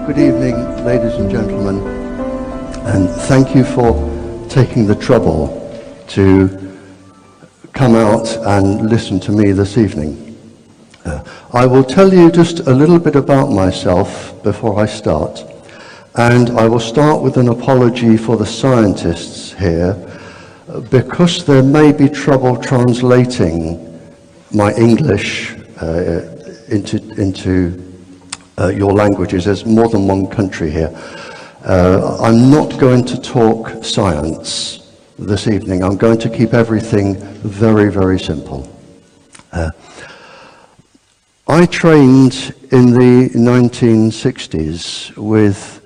Good evening, ladies and gentlemen, and thank you for taking the trouble to come out and listen to me this evening. I will tell you just a little bit about myself before I start, and I will start with an apology for the scientists here, because there may be trouble translating my English into your languages. There's more than one country here. I'm not going to talk science this evening. I'm going to keep everything very, very simple. I trained in the 1960s with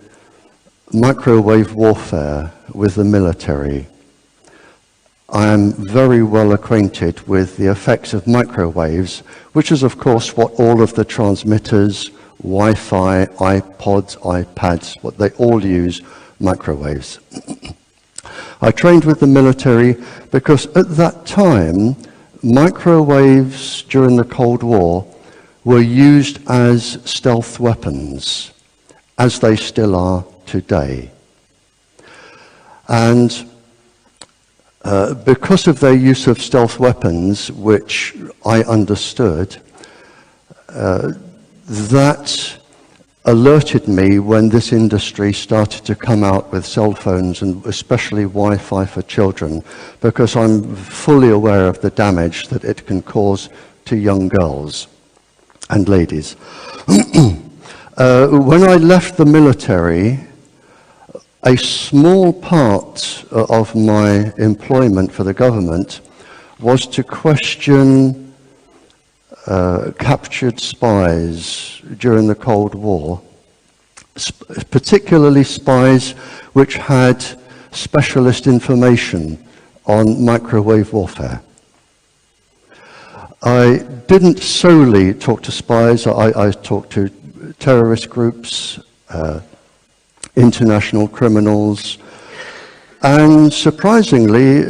microwave warfare with the military. I am very well acquainted with the effects of microwaves, which is of course what all of the transmitters, Wi-Fi, iPods, iPads, what they all use, microwaves. I trained with the military because at that time, microwaves during the Cold War were used as stealth weapons, as they still are today. And because of their use of stealth weapons, which I understood, that alerted me when this industry started to come out with cell phones and especially Wi-Fi for children, because I'm fully aware of the damage that it can cause to young girls and ladies. When I left the military, a small part of my employment for the government was to question captured spies during the Cold War, particularly spies which had specialist information on microwave warfare. I didn't solely talk to spies. I talked to terrorist groups, international criminals, and surprisingly,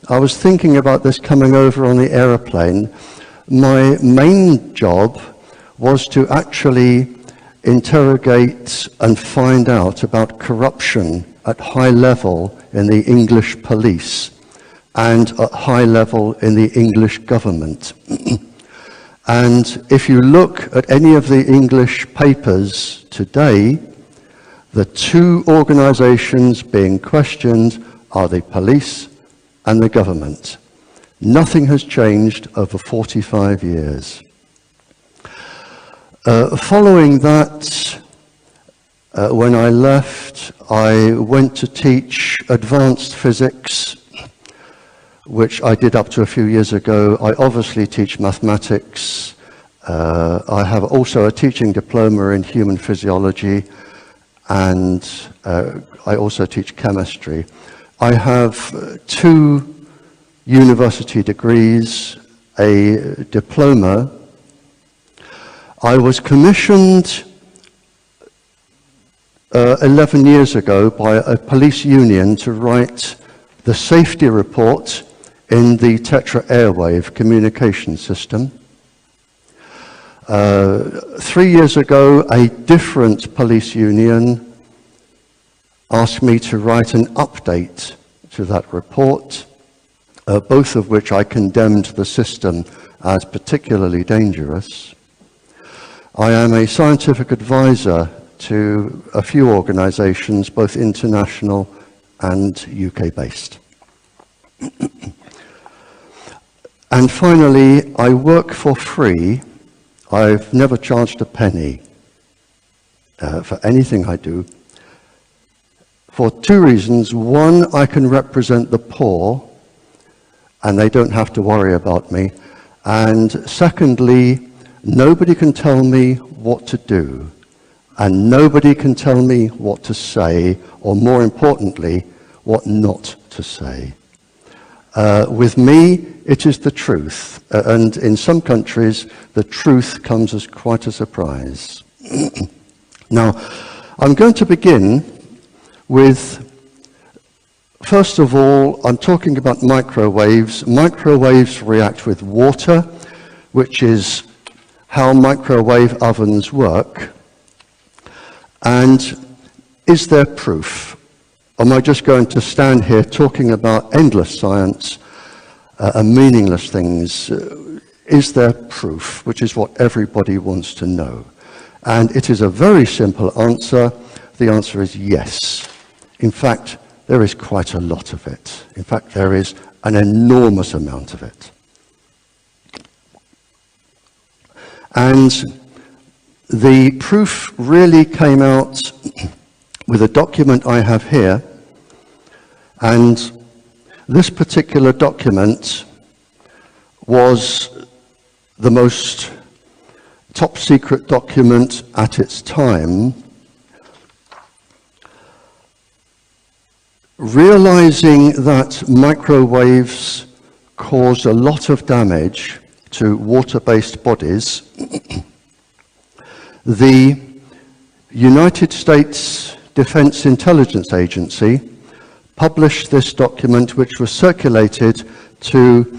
I was thinking about this coming over on the aeroplane. My main job was to actually interrogate and find out about corruption at high level in the English police and at high level in the English government. And if you look at any of the English papers today, the two organizations being questioned are the police and the government. Nothing has changed over 45 years. Following that, when I left, I went to teach advanced physics, which I did up to a few years ago. I obviously teach mathematics. I have also a teaching diploma in human physiology, and I also teach chemistry. I have 2 university degrees, a diploma. I was commissioned 11 years ago by a police union to write the safety report in the Tetra airwave communication system. 3 years ago, a different police union asked me to write an update to that report, both of which I condemned the system as particularly dangerous. I am a scientific advisor to a few organizations, both international and UK-based. And finally, I work for free. I've never charged a penny for anything I do, for 2 reasons. One, I can represent the poor, and they don't have to worry about me. And secondly, nobody can tell me what to do, and nobody can tell me what to say, or more importantly, what not to say. With me, it is the truth, and in some countries, the truth comes as quite a surprise. Now, I'm going to begin with, first of all, I'm talking about microwaves. Microwaves react with water, which is how microwave ovens work. And is there proof? Am I just going to stand here talking about endless science and meaningless things? Is there proof? Which is what everybody wants to know. And it is a very simple answer. The answer is yes. In fact, there is quite a lot of it. In fact, there is an enormous amount of it. And the proof really came out with a document I have here. And this particular document was the most top secret document at its time. Realizing that microwaves cause a lot of damage to water-based bodies, the United States Defense Intelligence Agency published this document, which was circulated to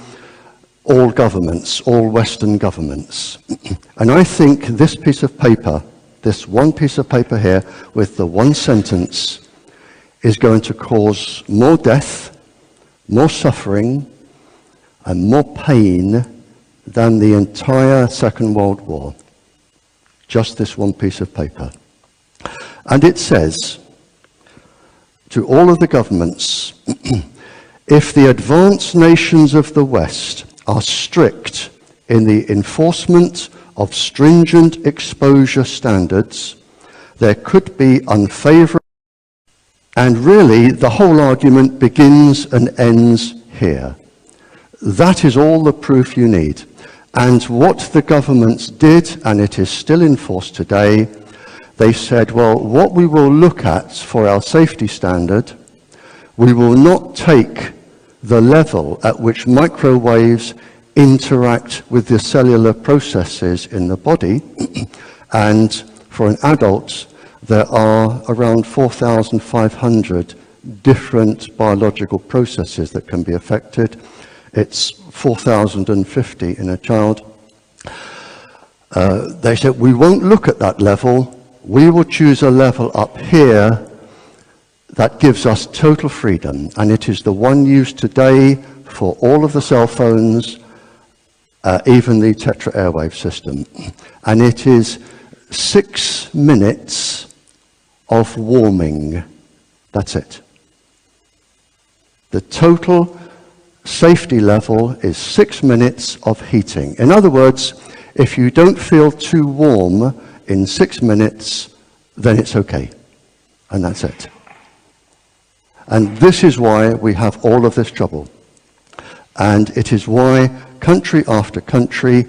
all governments, all Western governments. And I think this piece of paper, this one piece of paper here with the one sentence, is going to cause more death, more suffering, and more pain than the entire Second World War. Just this one piece of paper. And it says to all of the governments, if the advanced nations of the West are strict in the enforcement of stringent exposure standards, there could be unfavorable. And really, the whole argument begins and ends here. That is all the proof you need. And what the governments did, and it is still in force today, they said, well, what we will look at for our safety standard, we will not take the level at which microwaves interact with the cellular processes in the body. And for an adult, there are around 4,500 different biological processes that can be affected. It's 4,050 in a child. They said, we won't look at that level. We will choose a level up here that gives us total freedom. And it is the one used today for all of the cell phones, even the Tetra airwave system. And it is 6 minutes of warming. That's it. The total safety level is 6 minutes of heating. In other words, if you don't feel too warm in 6 minutes, then it's okay. And that's it. And this is why we have all of this trouble. And it is why country after country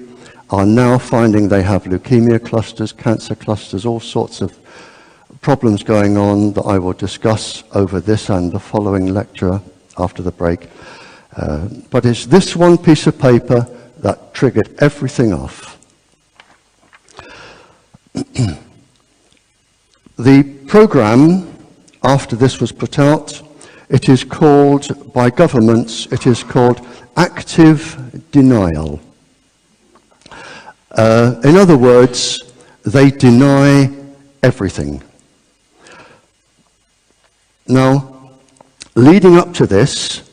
are now finding they have leukemia clusters, cancer clusters, all sorts of problems going on that I will discuss over this and the following lecture after the break. But it's this one piece of paper that triggered everything off. The program, after this was put out, it is called, by governments, it is called active denial. In other words, they deny everything. Now, leading up to this,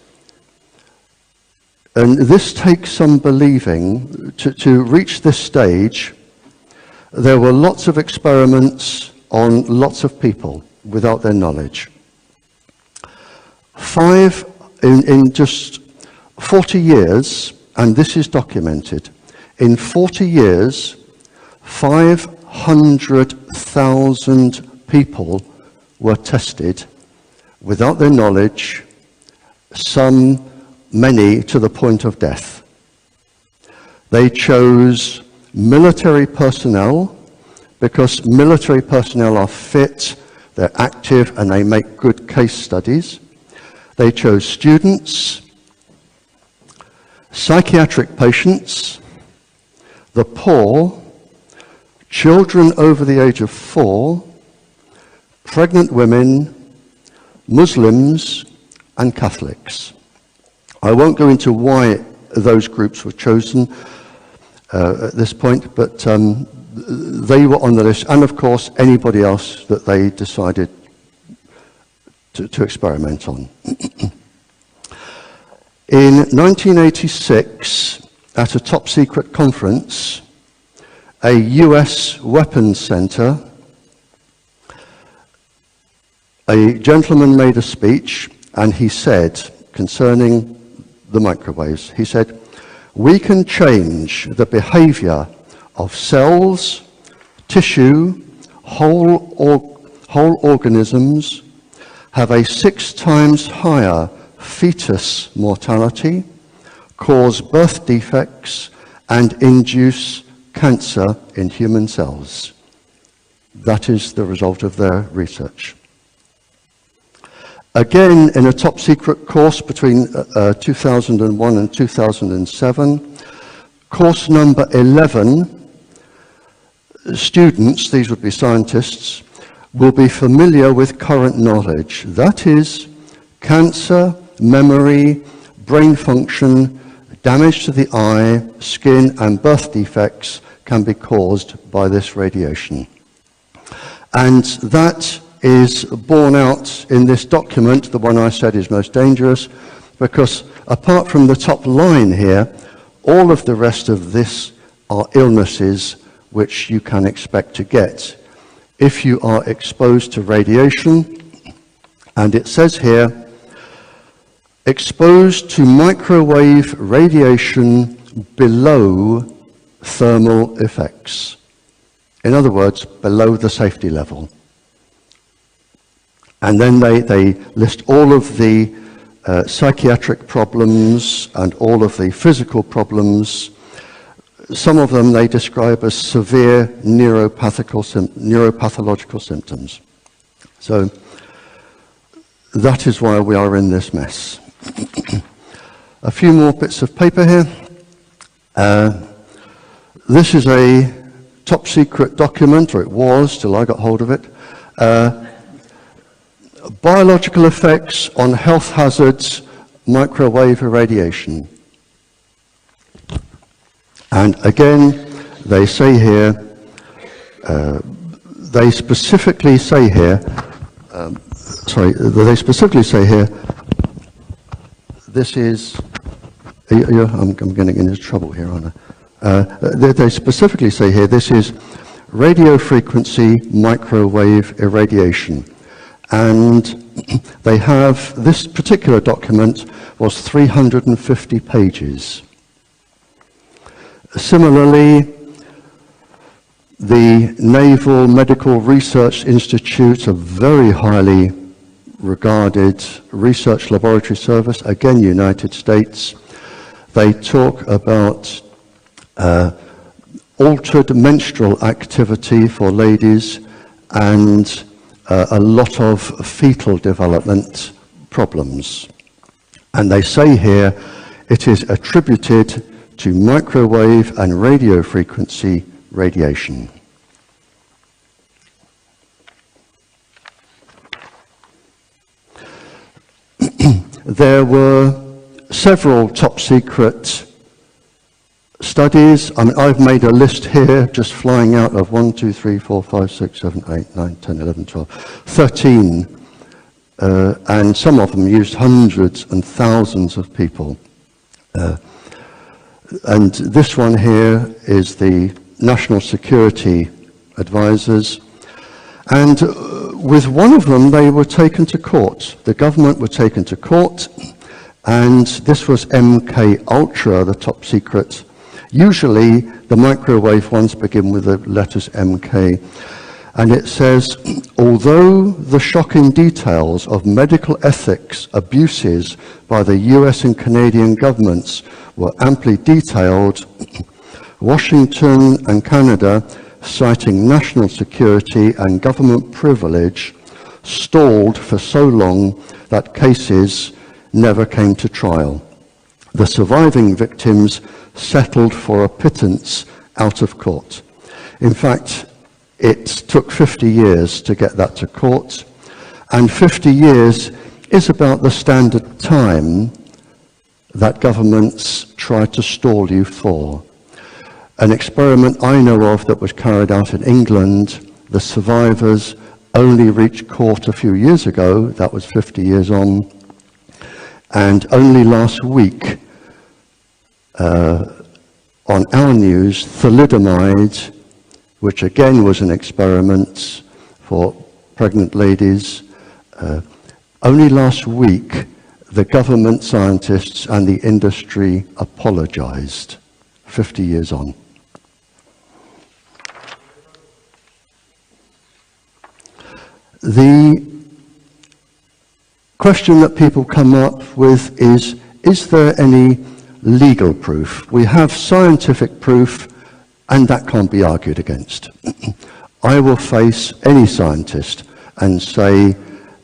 and this takes some believing, to reach this stage, there were lots of experiments on lots of people without their knowledge. In just 40 years, and this is documented, in 40 years, 500,000 people were tested without their knowledge, many to the point of death. They chose military personnel because military personnel are fit, they're active, and they make good case studies. They chose students, psychiatric patients, the poor, children over the age of 4, pregnant women, Muslims, and Catholics. I won't go into why those groups were chosen at this point, but they were on the list, and of course anybody else that they decided to experiment on. In 1986, at a top secret conference, a US weapons center, a gentleman made a speech, and he said, concerning the microwaves, he said, "We can change the behavior of cells, tissue, whole organisms, have a 6 times higher fetus mortality, cause birth defects, and induce cancer in human cells." That is the result of their research. Again, in a top secret course between 2001 and 2007, course number 11, students, these would be scientists, will be familiar with current knowledge. That is, cancer, memory, brain function, damage to the eye, skin, and birth defects can be caused by this radiation. And that is borne out in this document, the one I said is most dangerous, because apart from the top line here, all of the rest of this are illnesses which you can expect to get if you are exposed to radiation. And it says here, exposed to microwave radiation below thermal effects. In other words, below the safety level. And then they list all of the psychiatric problems and all of the physical problems. Some of them they describe as severe neuropathological symptoms. So that is why we are in this mess. A few more bits of paper here. This is a top secret document, or it was till I got hold of it. Biological effects on health hazards, microwave irradiation. And again, they say here, they specifically say here, this is, I'm getting into trouble here, aren't I? They specifically say here, this is radio frequency microwave irradiation. And they have, this particular document was 350 pages. Similarly, the Naval Medical Research Institute, a very highly regarded research laboratory service, again United States, they talk about altered menstrual activity for ladies and a lot of fetal development problems. And they say here it is attributed to microwave and radio frequency radiation. There were several top secret studies. I mean, I've made a list here, just flying out of 1, 2, 3, 4, 5, 6, 7, 8, 9, 10, 11, 12, 13. And some of them used hundreds and thousands of people. And this one here is the National Security Advisors. And with one of them, they were taken to court. The government were taken to court. And this was MK Ultra, the top secret. Usually, the microwave ones begin with the letters MK. And it says, although the shocking details of medical ethics abuses by the US and Canadian governments were amply detailed, Washington and Canada, citing national security and government privilege, stalled for so long that cases never came to trial. The surviving victims settled for a pittance out of court. In fact, it took 50 years to get that to court, and 50 years is about the standard time that governments try to stall you for. An experiment I know of that was carried out in England, the survivors only reached court a few years ago, that was 50 years on, and only last week on our news, thalidomide, which again was an experiment for pregnant ladies, only last week the government scientists and the industry apologized, 50 years on. The question that people come up with is there any legal proof? We have scientific proof, and that can't be argued against. I will face any scientist and say,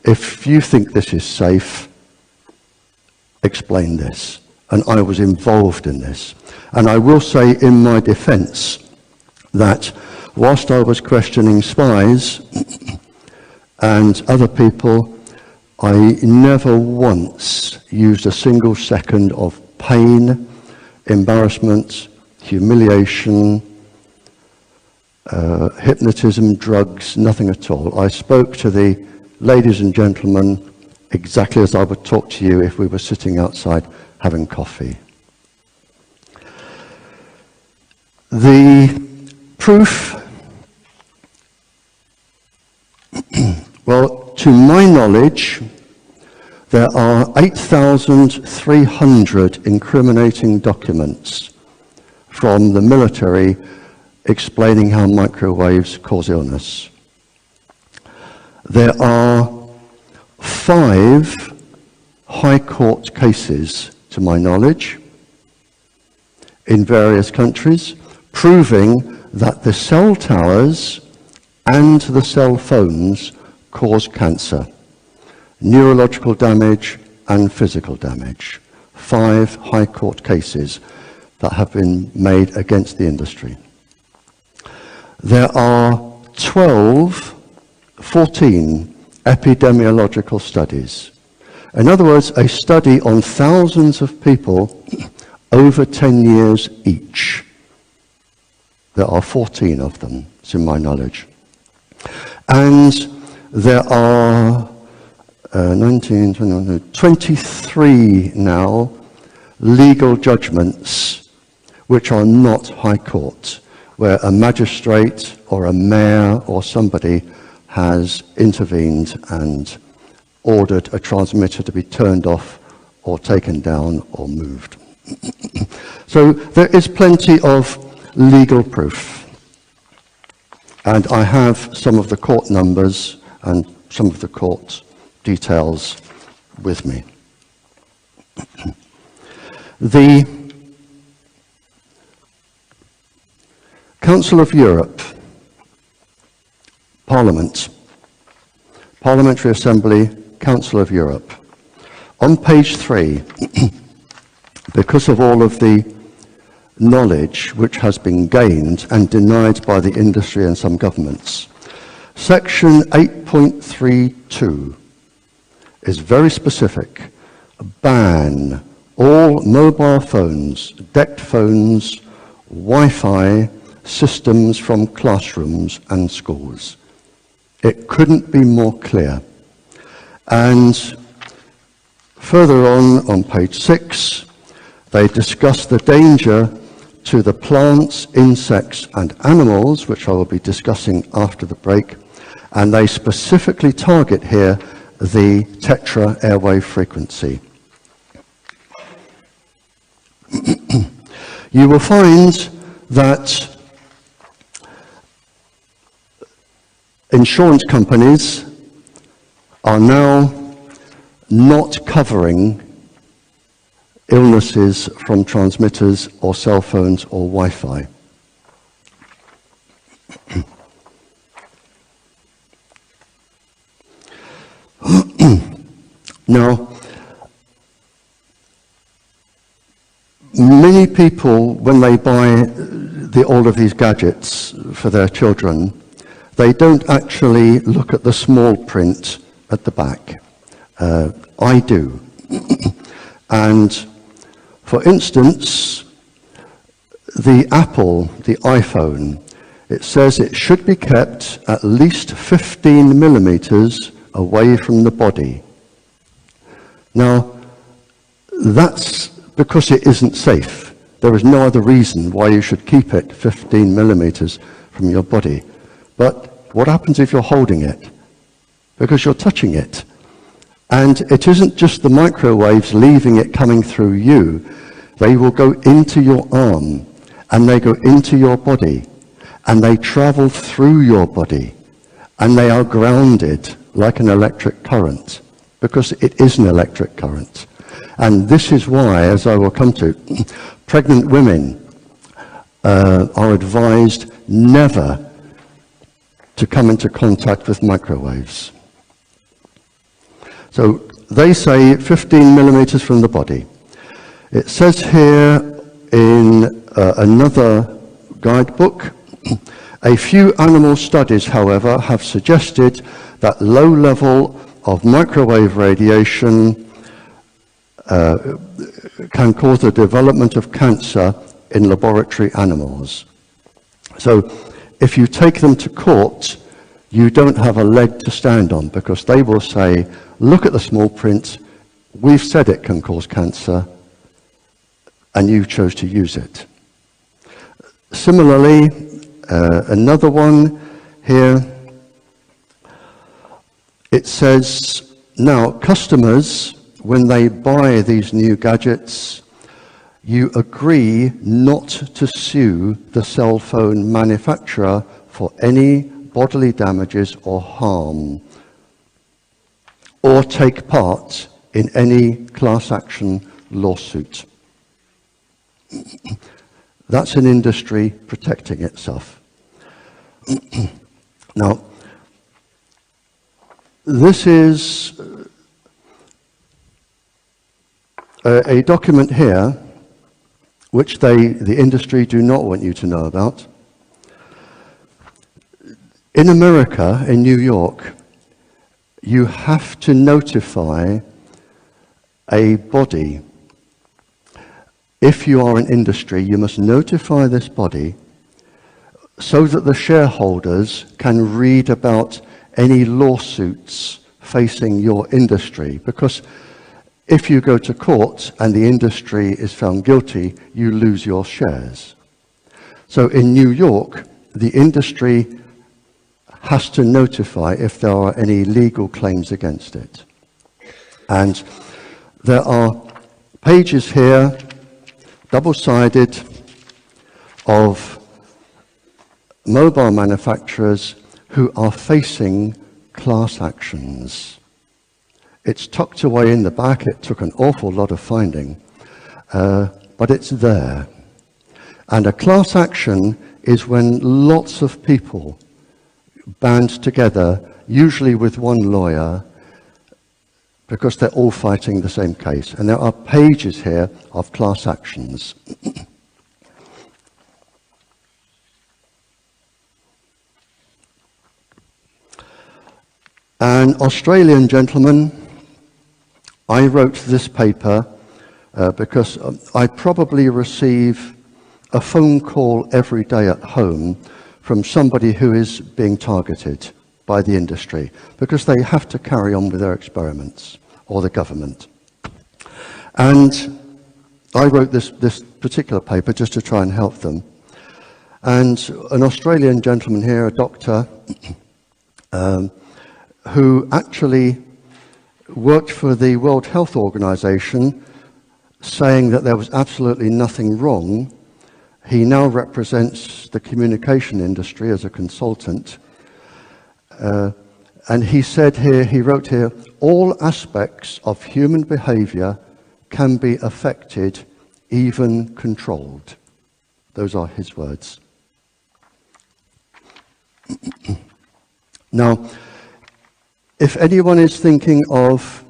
if you think this is safe, explain this. And I was involved in this. And I will say in my defense that whilst I was questioning spies and other people, I never once used a single second of pain, embarrassment, humiliation, hypnotism, drugs, nothing at all. I spoke to the ladies and gentlemen exactly as I would talk to you if we were sitting outside having coffee. The proof, well, to my knowledge, there are 8,300 incriminating documents from the military explaining how microwaves cause illness. There are 5 high court cases, to my knowledge, in various countries, proving that the cell towers and the cell phones cause cancer, neurological damage and physical damage. 5 high court cases that have been made against the industry. There are 14 epidemiological studies. In other words, a study on thousands of people over 10 years each. There are 14 of them, to my knowledge. And there are 23 now legal judgments which are not high court, where a magistrate or a mayor or somebody has intervened and ordered a transmitter to be turned off or taken down or moved. So there is plenty of legal proof. And I have some of the court numbers and some of the court details with me. The Council of Europe, Parliament, Parliamentary Assembly, Council of Europe. On page 3, because of all of the knowledge which has been gained and denied by the industry and some governments, section 8.32 is very specific. Ban all mobile phones, DECT phones, Wi-Fi systems from classrooms and schools. It couldn't be more clear. And further on page 6, they discuss the danger to the plants, insects and animals, which I will be discussing after the break, and they specifically target here the tetra airwave frequency. You will find that insurance companies are now not covering illnesses from transmitters or cell phones or Wi-Fi. Now, many people, when they buy all of these gadgets for their children, they don't actually look at the small print at the back. I do. And for instance, the Apple, the iPhone, it says it should be kept at least 15 millimeters away from the body. Now, that's because it isn't safe. There is no other reason why you should keep it 15 millimeters from your body. But what happens if you're holding it? Because you're touching it. And it isn't just the microwaves leaving it coming through you. They will go into your arm, and they go into your body, and they travel through your body, and they are grounded like an electric current, because it is an electric current. And this is why, as I will come to, pregnant women are advised never to come into contact with microwaves. So they say 15 millimeters from the body. It says here in another guidebook, a few animal studies, however, have suggested that low level of microwave radiation can cause the development of cancer in laboratory animals. So if you take them to court, you don't have a leg to stand on, because they will say, look at the small print, we've said it can cause cancer, and you chose to use it. Similarly, another one here, it says, now customers, when they buy these new gadgets, you agree not to sue the cell phone manufacturer for any bodily damages or harm, or take part in any class action lawsuit. That's an industry protecting itself. Now, this is a document here which the industry do not want you to know about. In America, in New York, you have to notify a body. If you are an industry, you must notify this body so that the shareholders can read about any lawsuits facing your industry. Because if you go to court and the industry is found guilty, you lose your shares. So in New York, the industry has to notify if there are any legal claims against it. And there are pages here, double-sided, of mobile manufacturers who are facing class actions. It's tucked away in the back. It took an awful lot of finding, but it's there. And a class action is when lots of people band together, usually with one lawyer, because they're all fighting the same case. And there are pages here of class actions. An Australian gentleman, I wrote this paper because I probably receive a phone call every day at home from somebody who is being targeted by the industry because they have to carry on with their experiments, or the government. And I wrote this particular paper just to try and help them. And an Australian gentleman here, a doctor, who actually worked for the World Health Organization, saying that there was absolutely nothing wrong. He now represents the communication industry as a consultant. And he said here, he wrote here, all aspects of human behavior can be affected, even controlled. Those are his words. Now, if anyone is thinking of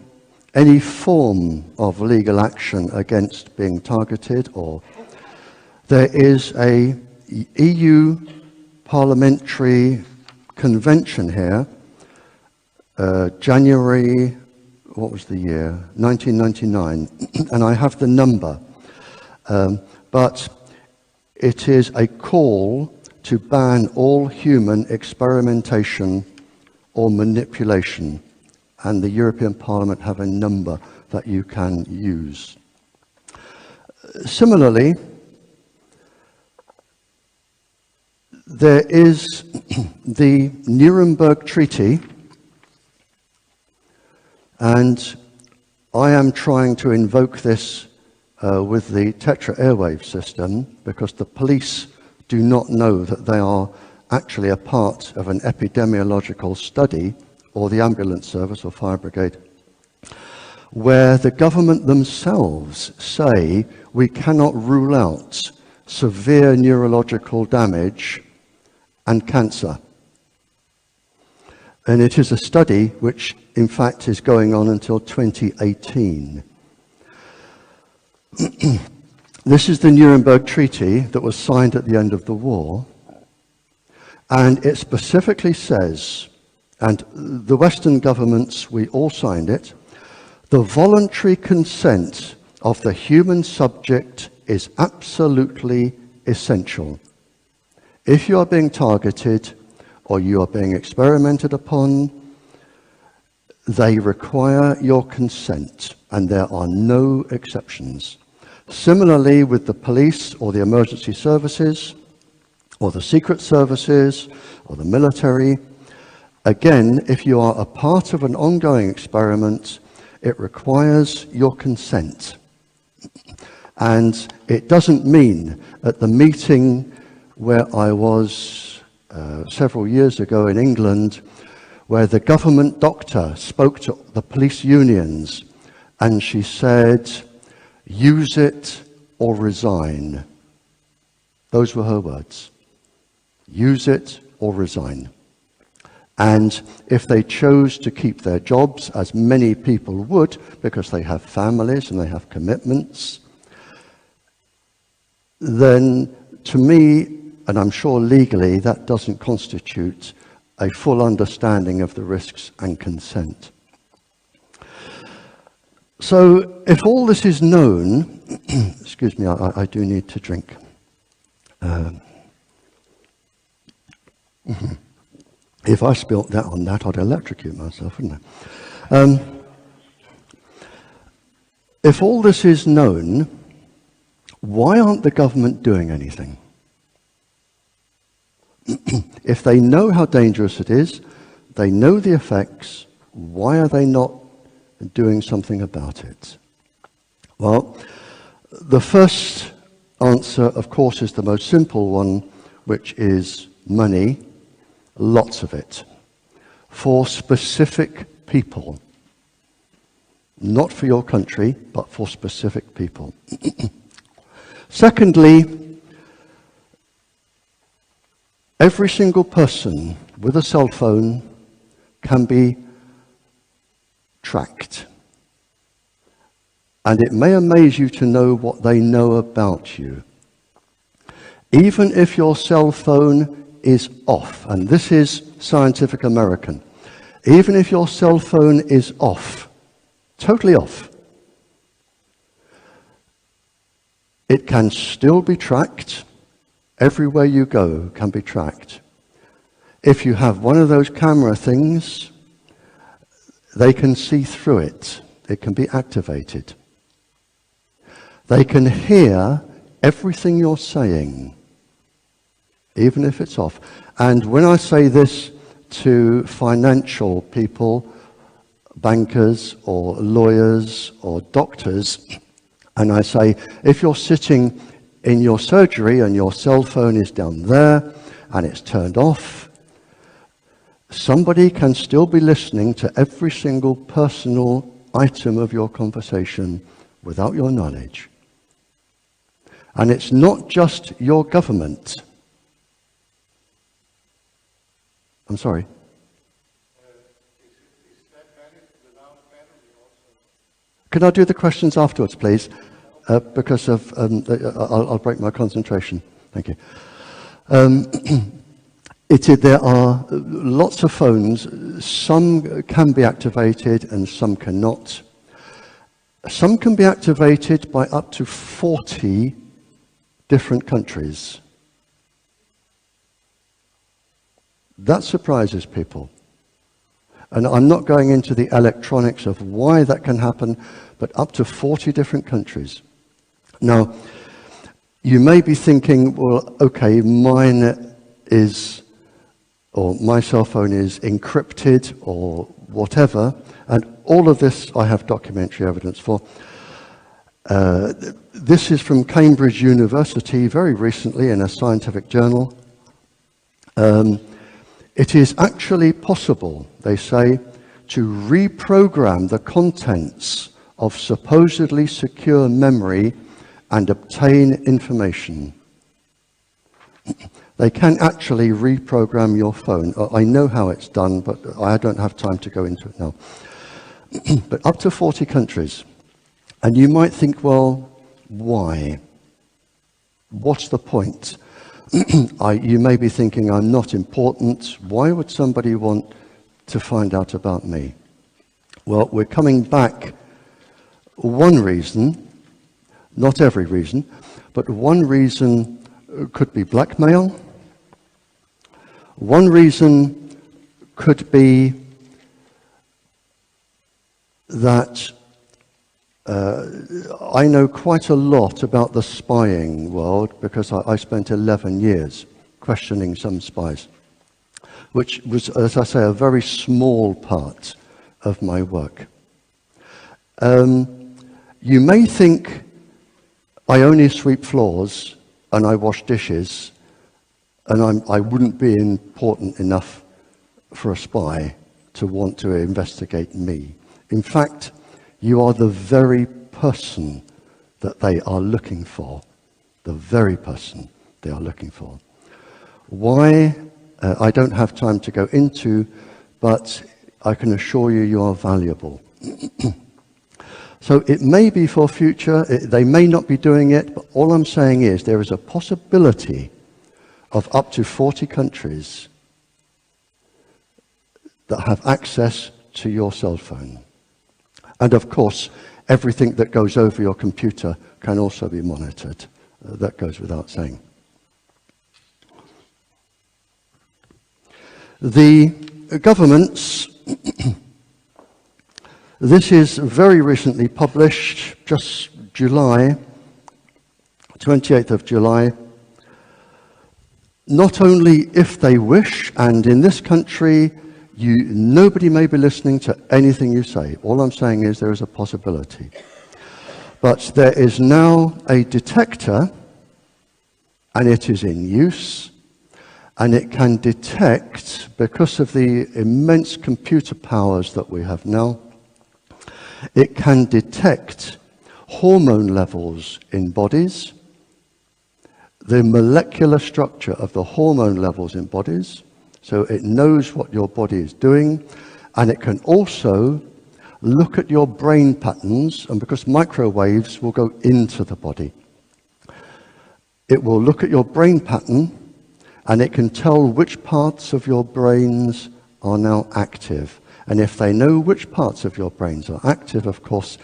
any form of legal action against being targeted, or there is a EU parliamentary convention here, January, what was the year? 1999, and I have the number. But it is a call to ban all human experimentation or manipulation, and the European Parliament have a number that you can use. Similarly, there is the Nuremberg Treaty, and I am trying to invoke this with the Tetra airwave system, because the police do not know that they are actually a part of an epidemiological study, or the ambulance service or fire brigade, where the government themselves say we cannot rule out severe neurological damage and cancer. And it is a study which, in fact, is going on until 2018. This is the Nuremberg Treaty that was signed at the end of the war. And it specifically says, and the Western governments, we all signed it, the voluntary consent of the human subject is absolutely essential. If you are being targeted or you are being experimented upon, they require your consent, and there are no exceptions. Similarly, with the police or the emergency services or the secret services or the military, again, if you are a part of an ongoing experiment, it requires your consent. And it doesn't mean at the meeting where I was several years ago in England, where the government doctor spoke to the police unions, and she said, use it or resign. Those were her words. Use it or resign. And if they chose to keep their jobs, as many people would, because they have families and they have commitments, then to me, and I'm sure legally, that doesn't constitute a full understanding of the risks and consent. So if all this is known, excuse me, I do need to drink. If I spilt that on that, I'd electrocute myself, wouldn't I? If all this is known, why aren't the government doing anything? If they know how dangerous it is, they know the effects, why are they not doing something about it? Well, the first answer, of course, is the most simple one, which is money, lots of it, for specific people. Not for your country, but for specific people. Secondly, every single person with a cell phone can be tracked. And it may amaze you to know what they know about you. Even if your cell phone is off, and this is Scientific American, even if your cell phone is off, totally off, it can still be tracked. Everywhere you go can be tracked. If you have one of those camera things, they can see through it. It can be activated. They can hear everything you're saying, even if it's off. And when I say this to financial people, bankers or lawyers or doctors, and I say, if you're sitting in your surgery and your cell phone is down there and it's turned off, somebody can still be listening to every single personal item of your conversation without your knowledge. And it's not just your government. I'm sorry. Is that valid without battery also? Can I do the questions afterwards, please? Because of I'll break my concentration. Thank you. There are lots of phones. Some can be activated and some cannot. Some can be activated by up to 40 different countries. That surprises people. And I'm not going into the electronics of why that can happen, but up to 40 different countries. Now, you may be thinking, well, okay, mine is, or my cell phone is encrypted or whatever, and all of this I have documentary evidence for. This is from Cambridge University very recently in a scientific journal. It is actually possible, they say, to reprogram the contents of supposedly secure memory and obtain information. They can actually reprogram your phone. I know how it's done, but I don't have time to go into it now. But up to 40 countries. And you might think, well, why? What's the point? You may be thinking, I'm not important. Why would somebody want to find out about me? Well, we're coming back. One reason, not every reason, but one reason could be blackmail. One reason could be that I know quite a lot about the spying world because I spent 11 years questioning some spies, which was, as I say, a very small part of my work. You may think I only sweep floors and I wash dishes and I wouldn't be important enough for a spy to want to investigate me. In fact, you are the very person that they are looking for. The very person they are looking for. Why? I don't have time to go into, but I can assure you, you are valuable. So it may be for future, they may not be doing it, but all I'm saying is there is a possibility of up to 40 countries that have access to your cell phone. And of course, everything that goes over your computer can also be monitored. That goes without saying. The governments, this is very recently published, just July, 28th of July. Not only if they wish, and in this country, nobody may be listening to anything you say. All I'm saying is there is a possibility. But there is now a detector, and it is in use, and it can detect, because of the immense computer powers that we have now, it can detect hormone levels in bodies, the molecular structure of the hormone levels in bodies, so it knows what your body is doing, and it can also look at your brain patterns, and because microwaves will go into the body, it will look at your brain pattern, and it can tell which parts of your brains are now active. And if they know which parts of your brains are active, of course,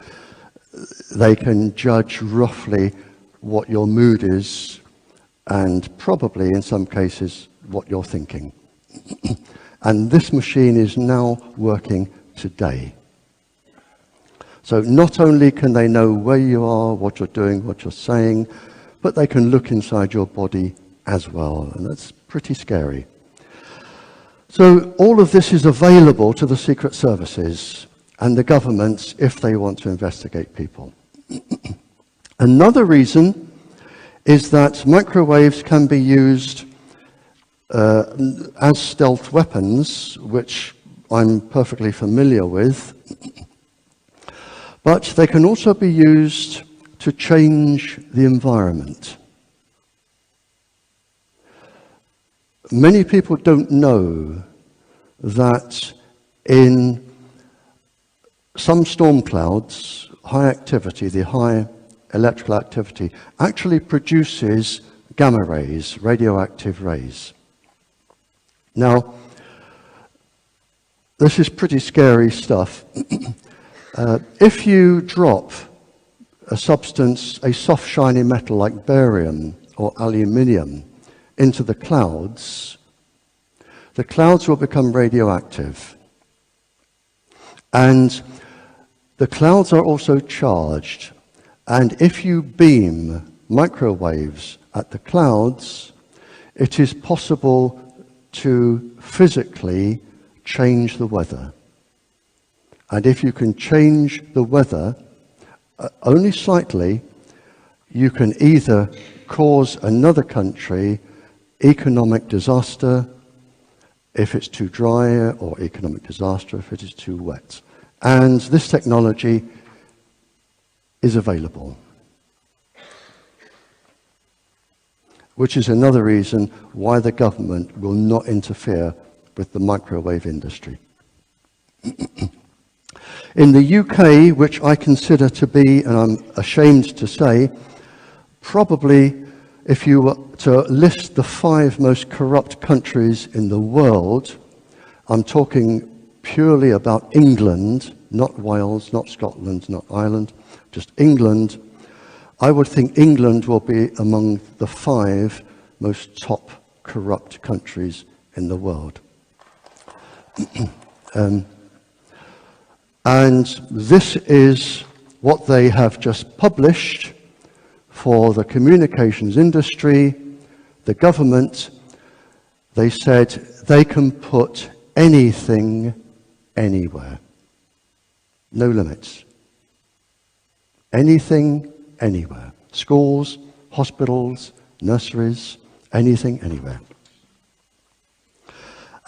they can judge roughly what your mood is, and probably in some cases what you're thinking. And this machine is now working today. So not only can they know where you are, what you're doing, what you're saying, but they can look inside your body as well, and that's pretty scary. So all of this is available to the secret services and the governments if they want to investigate people. Another reason is that microwaves can be used as stealth weapons, which I'm perfectly familiar with, but they can also be used to change the environment. Many people don't know that in some storm clouds, high activity, the high electrical activity, actually produces gamma rays, radioactive rays. Now, this is pretty scary stuff. If you drop a substance, a soft shiny metal like barium, or aluminium into the clouds will become radioactive. And the clouds are also charged. And if you beam microwaves at the clouds, it is possible to physically change the weather. And if you can change the weather only slightly, you can either cause another country economic disaster if it's too dry, or economic disaster if it is too wet. And this technology is available, which is another reason why the government will not interfere with the microwave industry. In the UK, which I consider to be, and I'm ashamed to say, probably if you were to list the 5 most corrupt countries in the world, I'm talking purely about England, not Wales, not Scotland, not Ireland, just England. I would think England will be among the 5 most top corrupt countries in the world. And this is what they have just published for the communications industry, the government. They said they can put anything anywhere. No limits. Anything, anywhere. Schools, hospitals, nurseries, anything, anywhere.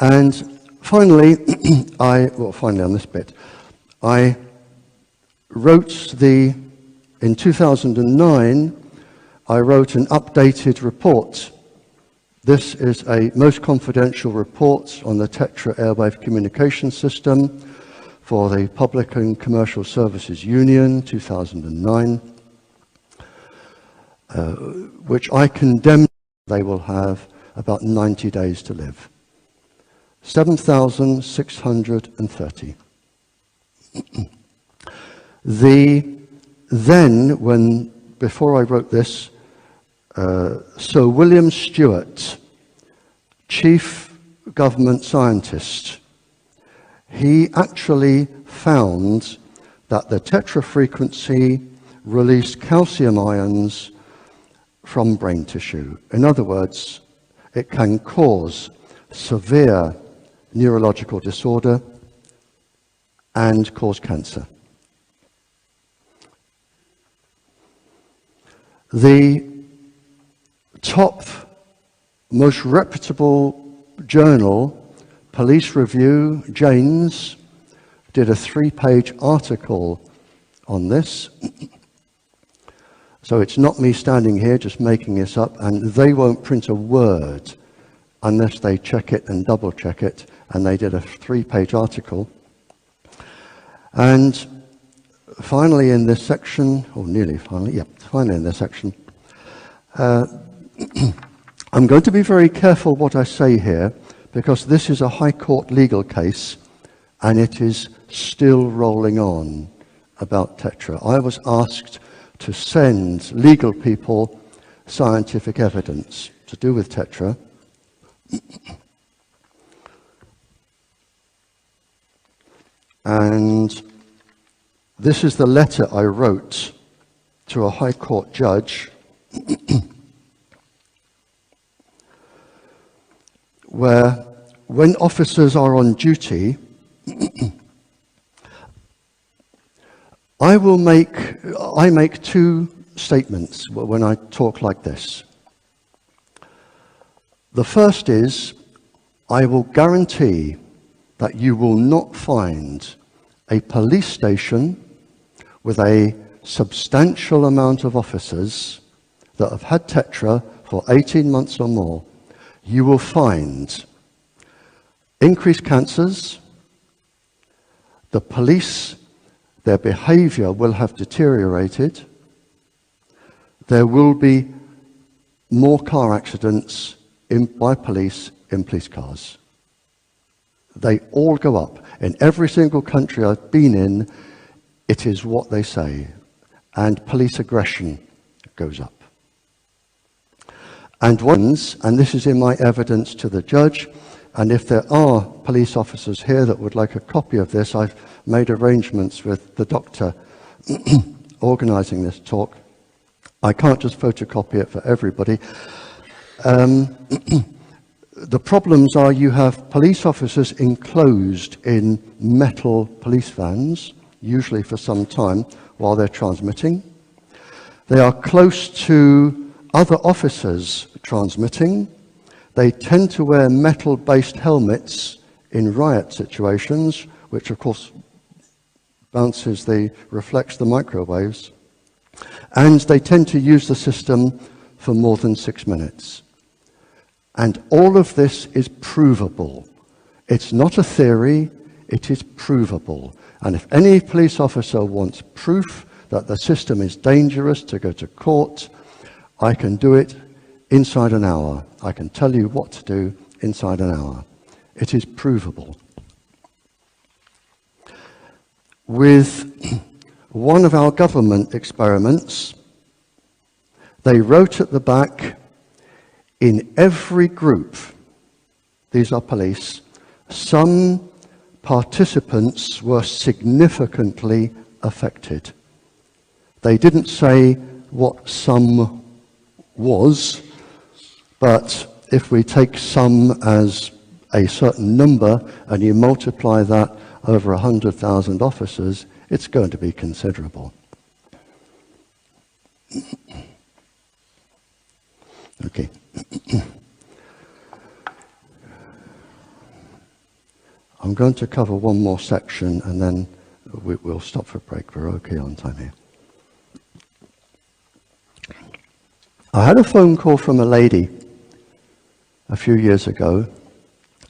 And finally, finally on this bit, I wrote in 2009, I wrote an updated report. This is a most confidential report on the Tetra airwave communication system for the Public and Commercial Services Union, 2009, which I condemn. They will have about 90 days to live. 7,630. Before I wrote this, Sir William Stewart, chief government scientist, he actually found that the Tetra frequency released calcium ions from brain tissue. In other words, it can cause severe neurological disorder and cause cancer. The top, most reputable journal, Police Review, Janes, did a 3-page article on this. So it's not me standing here just making this up, and they won't print a word unless they check it and double check it, and they did a 3-page article. And finally in this section, or nearly finally, finally in this section, I'm going to be very careful what I say here, because this is a High Court legal case, and it is still rolling on about Tetra. I was asked to send legal people scientific evidence to do with Tetra. And this is the letter I wrote to a High Court judge where when officers are on duty, I make 2 statements when I talk like this. The first is, I will guarantee that you will not find a police station with a substantial amount of officers that have had Tetra for 18 months or more. You will find increased cancers. The police, their behavior will have deteriorated. There will be more car accidents by police in police cars. They all go up. In every single country I've been in, it is what they say. And police aggression goes up. And this is in my evidence to the judge, and if there are police officers here that would like a copy of this, I've made arrangements with the doctor organising this talk. I can't just photocopy it for everybody. The problems are you have police officers enclosed in metal police vans, usually for some time, while they're transmitting. They are close to other officers transmitting. They tend to wear metal-based helmets in riot situations, which of course reflects the microwaves. And they tend to use the system for more than 6 minutes. And all of this is provable. It's not a theory, it is provable. And if any police officer wants proof that the system is dangerous to go to court, I can do it inside an hour. I can tell you what to do inside an hour. It is provable. With one of our government experiments, they wrote at the back, in every group, these are police, some participants were significantly affected. They didn't say what some was, but if we take some as a certain number and you multiply that over 100,000 officers, it's going to be considerable. Okay. I'm going to cover one more section and then we'll stop for a break. We're okay on time here. I had a phone call from a lady a few years ago,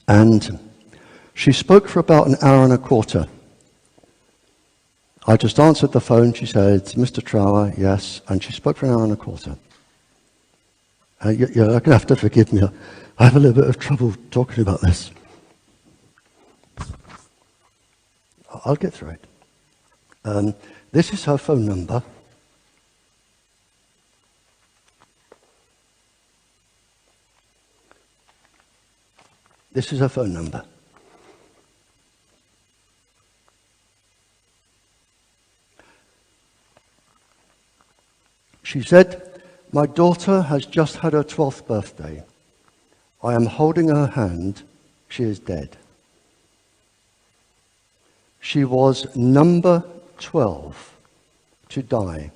and she spoke for about an hour and a quarter. I just answered the phone. She said, "Mr. Trower, yes," and she spoke for an hour and a quarter. You're going to have to forgive me. I have a little bit of trouble talking about this. I'll get through it. This is her phone number. This is her phone number. She said, "My daughter has just had her 12th birthday. I am holding her hand. She is dead. She was number 12 to die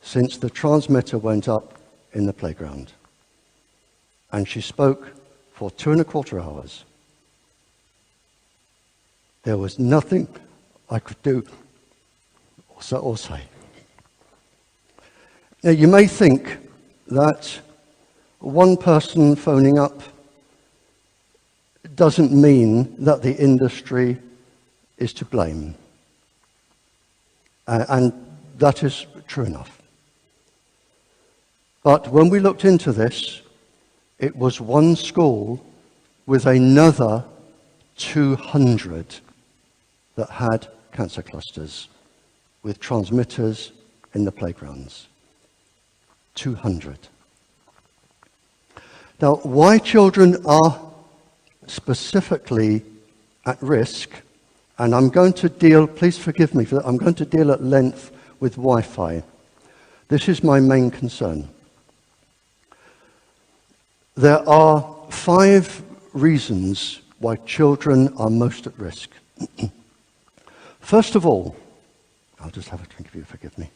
since the transmitter went up in the playground. And she spoke for 2¼ hours. There was nothing I could do or say." Now, you may think that one person phoning up doesn't mean that the industry is to blame. And that is true enough. But when we looked into this, it was one school with another 200 that had cancer clusters with transmitters in the playgrounds. 200. Now, why children are specifically at risk, and I'm going to deal, please forgive me for that, I'm going to deal at length with Wi-Fi. This is my main concern. There are 5 reasons why children are most at risk. First of all, I'll just have a drink if you forgive me.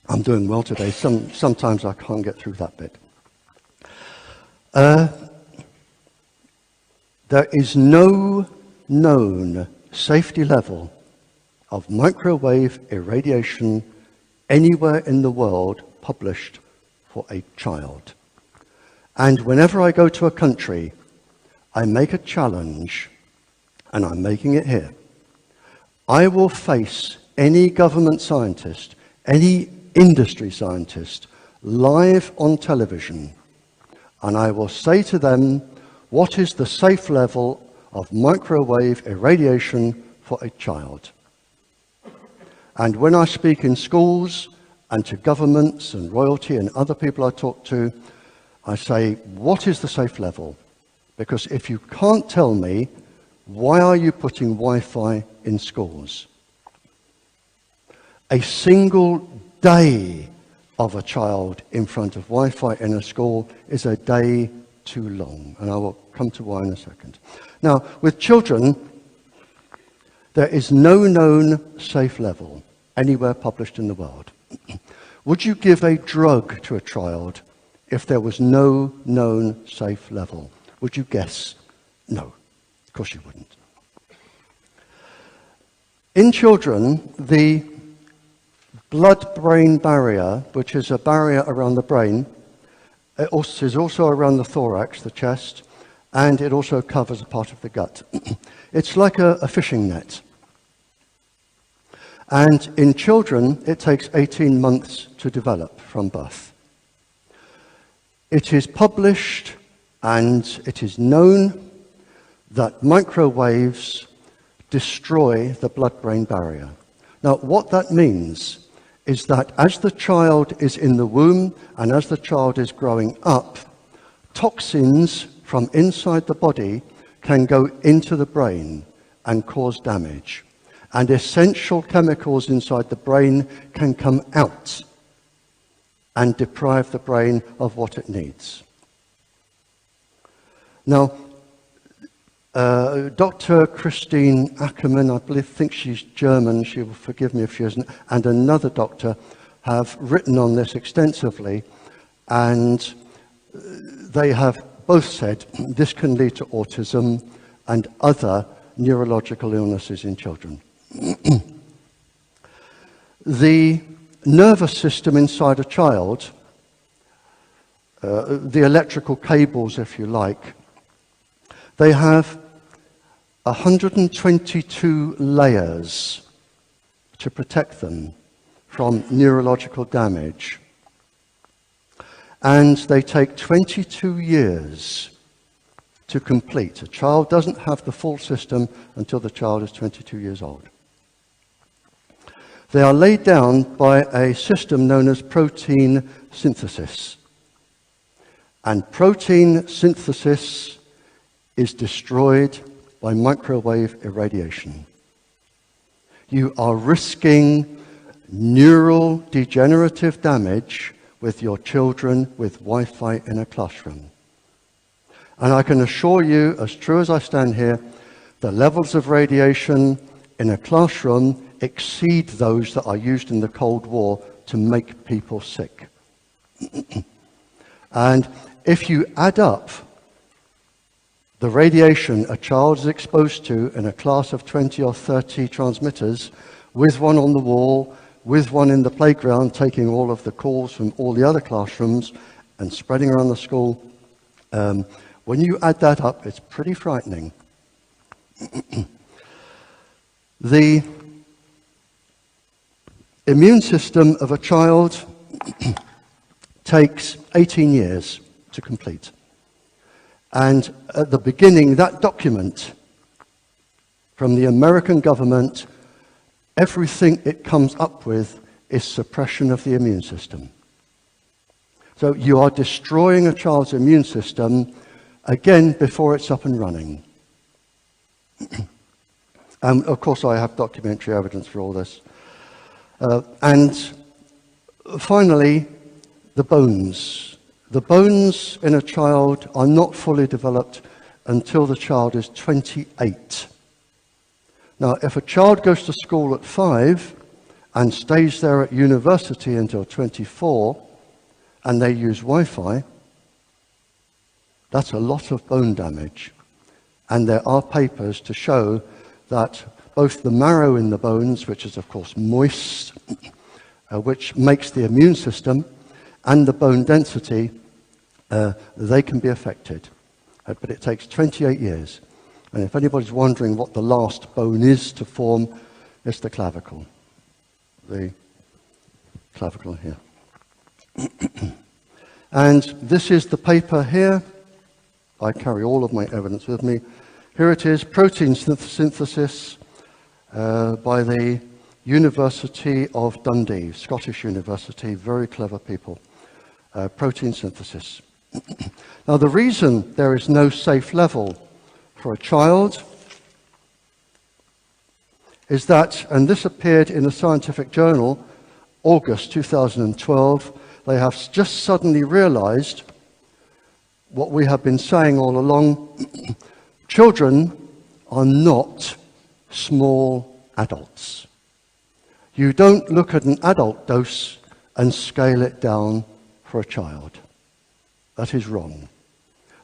I'm doing well today. Sometimes I can't get through that bit. There is no known safety level of microwave irradiation anywhere in the world published for a child. And whenever I go to a country, I make a challenge, and I'm making it here. I will face any government scientist, any industry scientist, live on television, and I will say to them, what is the safe level of microwave irradiation for a child? And when I speak in schools and to governments and royalty and other people I talk to, I say, what is the safe level? Because if you can't tell me, why are you putting Wi-Fi in schools? A single day of a child in front of Wi-Fi in a school is a day too long. And I will come to why in a second. Now, with children, there is no known safe level anywhere published in the world. Would you give a drug to a child if there was no known safe level? Would you guess? No, of course you wouldn't. In children, the blood-brain barrier, which is a barrier around the brain, is also around the thorax, the chest, and it also covers a part of the gut. It's like a fishing net. And in children, it takes 18 months to develop from birth. It is published and it is known that microwaves destroy the blood-brain barrier. Now, what that means is that as the child is in the womb and as the child is growing up, toxins from inside the body can go into the brain and cause damage. And essential chemicals inside the brain can come out and deprive the brain of what it needs. Now, Dr. Christine Ackermann, I think she's German, she will forgive me if she isn't, and another doctor have written on this extensively, and they have both said this can lead to autism and other neurological illnesses in children. The nervous system inside a child, the electrical cables, if you like, they have 122 layers to protect them from neurological damage. And they take 22 years to complete. A child doesn't have the full system until the child is 22 years old. They are laid down by a system known as protein synthesis. And protein synthesis is destroyed by microwave irradiation. You are risking neural degenerative damage with your children with Wi-Fi in a classroom. And I can assure you, as true as I stand here, the levels of radiation in a classroom exceed those that are used in the Cold War to make people sick. And if you add up the radiation a child is exposed to in a class of 20 or 30 transmitters, with one on the wall, with one in the playground, taking all of the calls from all the other classrooms and spreading around the school, when you add that up, it's pretty frightening. The immune system of a child takes 18 years to complete. And at the beginning, that document from the American government, everything it comes up with is suppression of the immune system. So you are destroying a child's immune system, again, before it's up and running. Of course, I have documentary evidence for all this. And finally, the bones. The bones in a child are not fully developed until the child is 28. Now, if a child goes to school at 5 and stays there at university until 24, and they use Wi-Fi, that's a lot of bone damage. And there are papers to show that both the marrow in the bones, which is of course moist, which makes the immune system, and the bone density, they can be affected. But it takes 28 years. And if anybody's wondering what the last bone is to form, it's the clavicle. The clavicle here. And this is the paper here. I carry all of my evidence with me. Here it is, protein synthesis by the University of Dundee, Scottish University, very clever people. Protein synthesis. Now, the reason there is no safe level for a child is that, and this appeared in a scientific journal, August 2012, they have just suddenly realized what we have been saying all along. Children are not small adults. You don't look at an adult dose and scale it down for a child. That is wrong.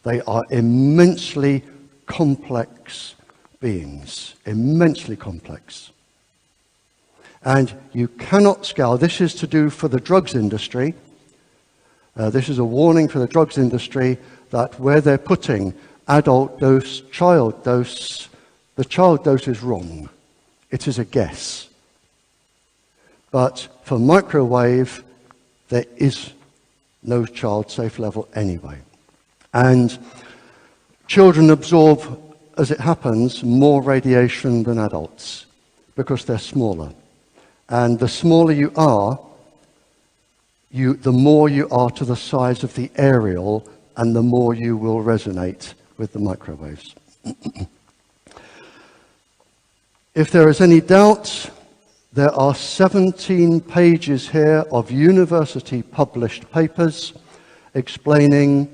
They are immensely complex beings, immensely complex. And you cannot scale. This is to do for the drugs industry. This is a warning for the drugs industry that where they're putting adult dose, child dose, the child dose is wrong. It is a guess. But for microwave, there is no child safe level anyway. And children absorb, as it happens, more radiation than adults because they're smaller. And the smaller you are, the more you are to the size of the aerial, and the more you will resonate with the microwaves. If there is any doubt, there are 17 pages here of university published papers explaining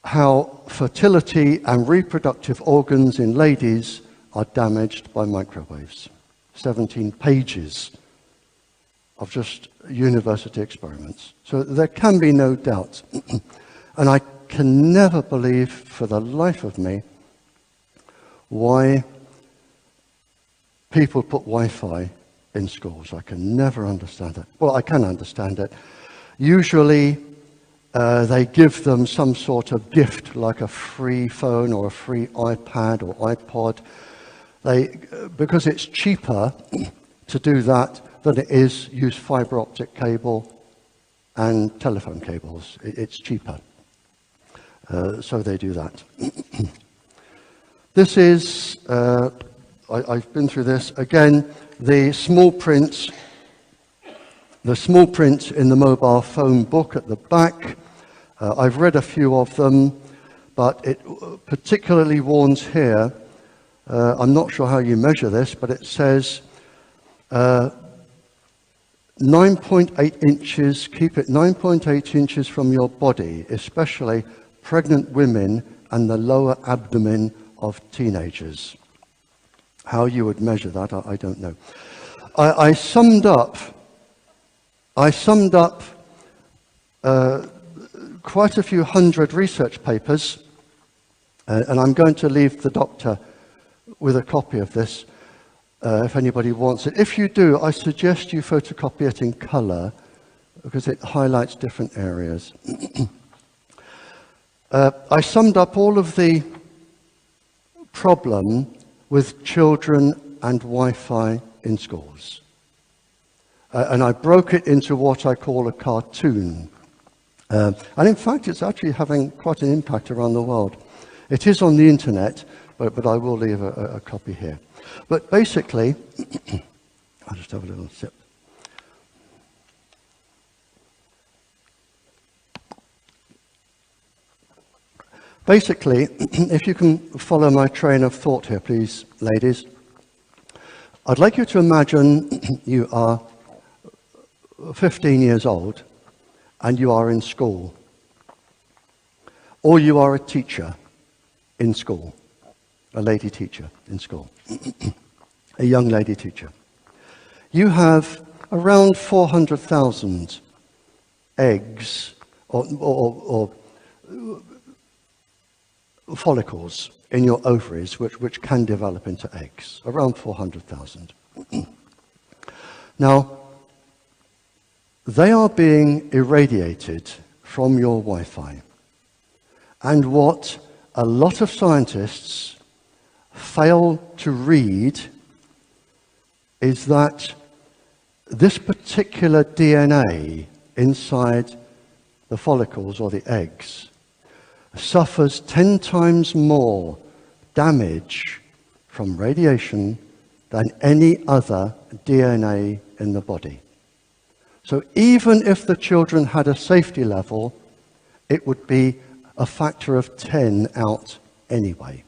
how fertility and reproductive organs in ladies are damaged by microwaves. 17 pages of just university experiments. So there can be no doubt. And I can never believe for the life of me why people put Wi-Fi in schools. I can never understand it. Well, I can understand it. Usually they give them some sort of gift, like a free phone or a free iPad or iPod. Because it's cheaper to do that than it is use fiber optic cable and telephone cables. It's cheaper. So they do that. This is, I've been through this. Again, the small print in the mobile phone book at the back. I've read a few of them, but it particularly warns here, I'm not sure how you measure this, but it says 9.8 inches, keep it 9.8 inches from your body, especially pregnant women and the lower abdomen of teenagers. How you would measure that, I don't know. I summed up quite a few hundred research papers, and I'm going to leave the doctor with a copy of this if anybody wants it. If you do, I suggest you photocopy it in color because it highlights different areas. I summed up all of the problem with children and Wi-Fi in schools. And I broke it into what I call a cartoon. And in fact, it's actually having quite an impact around the world. It is on the internet, but I will leave a copy here. But basically, I'll just have a little sip. Basically, if you can follow my train of thought here, please, ladies. I'd like you to imagine you are 15 years old and you are in school. Or you are a teacher in school. A lady teacher in school. A young lady teacher. You have around 400,000 eggs or follicles in your ovaries which can develop into eggs. Around 400,000. Now, they are being irradiated from your Wi-Fi. And what a lot of scientists fail to read is that this particular DNA inside the follicles or the eggs suffers 10 times more damage from radiation than any other DNA in the body. So even if the children had a safety level, it would be a factor of 10 out anyway.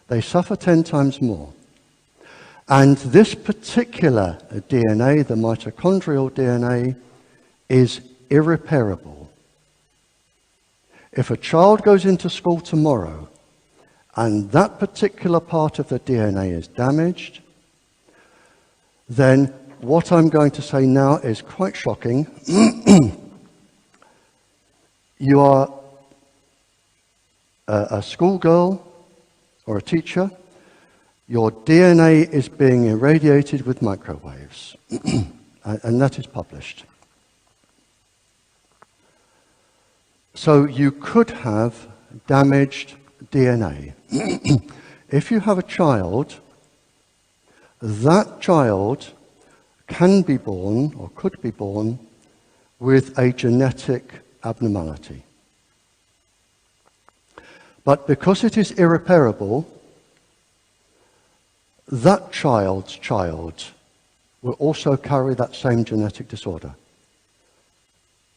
They suffer 10 times more. And this particular DNA, the mitochondrial DNA, is irreparable. If a child goes into school tomorrow and that particular part of the DNA is damaged, then what I'm going to say now is quite shocking. You are a schoolgirl or a teacher. Your DNA is being irradiated with microwaves, and that is published. So you could have damaged DNA. If you have a child, that child can be born or could be born with a genetic abnormality. But because it is irreparable, that child's child will also carry that same genetic disorder.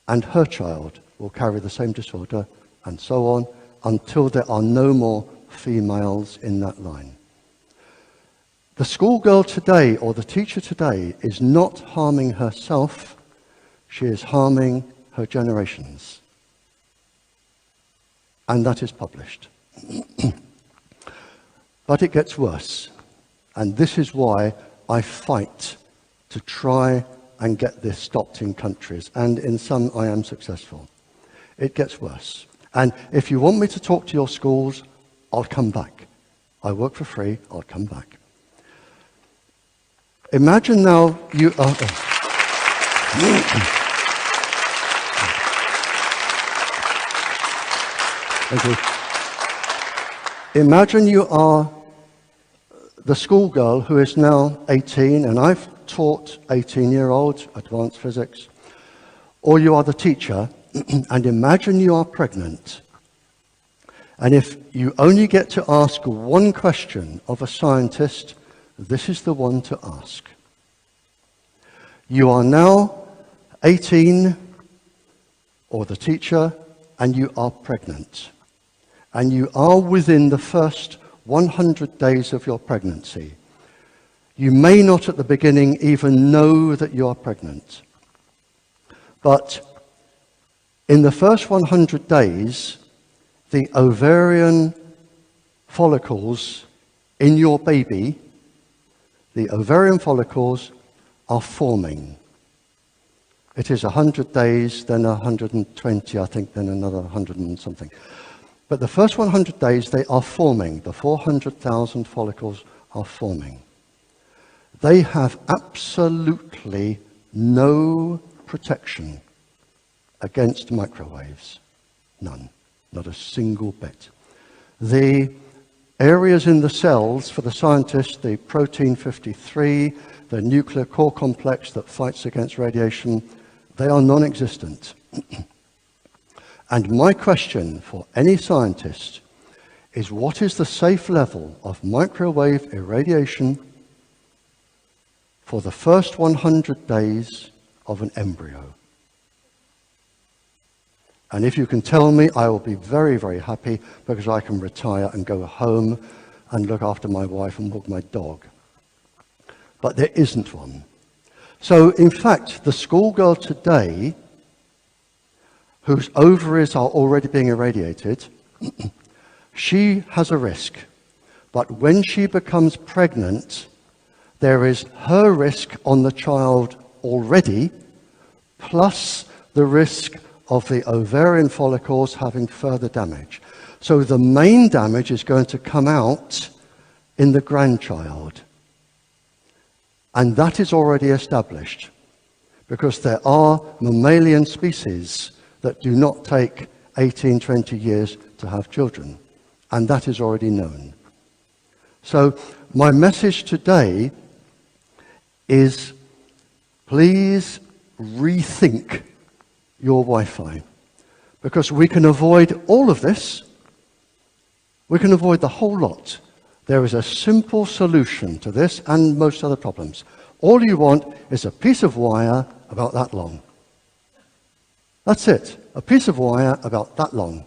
And her child will carry the same disorder, and so on, until there are no more females in that line. The schoolgirl today, or the teacher today, is not harming herself, she is harming her generations. And that is published. But it gets worse. And this is why I fight to try and get this stopped in countries. And in some I am successful. It gets worse. And if you want me to talk to your schools, I'll come back. I work for free, I'll come back. Imagine now you are... Thank you. Imagine you are the schoolgirl who is now 18, and I've taught 18-year-olds advanced physics, or you are the teacher, and imagine you are pregnant. And if you only get to ask one question of a scientist, this is the one to ask. You are now 18, or the teacher, and you are pregnant. And you are within the first 100 days of your pregnancy. You may not at the beginning even know that you are pregnant. But in the first 100 days, the ovarian follicles in your baby, the ovarian follicles are forming. It is 100 days, then 120, I think, then another 100 and something. But the first 100 days, they are forming. The 400,000 follicles are forming. They have absolutely no protection against microwaves. None. Not a single bit. The areas in the cells, for the scientists, the protein 53, the nuclear core complex that fights against radiation, they are non-existent. And my question for any scientist is, what is the safe level of microwave irradiation for the first 100 days of an embryo? And if you can tell me, I will be very, very happy, because I can retire and go home and look after my wife and walk my dog. But there isn't one. So, in fact, the schoolgirl today, whose ovaries are already being irradiated, she has a risk. But when she becomes pregnant, there is her risk on the child already, plus the risk of the ovarian follicles having further damage. So the main damage is going to come out in the grandchild. And that is already established, because there are mammalian species that do not take 18, 20 years to have children. And that is already known. So my message today is, please rethink your Wi-Fi. Because we can avoid all of this. We can avoid the whole lot There is a simple solution to this and most other problems. All you want is a piece of wire about that long. That's it. A piece of wire about that long.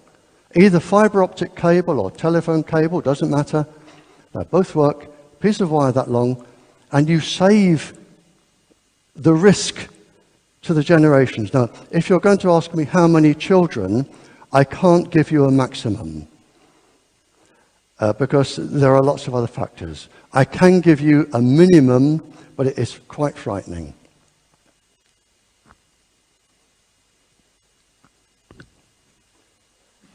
Either fiber optic cable or telephone cable, doesn't matter. They both work. Piece of wire that long, and you save the risk to the generations. Now, if you're going to ask me how many children, I can't give you a maximum because there are lots of other factors. I can give you a minimum, but it is quite frightening.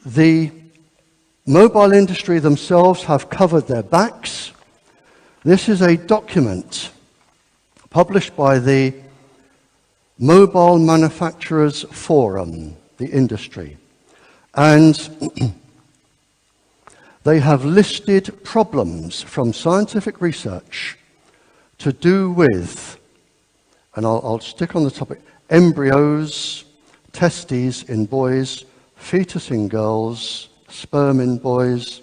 The mobile industry themselves have covered their backs. This is a document published by the Mobile Manufacturers Forum, the industry. And they have listed problems from scientific research to do with, and I'll stick on the topic, embryos, testes in boys, fetus in girls, sperm in boys.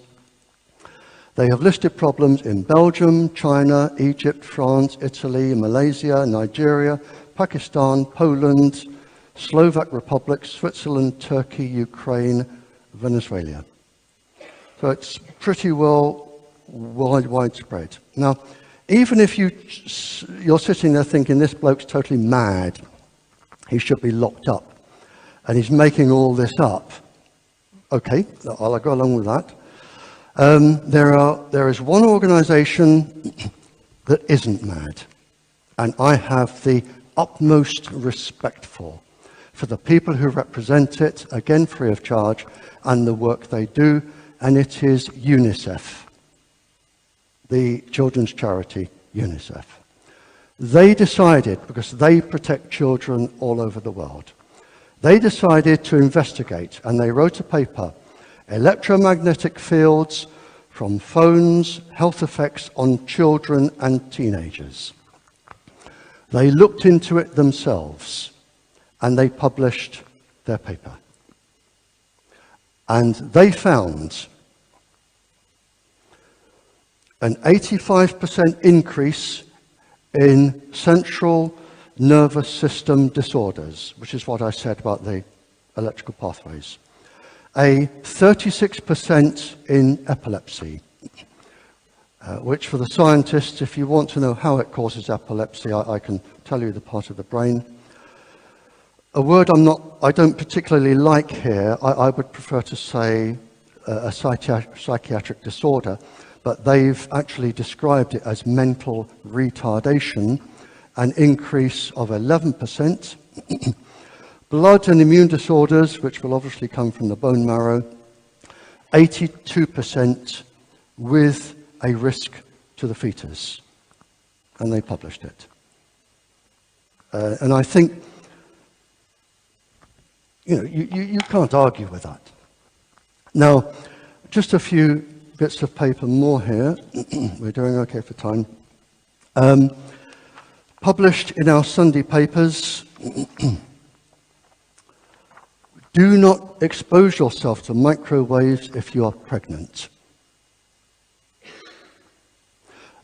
They have listed problems in Belgium, China, Egypt, France, Italy, Malaysia, Nigeria, Pakistan, Poland, Slovak Republic, Switzerland, Turkey, Ukraine, Venezuela. So it's pretty well widespread. Now, even if you're sitting there thinking this bloke's totally mad, he should be locked up, and he's making all this up. Okay, I'll go along with that. There is one organization that isn't mad, and I have the utmost respect for the people who represent it, again free of charge, and the work they do, and it is UNICEF, the children's charity UNICEF. They decided, because they protect children all over the world, they decided to investigate, and they wrote a paper, Electromagnetic Fields from Phones, Health Effects on Children and Teenagers. They looked into it themselves, and they published their paper. And they found an 85% increase in central nervous system disorders, which is what I said about the electrical pathways. A 36% in epilepsy, which for the scientists, if you want to know how it causes epilepsy, I can tell you the part of the brain. A word I don't particularly like here, I would prefer to say a psychiatric disorder, but they've actually described it as mental retardation, an increase of 11%. Blood and immune disorders, which will obviously come from the bone marrow, 82% with a risk to the fetus. And they published it. And I think, you can't argue with that. Now, just a few bits of paper more here. We're doing okay for time. Published in our Sunday papers, do not expose yourself to microwaves if you are pregnant.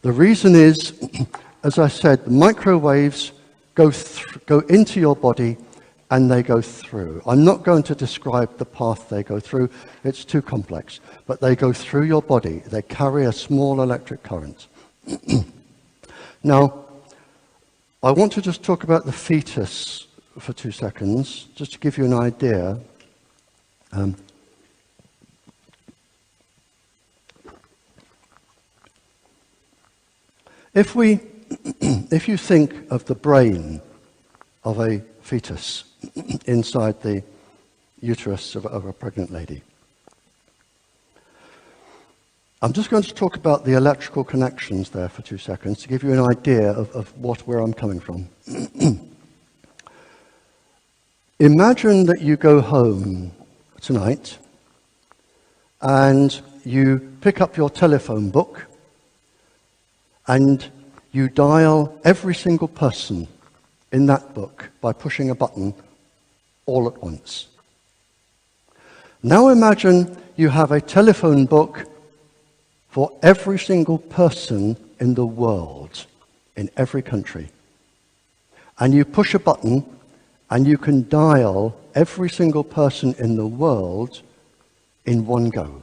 The reason is, as I said, the microwaves go into your body and they go through. I'm not going to describe the path they go through, it's too complex, but they go through your body. They carry a small electric current. Now, I want to just talk about the fetus for 2 seconds, just to give you an idea. If you think of the brain of a fetus inside the uterus of a pregnant lady, I'm just going to talk about the electrical connections there for 2 seconds to give you an idea of where I'm coming from. Imagine that you go home tonight and you pick up your telephone book and you dial every single person in that book by pushing a button all at once. Now imagine you have a telephone book for every single person in the world, in every country. And you push a button and you can dial every single person in the world in one go.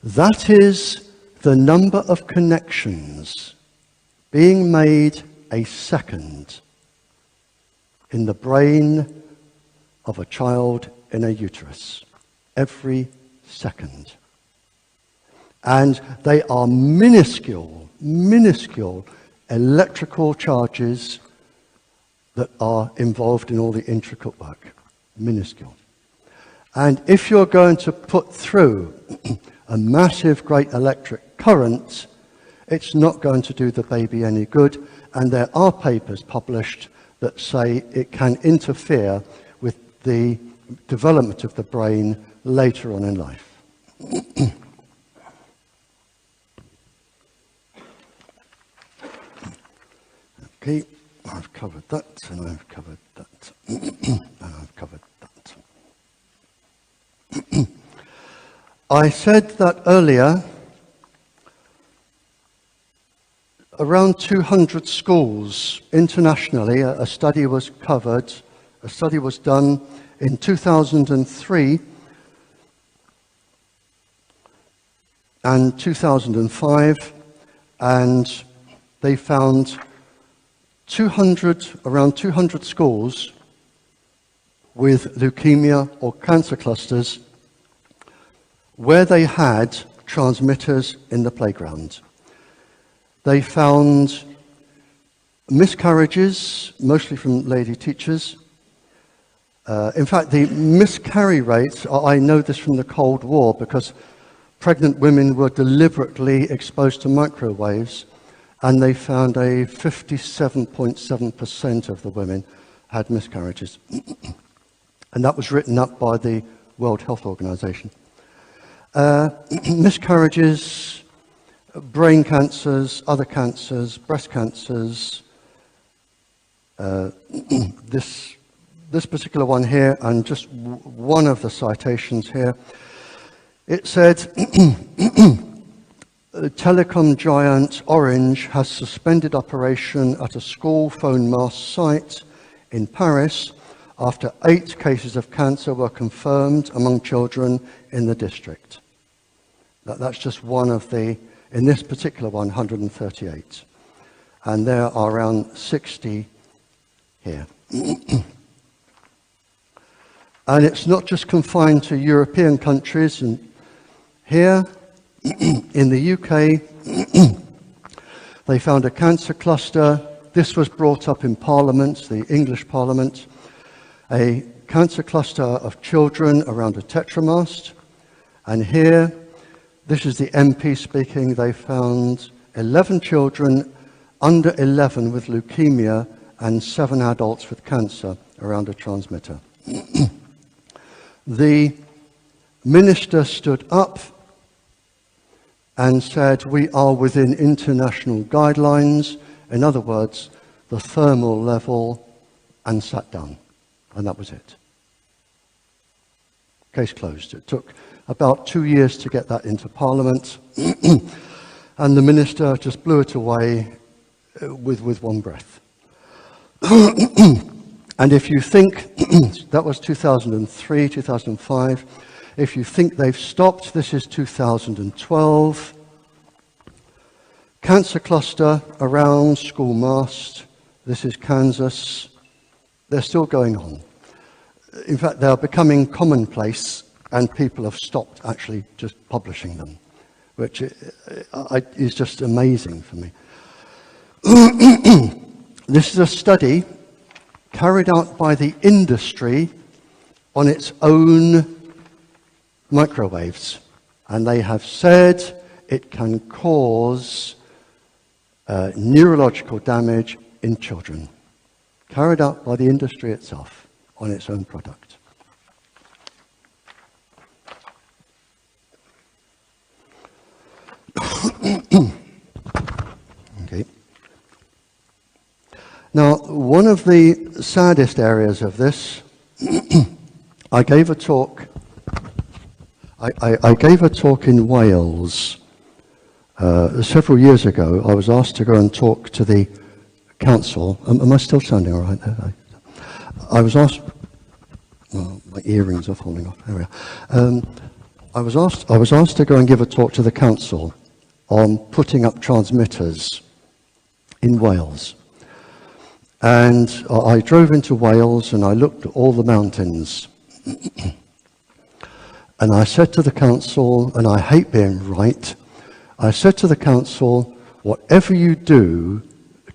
That is the number of connections being made a second in the brain of a child in a uterus. Every second. And they are minuscule electrical charges that are involved in all the intricate work. Minuscule. And if you're going to put through a massive, great electric current, it's not going to do the baby any good. And there are papers published that say it can interfere with the development of the brain later on in life. Okay, I've covered that, and I've covered that, and I've covered that. I said that earlier, around 200 schools internationally, a study was covered, a study was done in 2003 and 2005, and they found around 200 schools with leukemia or cancer clusters where they had transmitters in the playground. They found miscarriages, mostly from lady teachers. In fact, the miscarry rates, I know this from the Cold War because pregnant women were deliberately exposed to microwaves, and they found a 57.7% of the women had miscarriages. And that was written up by the World Health Organization. Miscarriages, brain cancers, other cancers, breast cancers, this particular one here, and just one of the citations here, it said, telecom giant Orange has suspended operation at a school phone mast site in Paris after 8 cases of cancer were confirmed among children in the district. That's just one of the, in this particular one, 138. And there are around 60 here. And it's not just confined to European countries. And here, in the UK, they found a cancer cluster. This was brought up in Parliament, the English Parliament. A cancer cluster of children around a tetramast. And here, this is the MP speaking. They found 11 children under 11 with leukemia and 7 adults with cancer around a transmitter. The minister stood up and said, we are within international guidelines, in other words, the thermal level, and sat down. And that was it. Case closed. It took about 2 years to get that into Parliament, and the minister just blew it away with one breath. And if you think, that was 2003, 2005, if you think they've stopped, this is 2012. Cancer cluster around school mast. This is Kansas. They're still going on. In fact, they're becoming commonplace, and people have stopped actually just publishing them, which is just amazing for me. This is a study carried out by the industry on its own microwaves, and they have said it can cause neurological damage in children, carried out by the industry itself on its own product. Okay. Now, one of the saddest areas of this, I gave a talk in Wales Several years ago, I was asked to go and talk to the council. Am I still sounding all right there? I was asked. Well, my earrings are falling off. There we are. I was asked to go and give a talk to the council on putting up transmitters in Wales. And I drove into Wales and I looked at all the mountains. And I said to the council, and I hate being right, I said to the council, whatever you do,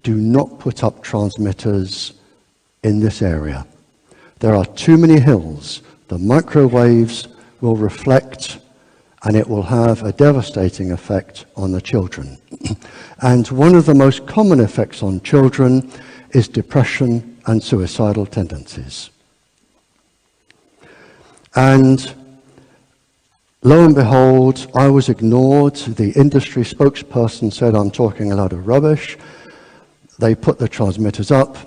do not put up transmitters in this area. There are too many hills. The microwaves will reflect and it will have a devastating effect on the children. And one of the most common effects on children is depression and suicidal tendencies. And lo and behold, I was ignored. The industry spokesperson said I'm talking a lot of rubbish. They put the transmitters up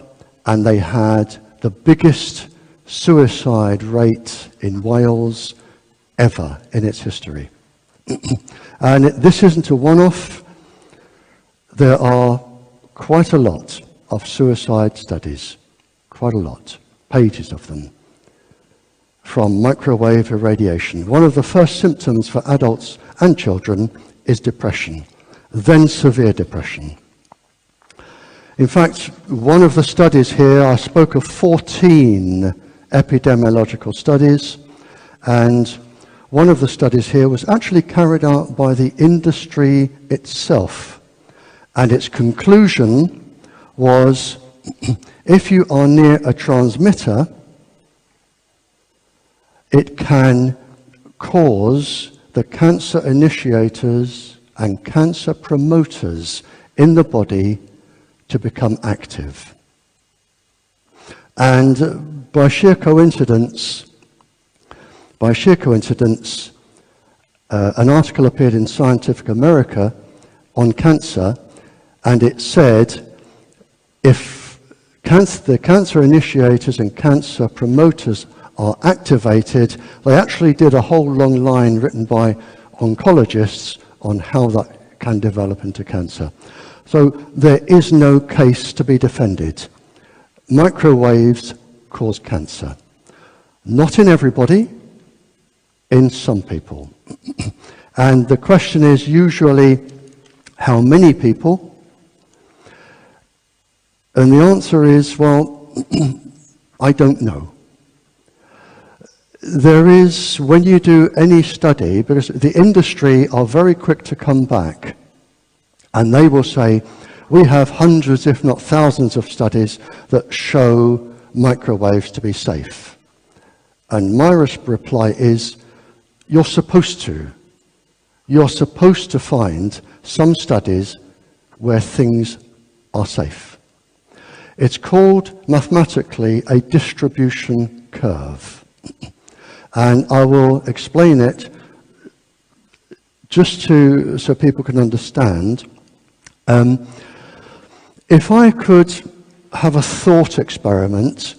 and they had the biggest suicide rate in Wales ever in its history. And this isn't a one-off. There are quite a lot of suicide studies, quite a lot, pages of them, from microwave irradiation. One of the first symptoms for adults and children is depression, then severe depression. In fact, one of the studies here, I spoke of 14 epidemiological studies, and one of the studies here was actually carried out by the industry itself. And its conclusion was, if you are near a transmitter, it can cause the cancer initiators and cancer promoters in the body to become active. And by sheer coincidence, an article appeared in Scientific America on cancer, and it said if the cancer initiators and cancer promoters are activated, they actually did a whole long line written by oncologists on how that can develop into cancer. So there is no case to be defended. Microwaves cause cancer. Not in everybody, in some people. And the question is usually, how many people? And the answer is, well, I don't know. There is, when you do any study, because the industry are very quick to come back, and they will say, we have hundreds, if not thousands of studies that show microwaves to be safe. And my reply is, you're supposed to. You're supposed to find some studies where things are safe. It's called mathematically a distribution curve. And I will explain it just so people can understand. If I could have a thought experiment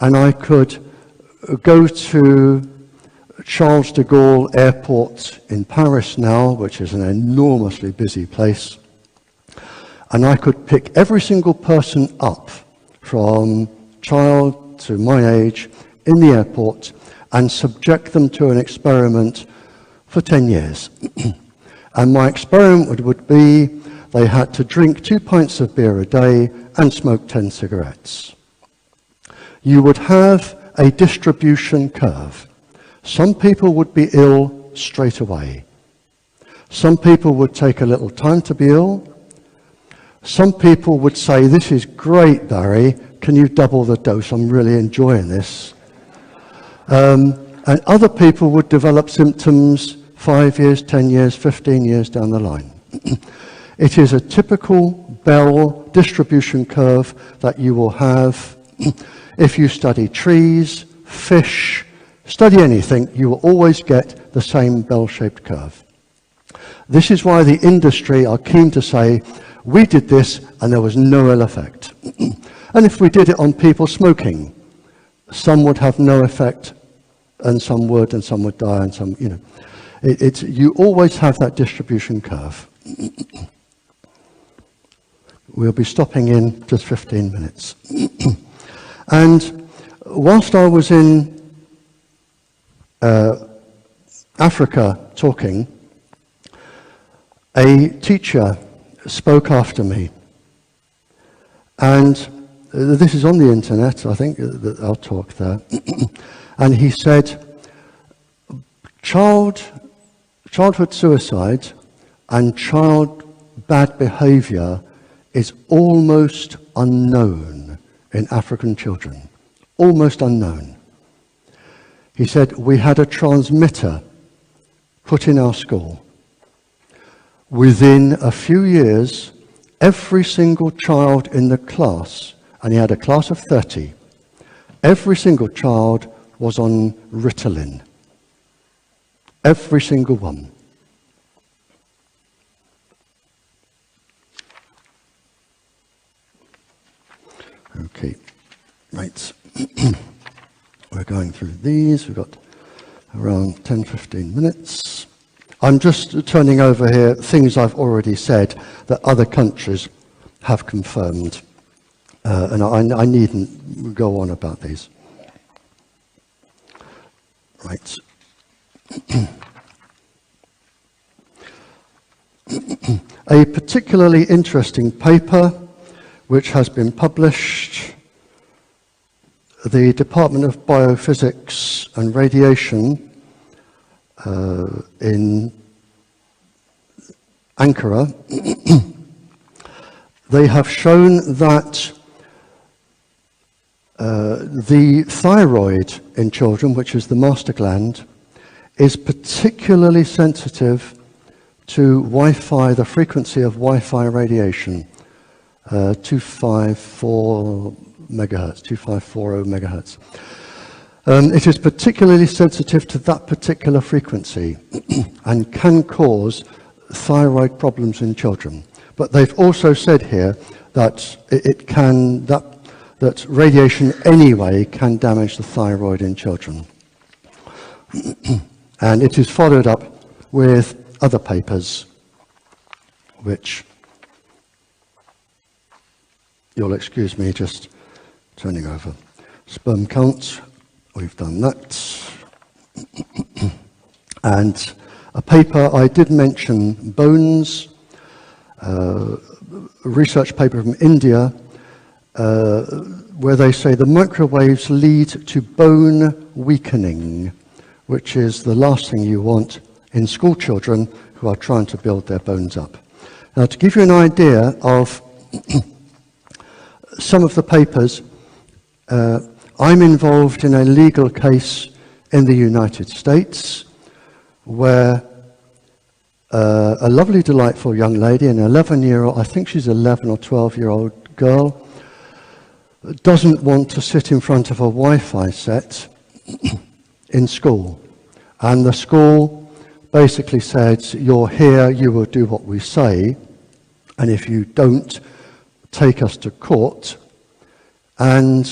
and I could go to Charles de Gaulle Airport in Paris now, which is an enormously busy place, and I could pick every single person up from child to my age in the airport and subject them to an experiment for 10 years. And my experiment would be they had to drink 2 pints of beer a day and smoke 10 cigarettes. You would have a distribution curve. Some people would be ill straight away. Some people would take a little time to be ill. Some people would say, this is great, Barry, can you double the dose? I'm really enjoying this. And other people would develop symptoms 5 years, 10 years, 15 years down the line. It is a typical Bell distribution curve that you will have. If you study trees, fish, study anything, you will always get the same bell-shaped curve. This is why the industry are keen to say, we did this and there was no ill effect. And if we did it on people smoking, some would have no effect and some would die and some, you always have that distribution curve. We'll be stopping in just 15 minutes. And whilst I was in Africa talking, a teacher spoke after me. And this is on the internet, I think that I'll talk there. And he said, childhood suicide and child bad behavior is almost unknown in African children. Almost unknown. He said, we had a transmitter put in our school. Within a few years, every single child in the class, and he had a class of 30, every single child was on Ritalin. Every single one. Okay, right. We're going through these. We've got around 10-15 minutes. I'm just turning over here things I've already said that other countries have confirmed. And I needn't go on about these. Right. A particularly interesting paper which has been published, the Department of Biophysics and Radiation in Ankara, they have shown that the thyroid in children, which is the master gland, is particularly sensitive to Wi-Fi, the frequency of Wi-Fi radiation, 254 megahertz, 2540 megahertz. It is particularly sensitive to that particular frequency and can cause thyroid problems in children. But they've also said here that that radiation anyway can damage the thyroid in children. And it is followed up with other papers, which you'll excuse me just turning over. Sperm count, we've done that. And a paper I did mention, bones, a research paper from India, where they say the microwaves lead to bone weakening, which is the last thing you want in school children who are trying to build their bones up. Now, to give you an idea of some of the papers, I'm involved in a legal case in the United States where a lovely, delightful young lady, an 11-year-old, I think she's 11 or 12-year-old girl, doesn't want to sit in front of a Wi-Fi set in school. And the school basically said, you're here, you will do what we say, and if you don't, take us to court. And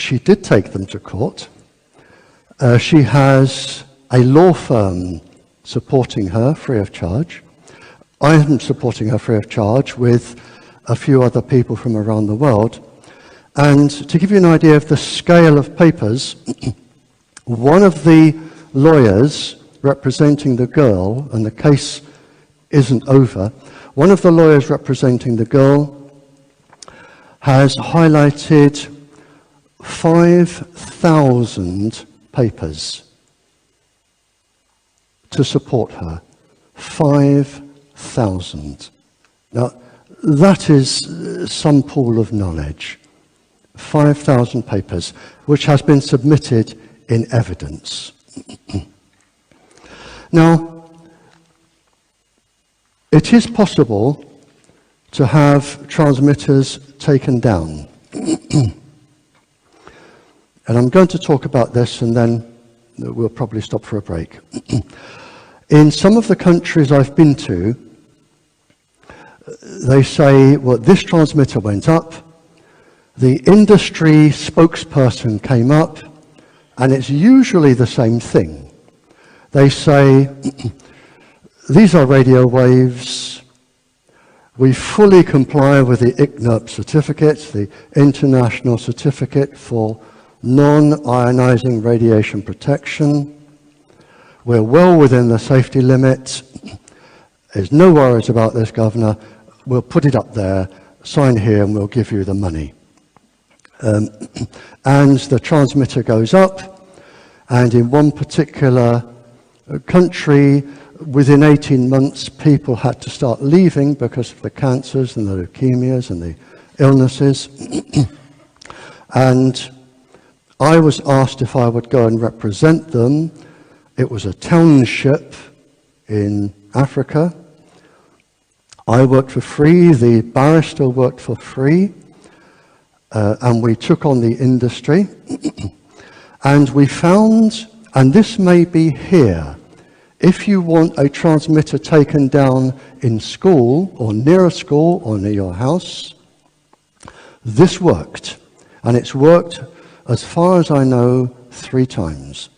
she did take them to court. She has a law firm supporting her free of charge. I'm supporting her free of charge with a few other people from around the world. And to give you an idea of the scale of papers, one of the lawyers representing the girl, and the case isn't over, one of the lawyers representing the girl has highlighted 5,000 papers to support her. 5,000. Now, that is some pool of knowledge. 5,000 papers, which has been submitted in evidence. Now, it is possible to have transmitters taken down. And I'm going to talk about this and then we'll probably stop for a break. In some of the countries I've been to, they say, well, this transmitter went up, the industry spokesperson came up, and it's usually the same thing. They say, these are radio waves. We fully comply with the ICNIRP certificate, the International Certificate for Non-Ionizing Radiation Protection. We're well within the safety limit. There's no worries about this, Governor. We'll put it up there, sign here, and we'll give you the money. And the transmitter goes up, and in one particular country, within 18 months, people had to start leaving because of the cancers and the leukemias and the illnesses. And I was asked if I would go and represent them. It was a township in Africa. I worked for free, the barrister worked for free, and we took on the industry. And we found, and this may be here, if you want a transmitter taken down in school, or near a school, or near your house, this worked. And it's worked, as far as I know, 3 times.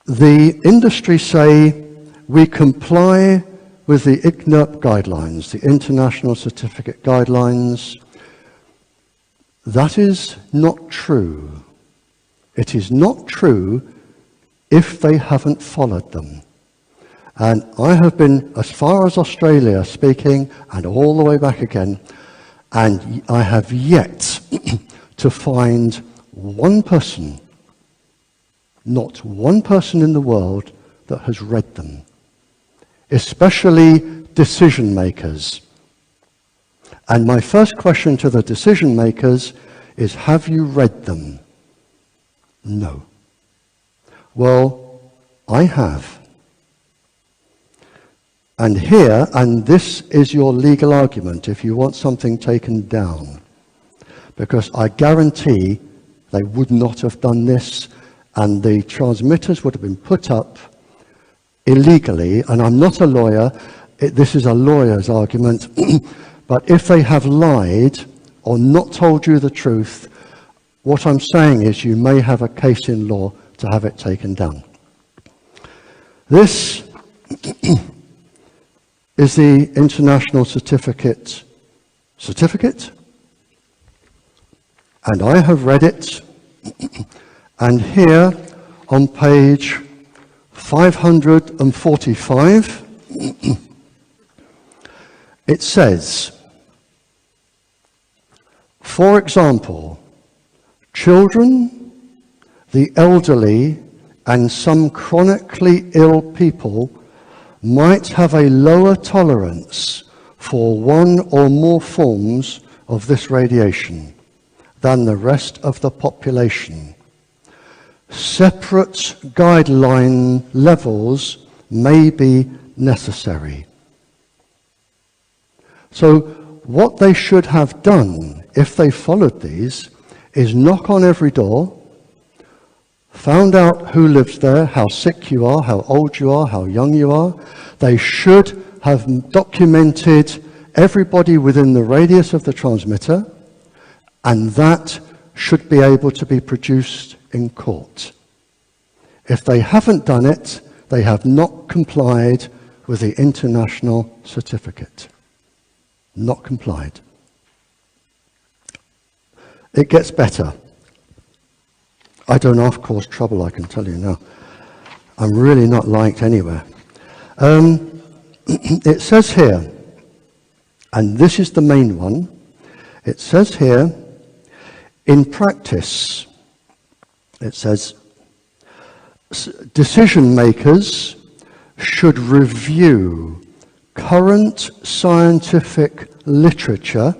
The industry say we comply with the ICNIRP guidelines, the International Certificate Guidelines. That is not true. It is not true if they haven't followed them. And I have been as far as Australia speaking, and all the way back again, and I have yet to find one person, not one person in the world that has read them, especially decision makers. And my first question to the decision makers is, have you read them? No. Well, I have. And here, and this is your legal argument if you want something taken down, because I guarantee they would not have done this, and the transmitters would have been put up illegally. And I'm not a lawyer, this is a lawyer's argument, but if they have lied or not told you the truth, what I'm saying is you may have a case in law to have it taken down. This is the International Certificate, and I have read it, and here on page 545, it says, for example, children, the elderly, and some chronically ill people might have a lower tolerance for one or more forms of this radiation than the rest of the population. Separate guideline levels may be necessary. So what they should have done, if they followed these, is knock on every door, found out who lives there, how sick you are, how old you are, how young you are. They should have documented everybody within the radius of the transmitter, and that should be able to be produced in court. If they haven't done it, they have not complied with the international certificate. Not complied. It gets better. I don't half cause trouble, I can tell you now. I'm really not liked anywhere. It says here, and this is the main one, it says here, in practice, it says, decision makers should review current scientific literature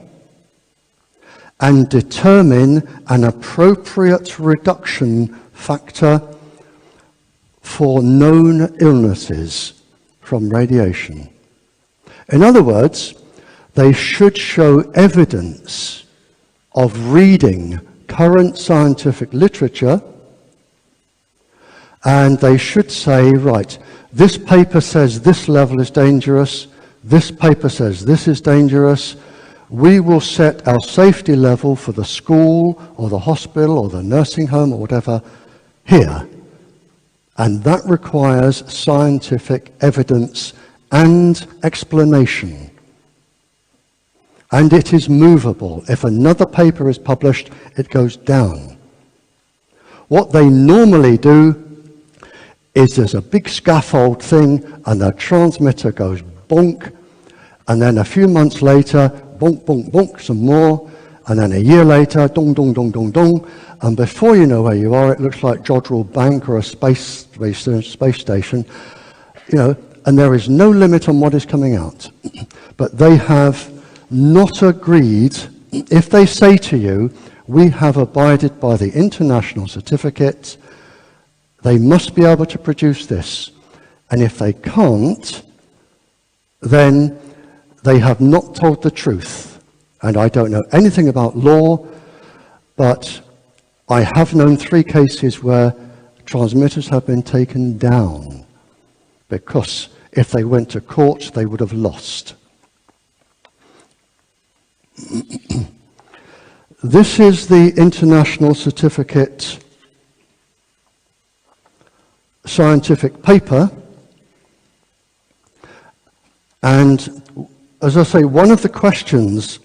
and determine an appropriate reduction factor for known illnesses from radiation. In other words, they should show evidence of reading current scientific literature, and they should say, right, this paper says this level is dangerous, this paper says this is dangerous, we will set our safety level for the school or the hospital or the nursing home or whatever here. And that requires scientific evidence and explanation. And it is movable. If another paper is published, it goes down. What they normally do is there's a big scaffold thing and the transmitter goes bonk, and then a few months later, bonk, bonk, bonk, some more, and then a year later, dong, dong, dong, dong, dong, and before you know where you are, it looks like Jodrell Bank or a space station, you know, and there is no limit on what is coming out. But they have not agreed. If they say to you, we have abided by the international certificate, they must be able to produce this. And if they can't, then they have not told the truth. And I don't know anything about law, but I have known 3 cases where transmitters have been taken down because if they went to court, they would have lost. This is the international certificate scientific paper. And as I say, one of the questions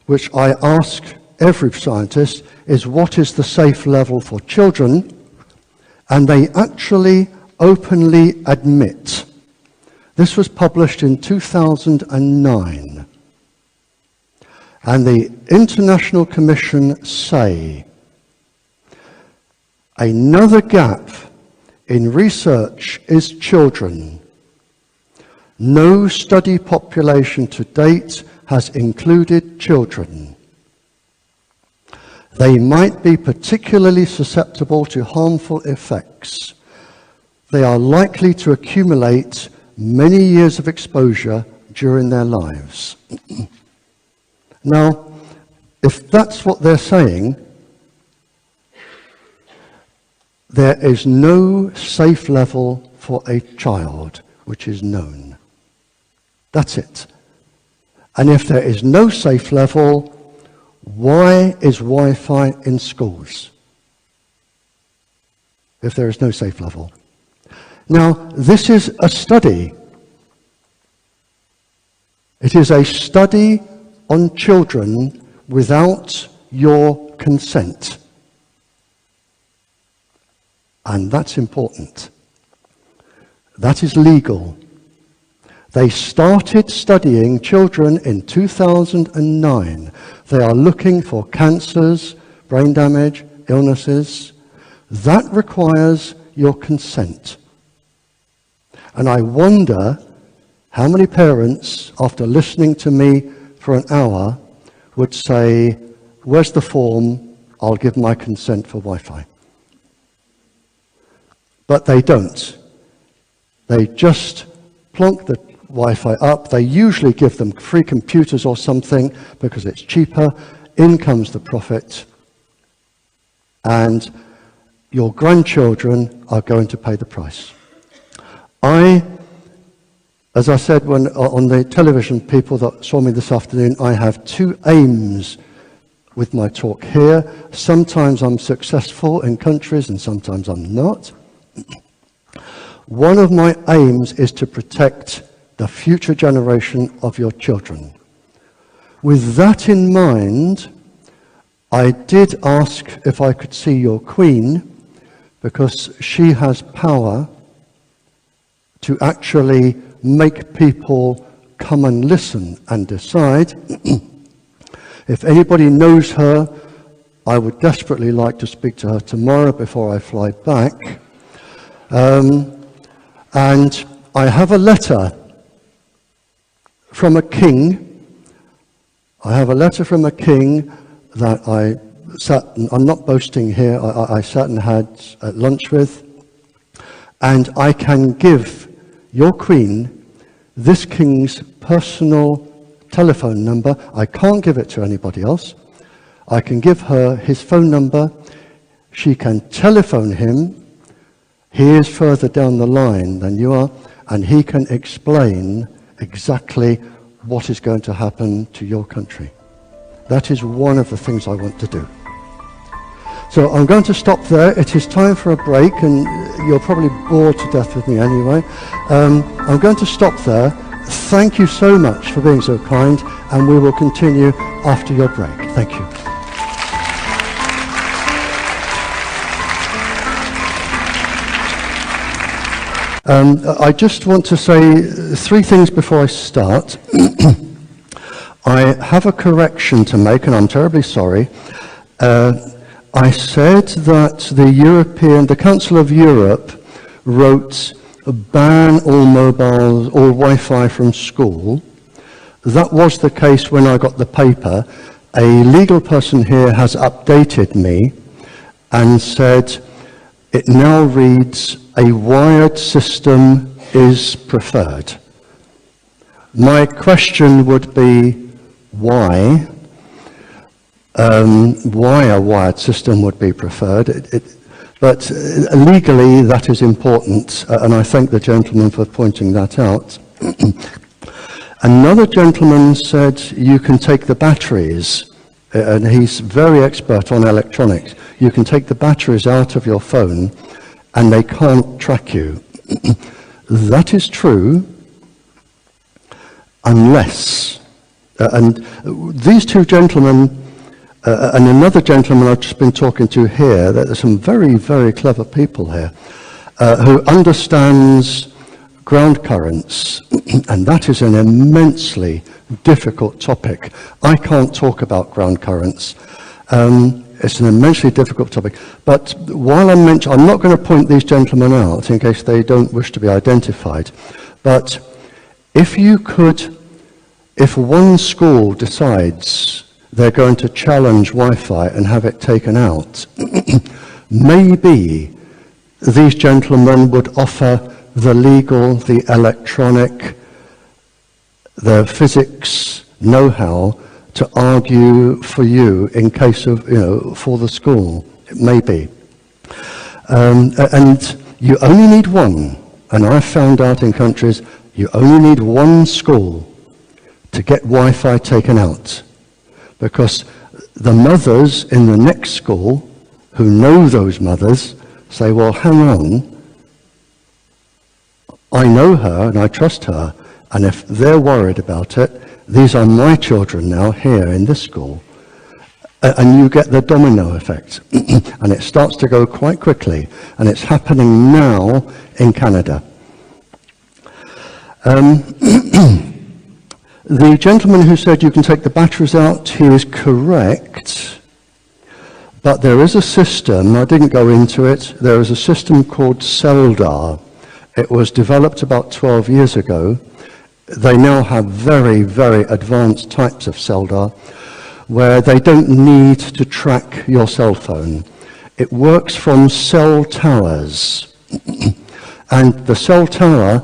which I ask every scientist is what is the safe level for children? And they actually openly admit. This was published in 2009. And the International Commission say another gap in research is children. No study population to date has included children. They might be particularly susceptible to harmful effects. They are likely to accumulate many years of exposure during their lives. Now, if that's what they're saying, there is no safe level for a child which is known. That's it. And if there is no safe level, why is Wi-Fi in schools? If there is no safe level. Now, this is a study. It is a study on children without your consent. And that's important. That is legal. They started studying children in 2009. They are looking for cancers, brain damage, illnesses. That requires your consent. And I wonder how many parents, after listening to me for an hour, would say, where's the form? I'll give my consent for Wi-Fi. But they don't. They just plonk the Wi-Fi up. They usually give them free computers or something because it's cheaper. In comes the profit. And your grandchildren are going to pay the price. As I said when on the television, people that saw me this afternoon, I have 2 aims with my talk here. Sometimes I'm successful in countries and sometimes I'm not. One of my aims is to protect the future generation of your children. With that in mind, I did ask if I could see your Queen, because she has power to actually make people come and listen and decide. If anybody knows her, I would desperately like to speak to her tomorrow before I fly back. And I have a letter from a king. I have a letter from a king that I'm not boasting here, I sat and had lunch with. And I can give your Queen this king's personal telephone number. I can't give it to anybody else. I can give her his phone number. She can telephone him. He is further down the line than you are, and he can explain exactly what is going to happen to your country. That is one of the things I want to do. So I'm going to stop there. It is time for a break, and you're probably bored to death with me anyway. I'm going to stop there. Thank you so much for being so kind, and we will continue after your break. Thank you. I just want to say 3 things before I start. I have a correction to make, and I'm terribly sorry. I said that the Council of Europe wrote ban all mobiles, all Wi-Fi from school. That was the case when I got the paper. A legal person here has updated me and said it now reads a wired system is preferred. My question would be why? Why a wired system would be preferred, but legally that is important, and I thank the gentleman for pointing that out. Another gentleman said you can take the batteries, and he's very expert on electronics. You can take the batteries out of your phone and they can't track you. That is true unless, and these 2 gentlemen and another gentleman I've just been talking to here, there's some very, very clever people here who understands ground currents, and that is an immensely difficult topic. I can't talk about ground currents. It's an immensely difficult topic. But while I'm not going to point these gentlemen out in case they don't wish to be identified, but if one school decides they're going to challenge Wi-Fi and have it taken out, maybe these gentlemen would offer the legal, the electronic, the physics know-how to argue for you in case of, for the school. It may be. And you only need one. And I've found out in countries, you only need one school to get Wi-Fi taken out. Because the mothers in the next school, who know those mothers, say, well, hang on, I know her and I trust her, and if they're worried about it, these are my children now here in this school. And you get the domino effect. And it starts to go quite quickly, and it's happening now in Canada. The gentleman who said you can take the batteries out, he is correct, but there is a system, I didn't go into it, there is a system called CELDAR. It was developed about 12 years ago. They now have very, very advanced types of CELDAR where they don't need to track your cell phone. It works from cell towers. And the cell tower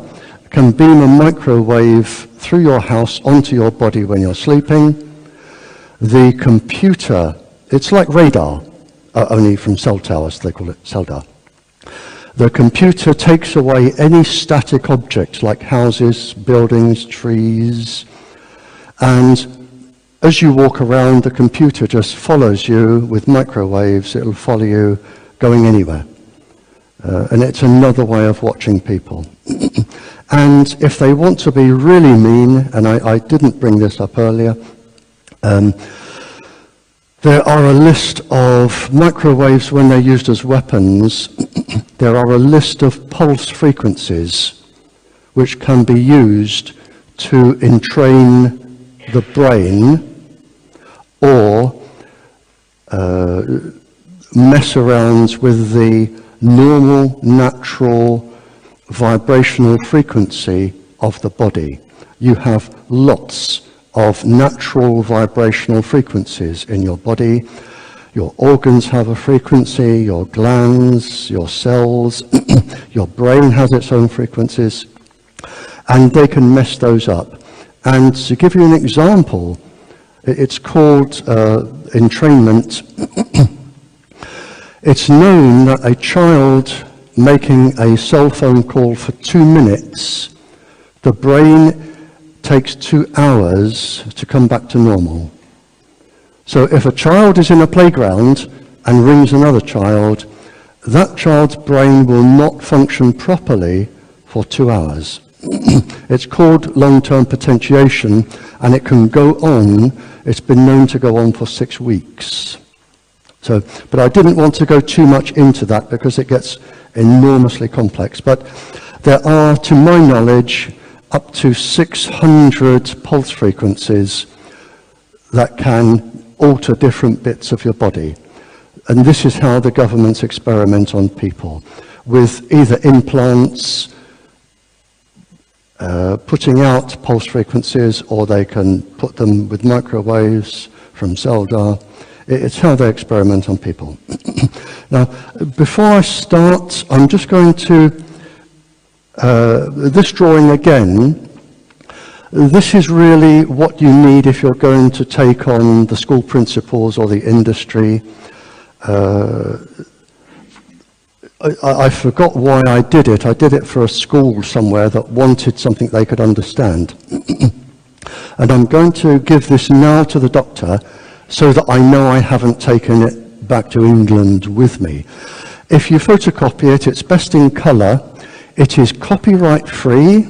can beam a microwave through your house onto your body when you're sleeping. The computer, it's like radar, only from cell towers, they call it CELDAR. The computer takes away any static objects like houses, buildings, trees, and as you walk around, the computer just follows you with microwaves. It'll follow you going anywhere. And it's another way of watching people. And if they want to be really mean, and I didn't bring this up earlier, there are a list of microwaves when they're used as weapons. There are a list of pulse frequencies which can be used to entrain the brain or mess around with the normal, natural vibrational frequency of the body. You have lots of natural vibrational frequencies in your body. Your organs have a frequency, your glands, your cells, your brain has its own frequencies, and they can mess those up. And to give you an example, it's called entrainment. It's known that a child making a cell phone call for 2 minutes, the brain takes 2 hours to come back to normal. So if a child is in a playground and rings another child, that child's brain will not function properly for 2 hours. It's called long-term potentiation, and it can go on, it's been known to go on for 6 weeks. So, but I didn't want to go too much into that because it gets enormously complex. But there are, to my knowledge, up to 600 pulse frequencies that can alter different bits of your body. And this is how the governments experiment on people, with either implants, putting out pulse frequencies, or they can put them with microwaves from Zelda. It's how they experiment on people. Now, before I start, I'm just going to, this drawing again, this is really what you need if you're going to take on the school principals or the industry. I forgot why I did it. I did it for a school somewhere that wanted something they could understand. And I'm going to give this now to the doctor so that I know I haven't taken it back to England with me. If you photocopy it, it's best in colour. It is copyright free.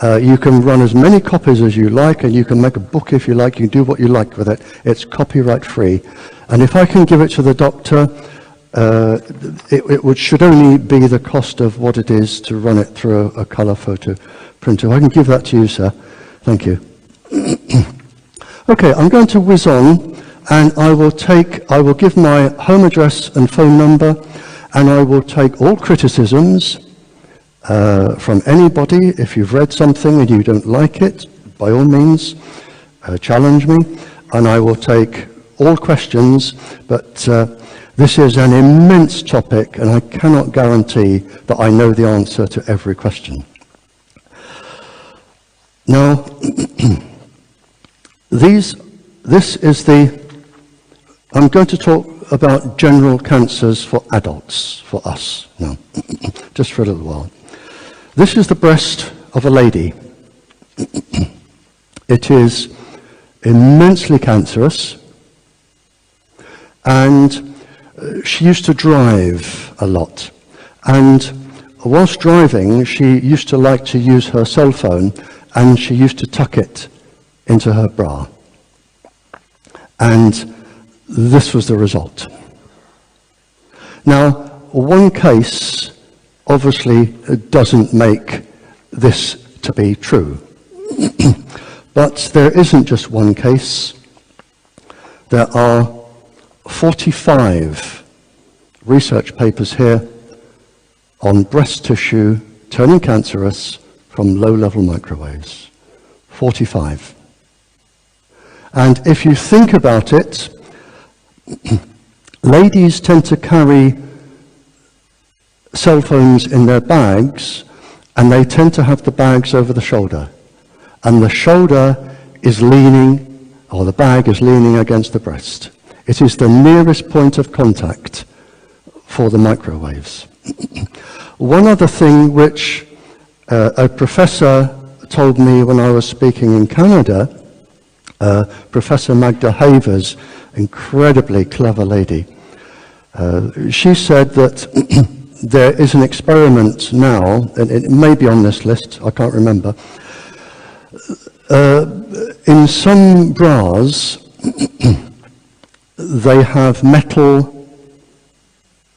You can run as many copies as you like, and you can make a book if you like. You can do what you like with it. It's copyright free. And if I can give it to the doctor, it should only be the cost of what it is to run it through a colour photo printer. I can give that to you, sir. Thank you. Okay, I'm going to whiz on, and I will give my home address and phone number, and I will take all criticisms from anybody. If you've read something and you don't like it, by all means, challenge me, and I will take all questions, but this is an immense topic, and I cannot guarantee that I know the answer to every question. Now, I'm going to talk about general cancers for adults, for us now, just for a little while. This is the breast of a lady. It is immensely cancerous, and she used to drive a lot. And whilst driving, she used to like to use her cell phone, and she used to tuck it into her bra. And this was the result. Now, one case obviously doesn't make this to be true. But there isn't just one case. There are 45 research papers here on breast tissue turning cancerous from low-level microwaves. 45. And if you think about it, ladies tend to carry cell phones in their bags, and they tend to have the bags over the shoulder. And the shoulder is leaning, or the bag is leaning against the breast. It is the nearest point of contact for the microwaves. One other thing which a professor told me when I was speaking in Canada, Professor Magda Havers, incredibly clever lady, she said that there is an experiment now, and it may be on this list, I can't remember. In some bras, they have metal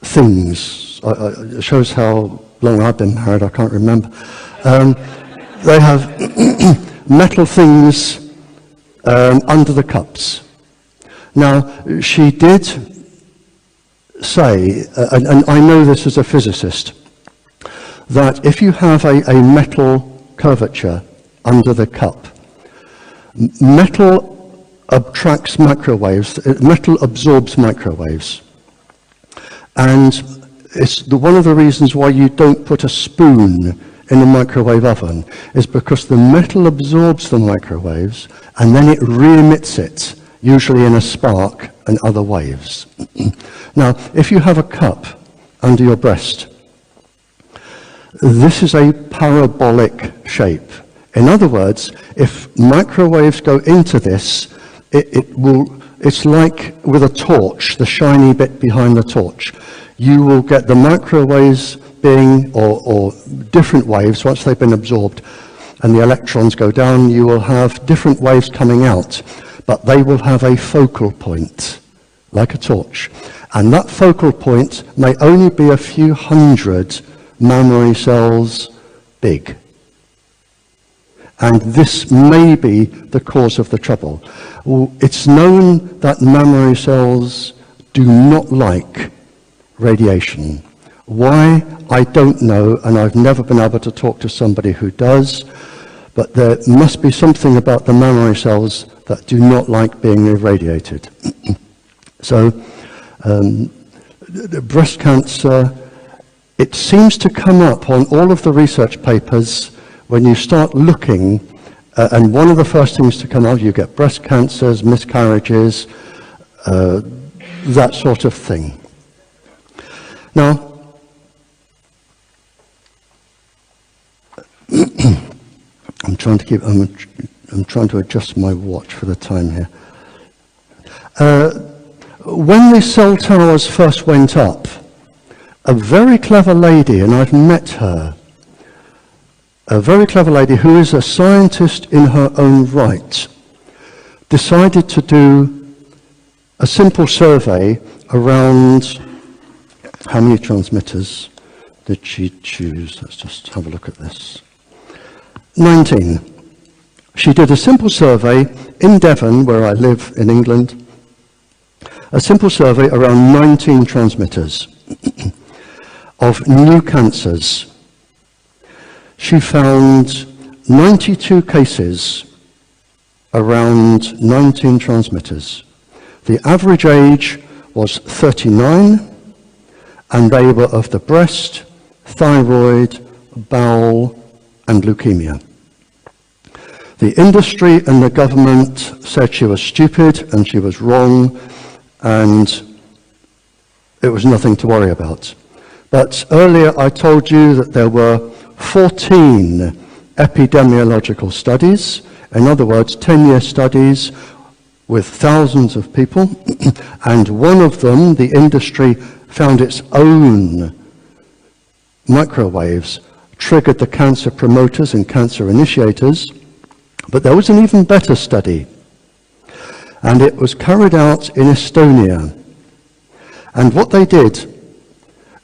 things. It shows how long I've been married, I can't remember. They have metal things under the cups. Now, she did say, and I know this as a physicist, that if you have a metal curvature under the cup, metal attracts microwaves, metal absorbs microwaves. And it's one of the reasons why you don't put a spoon in a microwave oven, is because the metal absorbs the microwaves and then it re-emits it, usually in a spark and other waves. Now, if you have a cup under your breast, this is a parabolic shape. In other words, if microwaves go into this, it it's like with a torch, the shiny bit behind the torch. You will get the microwaves being, or different waves, once they've been absorbed and the electrons go down, you will have different waves coming out, but they will have a focal point, like a torch. And that focal point may only be a few hundred mammary cells big. And this may be the cause of the trouble. It's known that mammary cells do not like radiation. Why? I don't know, and I've never been able to talk to somebody who does, but there must be something about the mammary cells that do not like being irradiated. So, breast cancer, it seems to come up on all of the research papers when you start looking, and one of the first things to come out, you get breast cancers, miscarriages, that sort of thing. Now, I'm trying to adjust my watch for the time here. When the cell towers first went up, a very clever lady, and I've met her, a very clever lady who is a scientist in her own right, decided to do a simple survey around how many transmitters did she choose? Let's just have a look at this. 19. She did a simple survey in Devon, where I live in England, a simple survey around 19 transmitters of new cancers. She found 92 cases around 19 transmitters. The average age was 39, and they were of the breast, thyroid, bowel, and leukemia. The industry and the government said she was stupid and she was wrong, and it was nothing to worry about. But earlier I told you that there were 14 epidemiological studies, in other words, 10-year studies with thousands of people, and one of them, the industry found its own microwaves triggered the cancer promoters and cancer initiators. But there was an even better study, and it was carried out in Estonia. And what they did,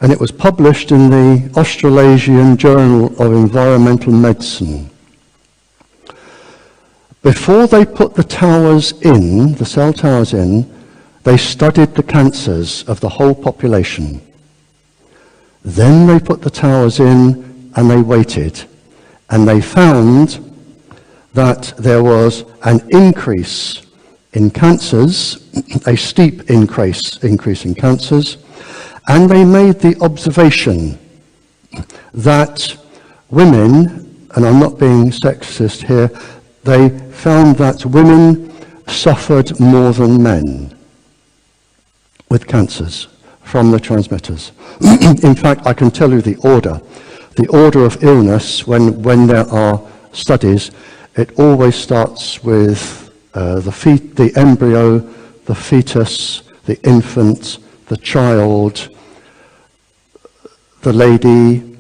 and it was published in the Australasian Journal of Environmental Medicine. Before they put the towers in, the cell towers in, they studied the cancers of the whole population. Then they put the towers in and they waited. And they found that there was an increase in cancers, a steep increase in cancers, and they made the observation that women, and I'm not being sexist here, they found that women suffered more than men with cancers from the transmitters. In fact, I can tell you the order of illness when there are studies. It always starts with the embryo, the fetus, the infant, the child, the lady,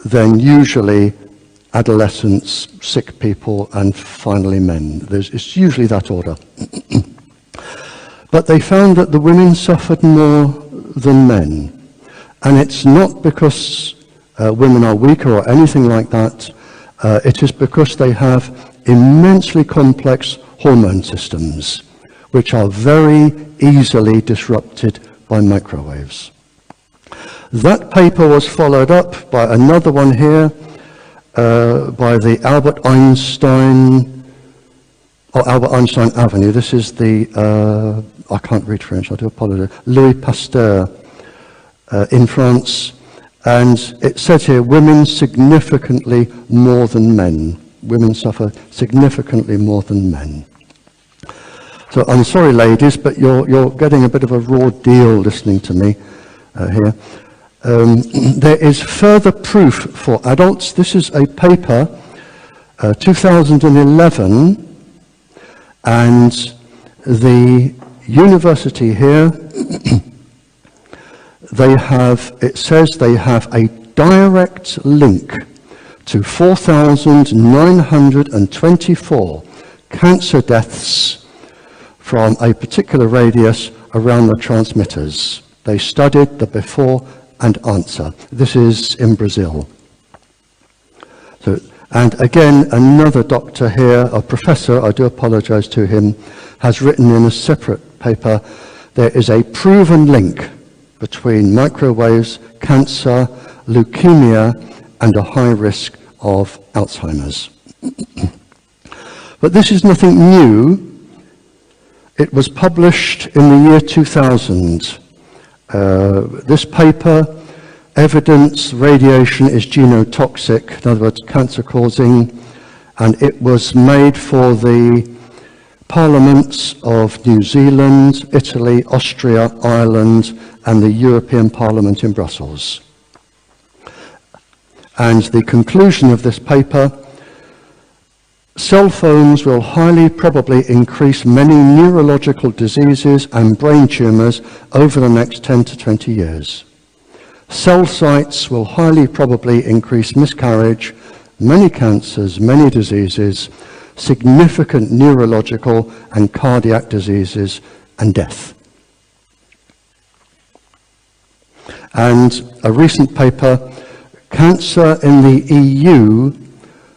then usually adolescents, sick people, and finally men. It's usually that order. But they found that the women suffered more than men. And it's not because women are weaker or anything like that. It is because they have immensely complex hormone systems, which are very easily disrupted by microwaves. That paper was followed up by another one here, by the Albert Einstein Avenue. This is the, I can't read French, I do apologize, Louis Pasteur in France. And it says here, women significantly more than men. Women suffer significantly more than men. So I'm sorry, ladies, but you're getting a bit of a raw deal listening to me here. There is further proof for adults. This is a paper, 2011, and the university here, it says they have a direct link to 4,924 cancer deaths from a particular radius around the transmitters. They studied the before and answer. This is in Brazil. So, and again, another doctor here, a professor, I do apologize to him, has written in a separate paper, there is a proven link between microwaves, cancer, leukemia, and a high risk of Alzheimer's. But this is nothing new. It was published in the year 2000. This paper, Evidence Radiation is Genotoxic, in other words, cancer-causing, and it was made for the parliaments of New Zealand, Italy, Austria, Ireland, and the European Parliament in Brussels. And the conclusion of this paper, cell phones will highly probably increase many neurological diseases and brain tumors over the next 10 to 20 years. Cell sites will highly probably increase miscarriage, many cancers, many diseases, significant neurological and cardiac diseases, and death. And a recent paper, cancer in the EU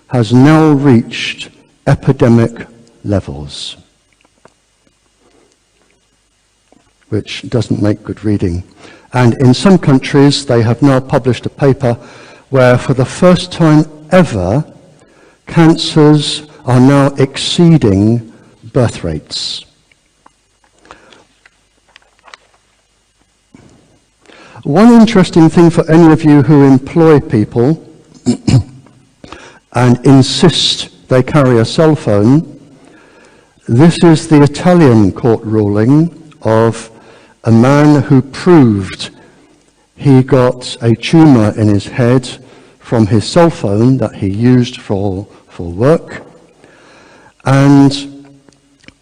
has now reached epidemic levels, which doesn't make good reading. And in some countries, they have now published a paper where for the first time ever, cancers are now exceeding birth rates. One interesting thing for any of you who employ people and insist they carry a cell phone, this is the Italian court ruling of a man who proved he got a tumor in his head from his cell phone that he used for work, and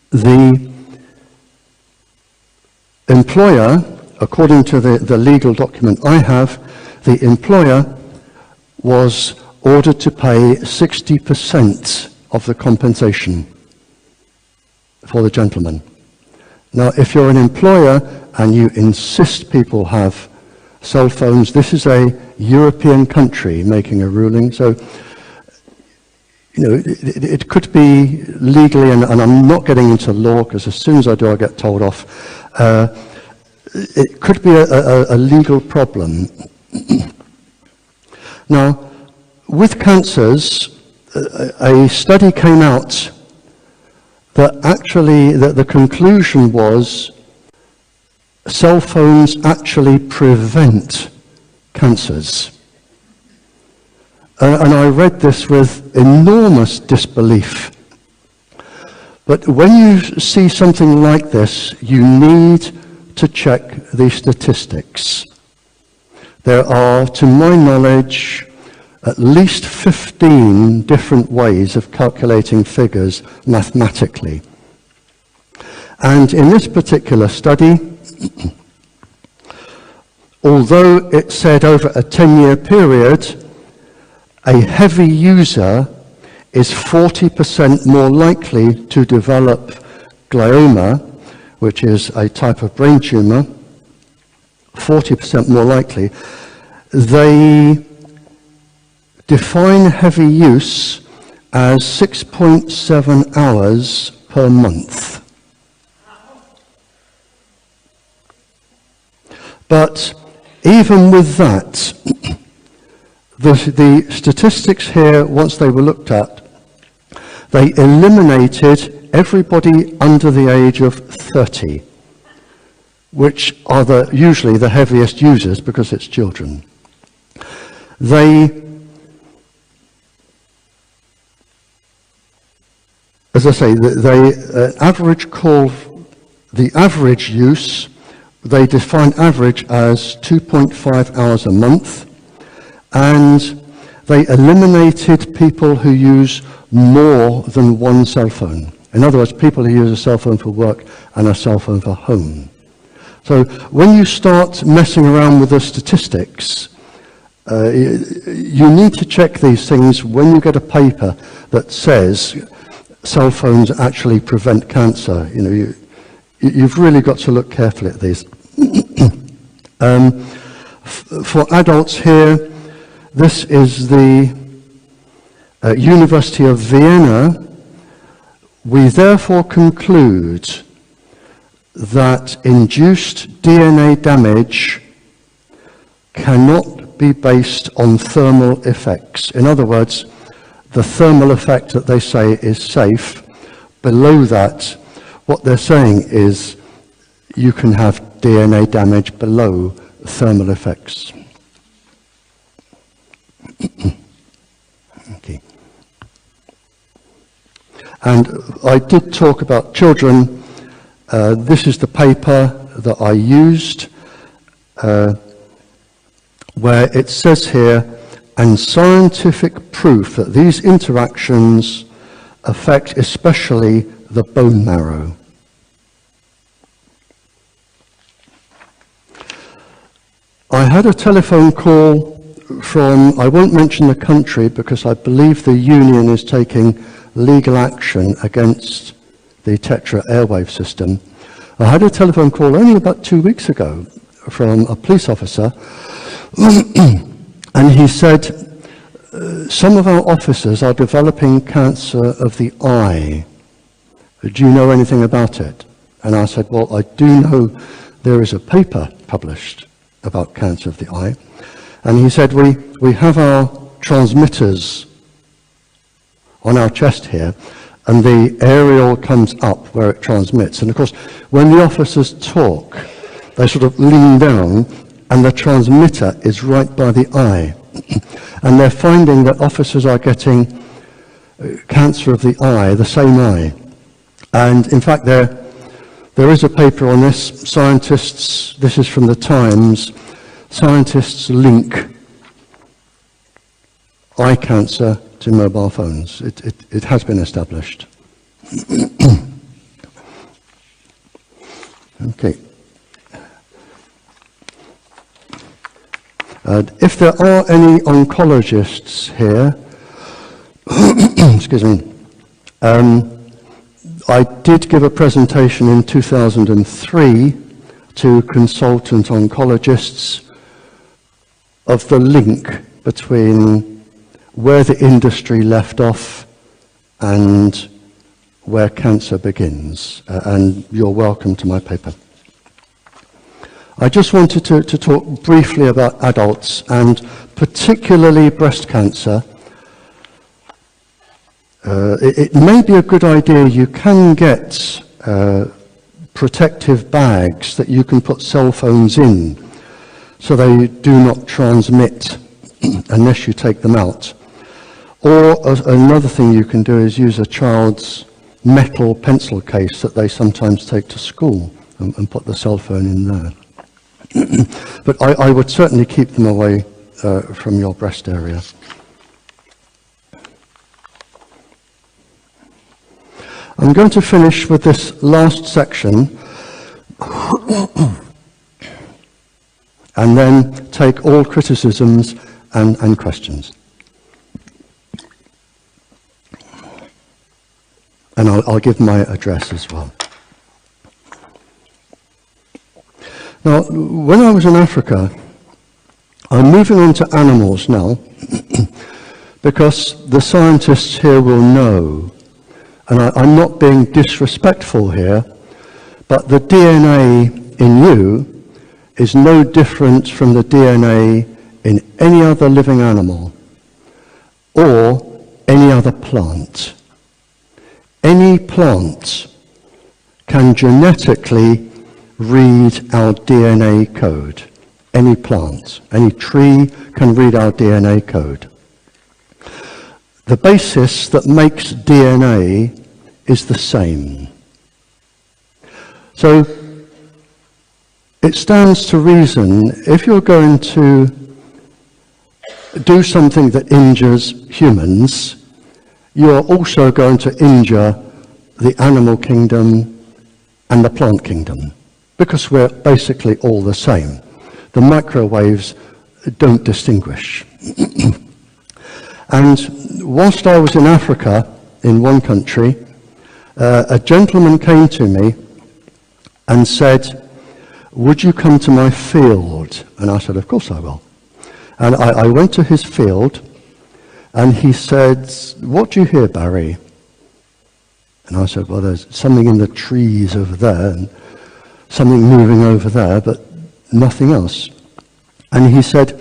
the employer, according to the legal document I have, the employer was ordered to pay 60% of the compensation for the gentleman. Now, if you're an employer and you insist people have cell phones, this is a European country making a ruling, so you know, it could be legally, and I'm not getting into law because as soon as I do I get told off, it could be a legal problem. Now, with cancers, a study came out that actually the conclusion was cell phones actually prevent cancers. And I read this with enormous disbelief. But when you see something like this, you need to check the statistics. There are, to my knowledge, at least 15 different ways of calculating figures mathematically. And in this particular study, although it said over a 10-year period, a heavy user is 40% more likely to develop glioma, which is a type of brain tumor, 40% more likely. They define heavy use as 6.7 hours per month. But even with that, the statistics here, once they were looked at, they eliminated everybody under the age of 30, which are usually the heaviest users because it's children. As I say, the average use, they define average as 2.5 hours a month, and they eliminated people who use more than one cell phone. In other words, people who use a cell phone for work and a cell phone for home. So when you start messing around with the statistics, you need to check these things when you get a paper that says cell phones actually prevent cancer. You know, you've really got to look carefully at these. For adults here, this is the University of Vienna. We therefore conclude that induced DNA damage cannot be based on thermal effects. In other words, the thermal effect that they say is safe. Below that, what they're saying is you can have DNA damage below thermal effects. Okay. And I did talk about children. This is the paper that I used, where it says here, and scientific proof that these interactions affect especially the bone marrow. I had a telephone call from, I won't mention the country because I believe the union is taking legal action against the Tetra airwave system. I had a telephone call only about 2 weeks ago from a police officer, and he said, some of our officers are developing cancer of the eye. Do you know anything about it? And I said, well, I do know there is a paper published about cancer of the eye. And he said, we have our transmitters on our chest here, and the aerial comes up where it transmits. And of course, when the officers talk, they sort of lean down, and the transmitter is right by the eye. And they're finding that officers are getting cancer of the eye, the same eye. And in fact, there is a paper on this. Scientists, this is from the Times, scientists link eye cancer to mobile phones. It has been established. Okay. If there are any oncologists here, excuse me, I did give a presentation in 2003 to consultant oncologists of the link between where the industry left off and where cancer begins, and you're welcome to my paper. I just wanted to talk briefly about adults, and particularly breast cancer. It may be a good idea. You can get protective bags that you can put cell phones in so they do not transmit unless you take them out. Or another thing you can do is use a child's metal pencil case that they sometimes take to school and put the cell phone in there. But I would certainly keep them away from your breast area. I'm going to finish with this last section and then take all criticisms and questions. And I'll give my address as well. Now, when I was in Africa, I'm moving on to animals now, because the scientists here will know, and I'm not being disrespectful here, but the DNA in you is no different from the DNA in any other living animal or any other plant. Any plant can genetically read our DNA code. Any plant, any tree can read our DNA code. The basis that makes DNA is the same. So it stands to reason, if you're going to do something that injures humans, you're also going to injure the animal kingdom, and the plant kingdom, because we're basically all the same. The microwaves don't distinguish. And whilst I was in Africa, in one country, a gentleman came to me and said, "Would you come to my field?" And I said, "Of course I will." And I went to his field, and he said, "What do you hear, Barry?" And I said, "Well, there's something in the trees over there, and something moving over there, but nothing else." And he said,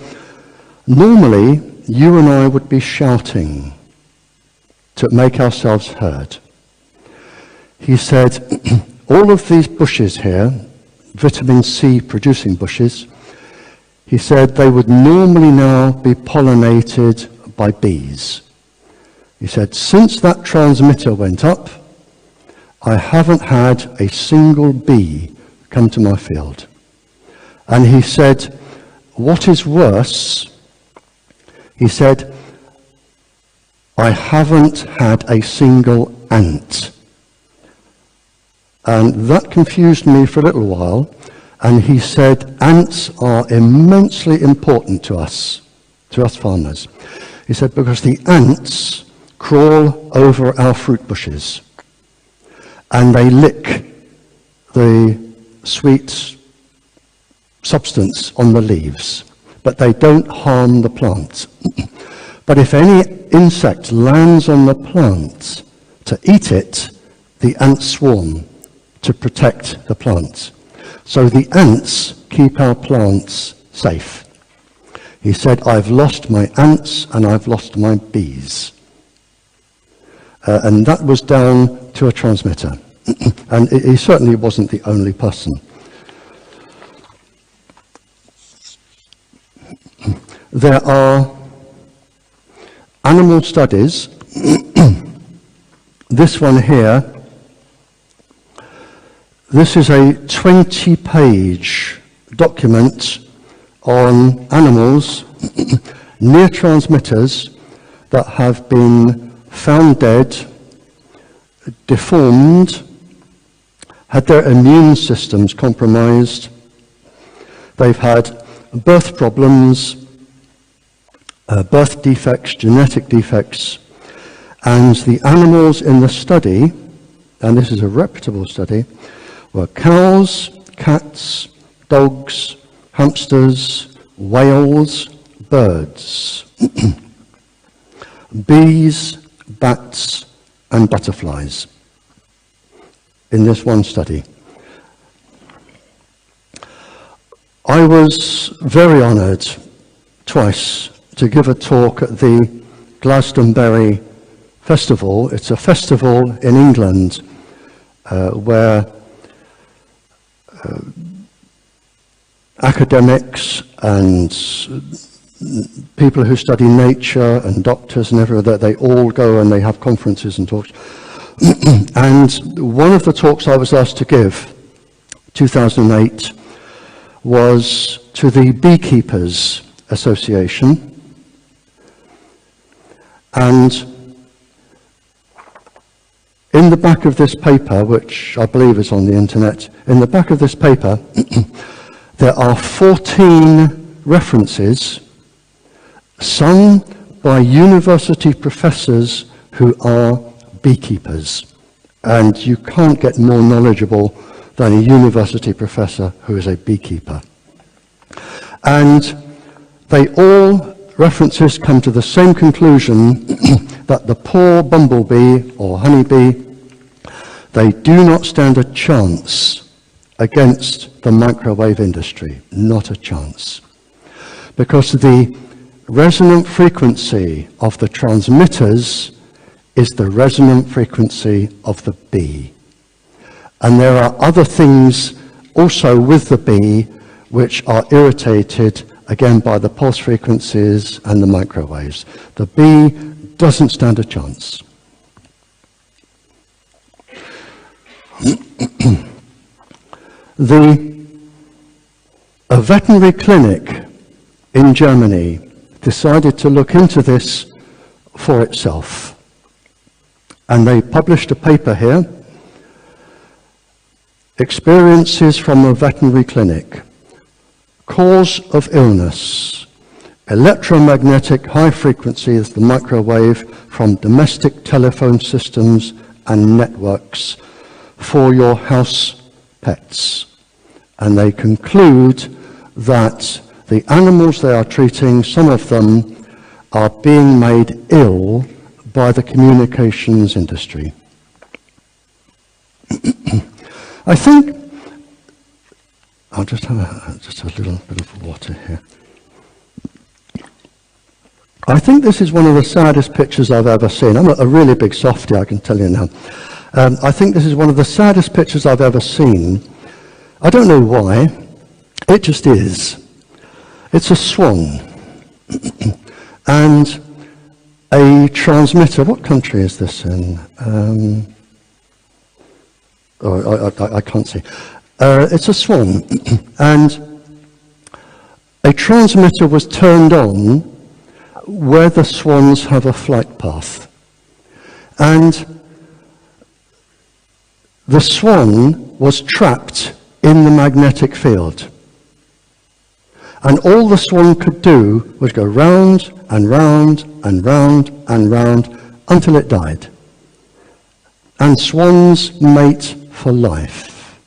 "Normally, you and I would be shouting to make ourselves heard." He said, "All of these bushes here, vitamin C producing bushes," he said, "they would normally now be pollinated by bees." He said, "Since that transmitter went up, I haven't had a single bee come to my field." And he said, "What is worse," he said, "I haven't had a single ant." And that confused me for a little while. And he said, ants are immensely important to us farmers. He said, because the ants crawl over our fruit bushes and they lick the sweet substance on the leaves, but they don't harm the plant. But if any insect lands on the plant to eat it, the ants swarm to protect the plant. So the ants keep our plants safe. He said, "I've lost my ants and I've lost my bees." And that was down to a transmitter. And he certainly wasn't the only person. There are animal studies. This one here, this is a 20-page document on animals near transmitters that have been found dead, deformed, had their immune systems compromised. They've had birth problems, birth defects, genetic defects, and the animals in the study, and this is a reputable study, were cows, cats, dogs, hamsters, whales, birds, bees, bats, and butterflies in this one study. I was very honoured twice to give a talk at the Glastonbury Festival. It's a festival in England where academics and people who study nature and doctors and everything, they all go and they have conferences and talks. And one of the talks I was asked to give, 2008, was to the Beekeepers Association. And in the back of this paper, which I believe is on the internet, in the back of this paper, there are 14 references, some by university professors who are beekeepers. And you can't get more knowledgeable than a university professor who is a beekeeper. And they all, references come to the same conclusion that the poor bumblebee or honeybee, they do not stand a chance against the microwave industry, not a chance. Because the resonant frequency of the transmitters is the resonant frequency of the bee. And there are other things also with the bee which are irritated again by the pulse frequencies and the microwaves. The bee doesn't stand a chance. A veterinary clinic in Germany decided to look into this for itself. And they published a paper here experiences from a veterinary clinic, cause of illness, electromagnetic high frequency is the microwave from domestic telephone systems and networks for your house pets. And they conclude that the animals they are treating, some of them are being made ill by the communications industry. I think, I'll just have a little bit of water here. I think this is one of the saddest pictures I've ever seen. I'm a really big softie, I can tell you now. I think this is one of the saddest pictures I've ever seen. I don't know why, it just is. It's a swan and a transmitter. What country is this in? I can't see. It's a swan and a transmitter was turned on where the swans have a flight path. And the swan was trapped in the magnetic field. And all the swan could do was go round and round and round and round until it died. And swans mate for life.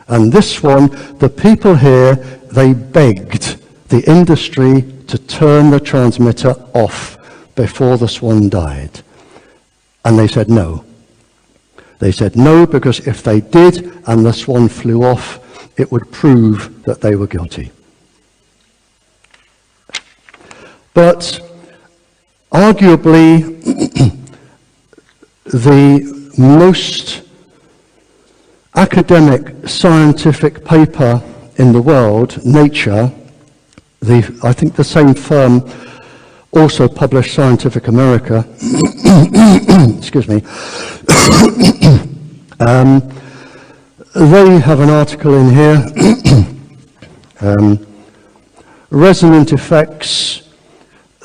And this one, the people here, they begged the industry to turn the transmitter off before the swan died. And they said no. They said no, because if they did and the swan flew off, it would prove that they were guilty. But arguably, the most academic scientific paper in the world, Nature, I think the same firm also published Scientific America, excuse me, they have an article in here, resonant effects,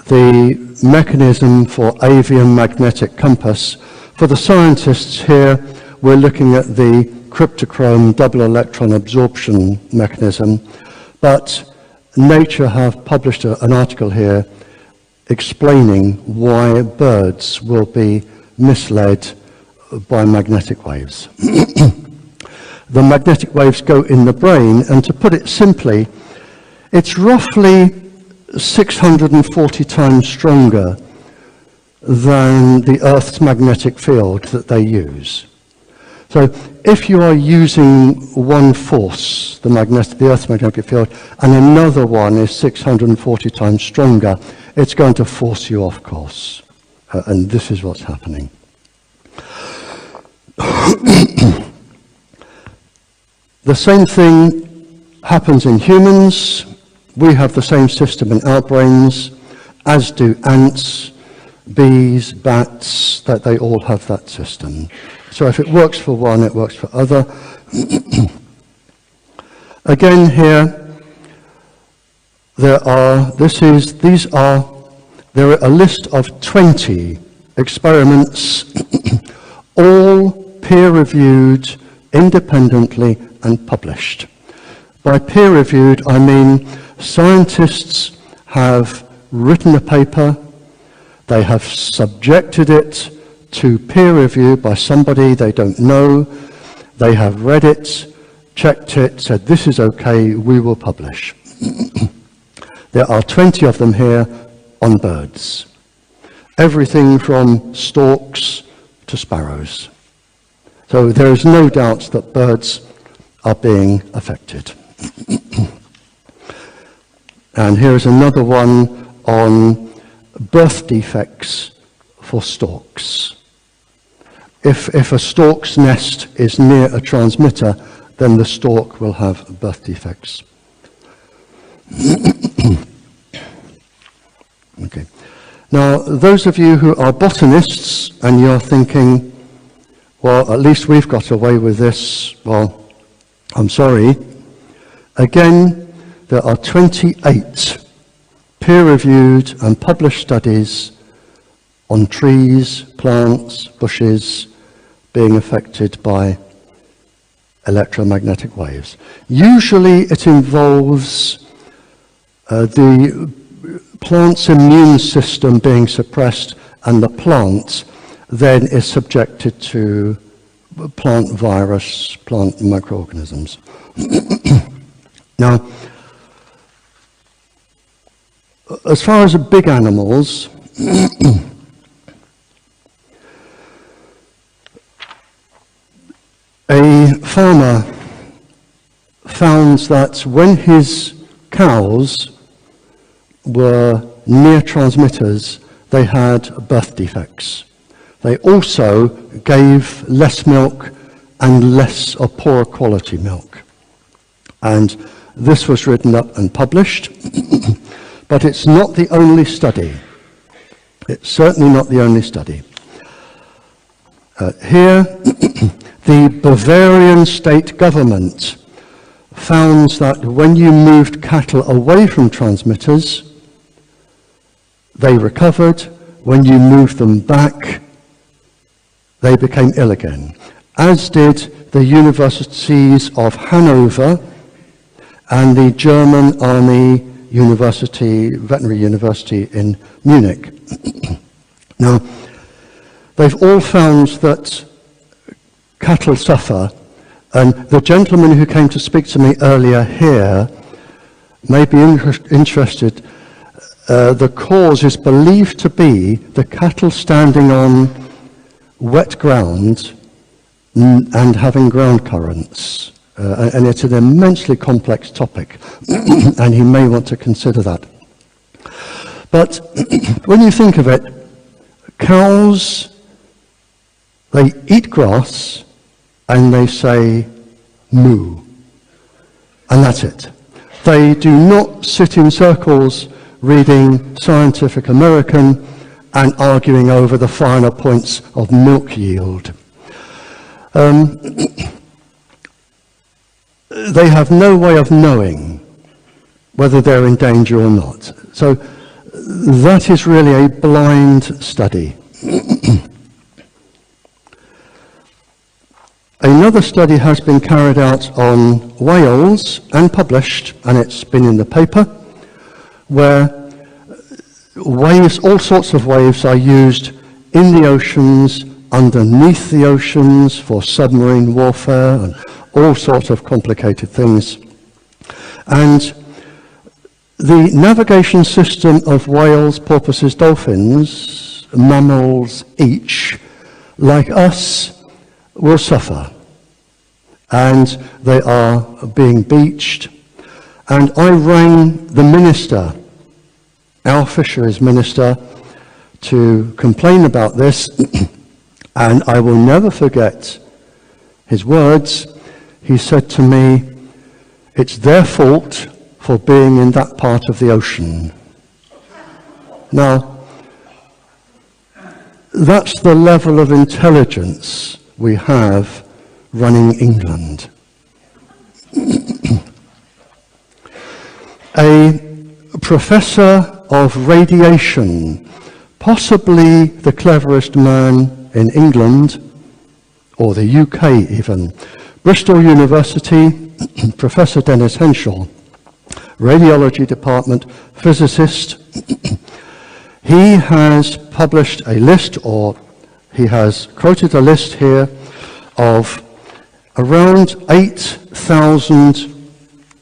the mechanism for avian magnetic compass. For the scientists here, we're looking at the cryptochrome double electron absorption mechanism, but Nature have published an article here explaining why birds will be misled by magnetic waves. The magnetic waves go in the brain, and to put it simply, it's roughly 640 times stronger than the Earth's magnetic field that they use. So if you are using one force, the Earth's magnetic field, and another one is 640 times stronger, it's going to force you off course. And this is what's happening. The same thing happens in humans. We have the same system in our brains, as do ants, bees, bats, that they all have that system. So if it works for one, it works for other. Again here, there are a list of 20 experiments, all peer-reviewed independently and published. By peer-reviewed, I mean scientists have written a paper, they have subjected it to peer review by somebody they don't know, they have read it, checked it, said this is okay, we will publish. There are 20 of them here on birds. Everything from storks to sparrows. So there is no doubt that birds are being affected. And here's another one on birth defects for storks. If a stork's nest is near a transmitter, then the stork will have birth defects. Okay. Now, those of you who are botanists and you're thinking, well, at least we've got away with this, well, I'm sorry. Again, there are 28 peer-reviewed and published studies on trees, plants, bushes being affected by electromagnetic waves. Usually it involves the plant's immune system being suppressed, and the plant then is subjected to plant virus, plant microorganisms. Now, as far as the big animals, a farmer found that when his cows were near transmitters, they had birth defects. They also gave less milk and less or poorer quality milk. And this was written up and published, but it's not the only study. It's certainly not the only study. Here, the Bavarian state government found that when you moved cattle away from transmitters, they recovered. When you moved them back, they became ill again, as did the universities of Hanover and the German Army University, Veterinary University in Munich. Now, they've all found that cattle suffer, and the gentleman who came to speak to me earlier here may be interested. The cause is believed to be the cattle standing on wet ground and having ground currents. And it's an immensely complex topic, and he may want to consider that. But when you think of it, cows, they eat grass and they say moo, and that's it. They do not sit in circles reading Scientific American and arguing over the finer points of milk yield. They have no way of knowing whether they're in danger or not. So that is really a blind study. Another study has been carried out on whales and published, and it's been in the paper, where waves, all sorts of waves, are used in the oceans, underneath the oceans, for submarine warfare and all sorts of complicated things. And the navigation system of whales, porpoises, dolphins, mammals each, like us, will suffer. And they are being beached. And I rang the minister, our fisheries minister, to complain about this. And I will never forget his words. He said to me, "It's their fault for being in that part of the ocean." Now, that's the level of intelligence we have running England. A professor of radiation, possibly the cleverest man in England, or the UK even, Bristol University, Professor Dennis Henschel, radiology department, physicist. He has published a list, or he has quoted a list here of around 8,000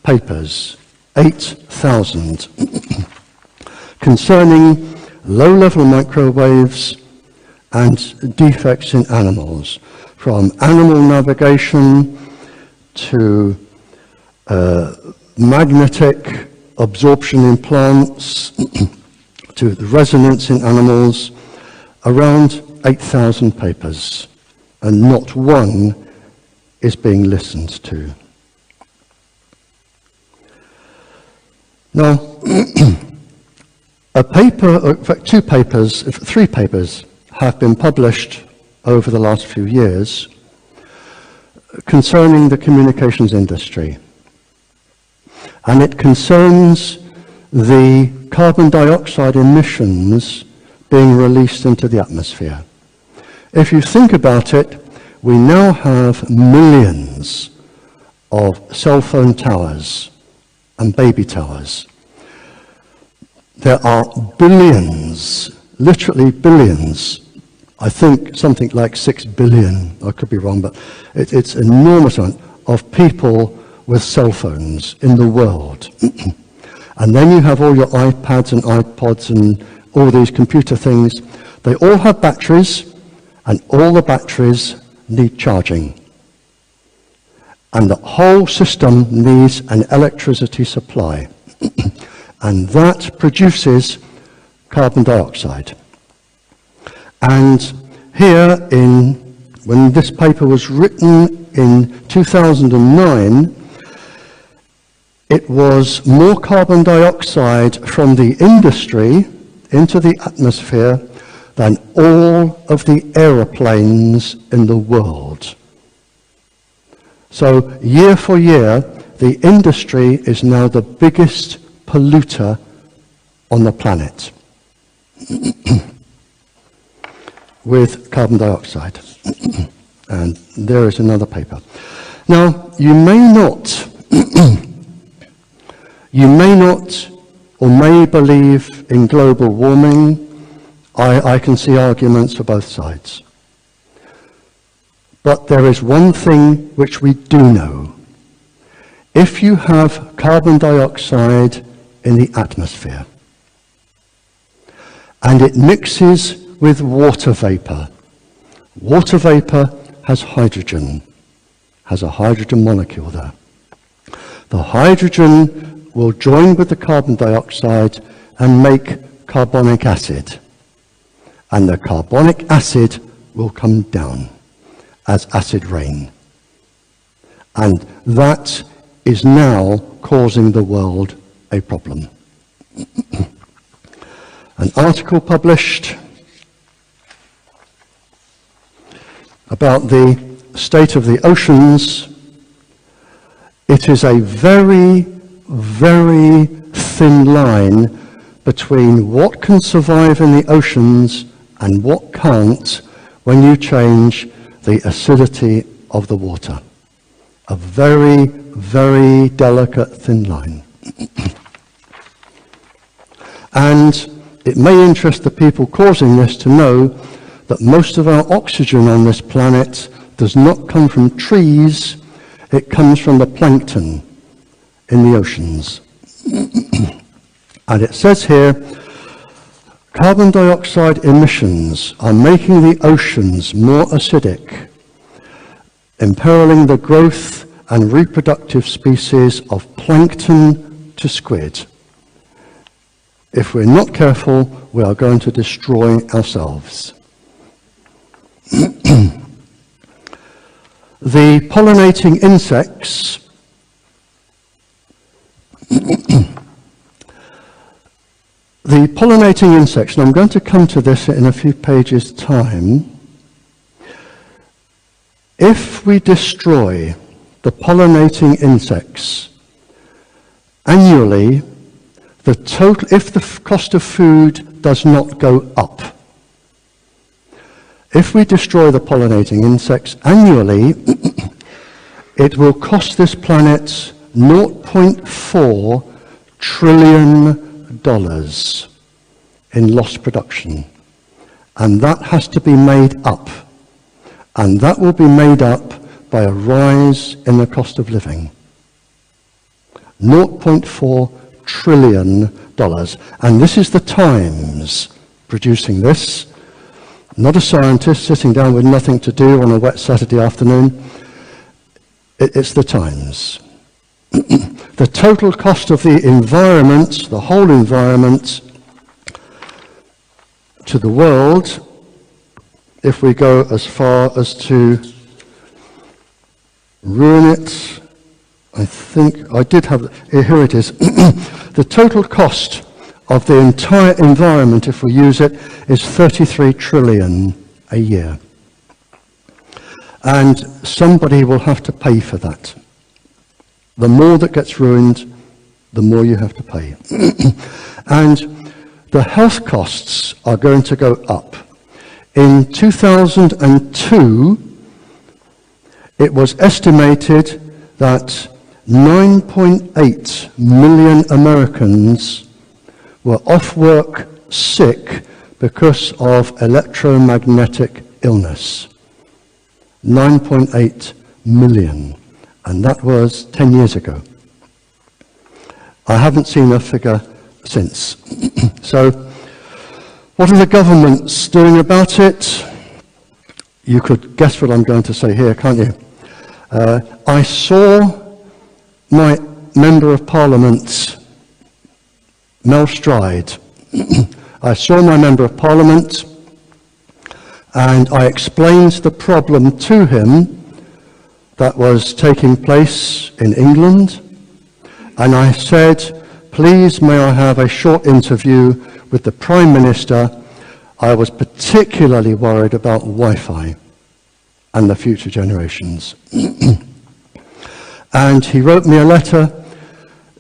papers, 8,000, concerning low-level microwaves and defects in animals, from animal navigation to magnetic absorption in plants to the resonance in animals, around 8,000 papers, and not one is being listened to. Now, a paper, in fact, three papers have been published over the last few years concerning the communications industry. And it concerns the carbon dioxide emissions being released into the atmosphere. If you think about it, we now have millions of cell phone towers and baby towers. There are billions, literally billions, I think something like 6 billion, I could be wrong, but it's an enormous amount of people with cell phones in the world. And then you have all your iPads and iPods and all these computer things. They all have batteries, and all the batteries need charging. And the whole system needs an electricity supply. And that produces carbon dioxide. And here, when this paper was written in 2009, it was more carbon dioxide from the industry into the atmosphere than all of the aeroplanes in the world. So year for year, the industry is now the biggest polluter on the planet with carbon dioxide. And there is another paper. Now, you may not or may believe in global warming. I can see arguments for both sides. But there is one thing which we do know. If you have carbon dioxide in the atmosphere, and it mixes with water vapor has hydrogen, has a hydrogen molecule there. The hydrogen will join with the carbon dioxide and make carbonic acid. And the carbonic acid will come down as acid rain. And that is now causing the world a problem. An article published about the state of the oceans. It is a very, very thin line between what can survive in the oceans and what can't when you change the acidity of the water. A very, very delicate thin line. And it may interest the people causing this to know that most of our oxygen on this planet does not come from trees, it comes from the plankton in the oceans. And it says here, carbon dioxide emissions are making the oceans more acidic, imperiling the growth and reproductive species of plankton to squid. If we're not careful, we are going to destroy ourselves. The pollinating insects and I'm going to come to this in a few pages' time. If we destroy the pollinating insects annually, if the cost of food does not go up, if we destroy the pollinating insects annually, it will cost this planet $0.4 trillion in lost production. And that has to be made up. And that will be made up by a rise in the cost of living. $0.4 trillion. And this is the Times producing this. Not a scientist sitting down with nothing to do on a wet Saturday afternoon. It's the Times. The total cost of the environment, the whole environment, to the world, if we go as far as to ruin it, I think I did have, here it is. The total cost of the entire environment, if we use it, is 33 trillion a year. And somebody will have to pay for that. The more that gets ruined, the more you have to pay. And the health costs are going to go up. In 2002, it was estimated that 9.8 million Americans were off work sick because of electromagnetic illness. 9.8 million, and that was 10 years ago. I haven't seen a figure since. So, what are the governments doing about it? You could guess what I'm going to say here, can't you? I saw my Member of Parliament, Mel Stride. I saw my Member of Parliament and I explained the problem to him that was taking place in England. And I said, please may I have a short interview with the Prime Minister. I was particularly worried about Wi-Fi and the future generations. And he wrote me a letter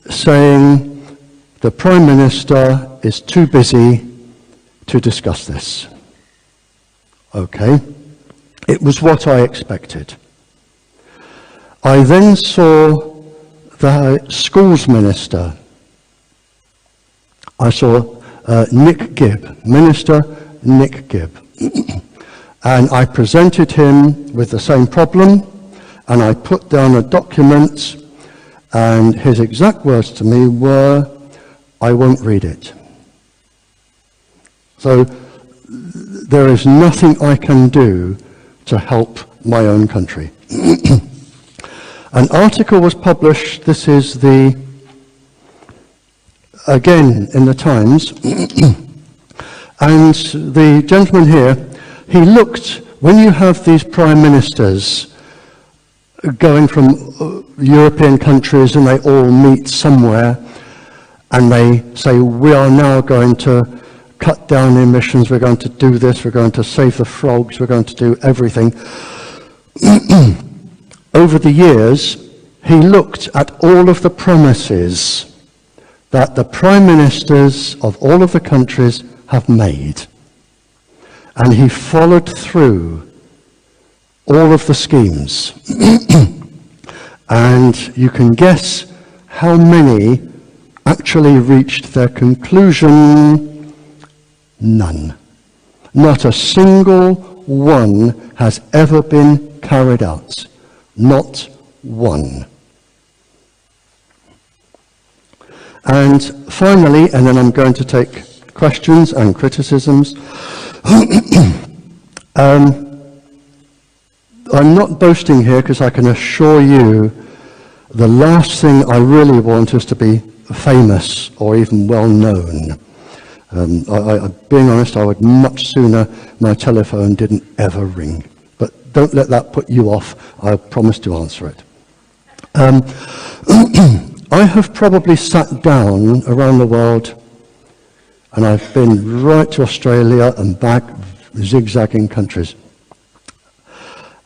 saying the Prime Minister is too busy to discuss this. Okay, it was what I expected. I then saw the schools minister. I saw Nick Gibb, Minister Nick Gibb. And I presented him with the same problem, and I put down a document, and his exact words to me were, I won't read it. So there is nothing I can do to help my own country. An article was published, this is again in the Times, and the gentleman here, he looked, when you have these prime ministers going from European countries and they all meet somewhere and they say, we are now going to cut down emissions, we're going to do this, we're going to save the frogs, we're going to do everything. Over the years, he looked at all of the promises that the prime ministers of all of the countries have made. And he followed through all of the schemes. And you can guess how many actually reached their conclusion. None. Not a single one has ever been carried out. Not one. And finally, and then I'm going to take questions and criticisms. I'm not boasting here because I can assure you the last thing I really want is to be famous or even well known. Being honest, I would much sooner my telephone didn't ever ring. But don't let that put you off. I promise to answer it. I have probably sat down around the world, and I've been right to Australia and back, zigzagging countries.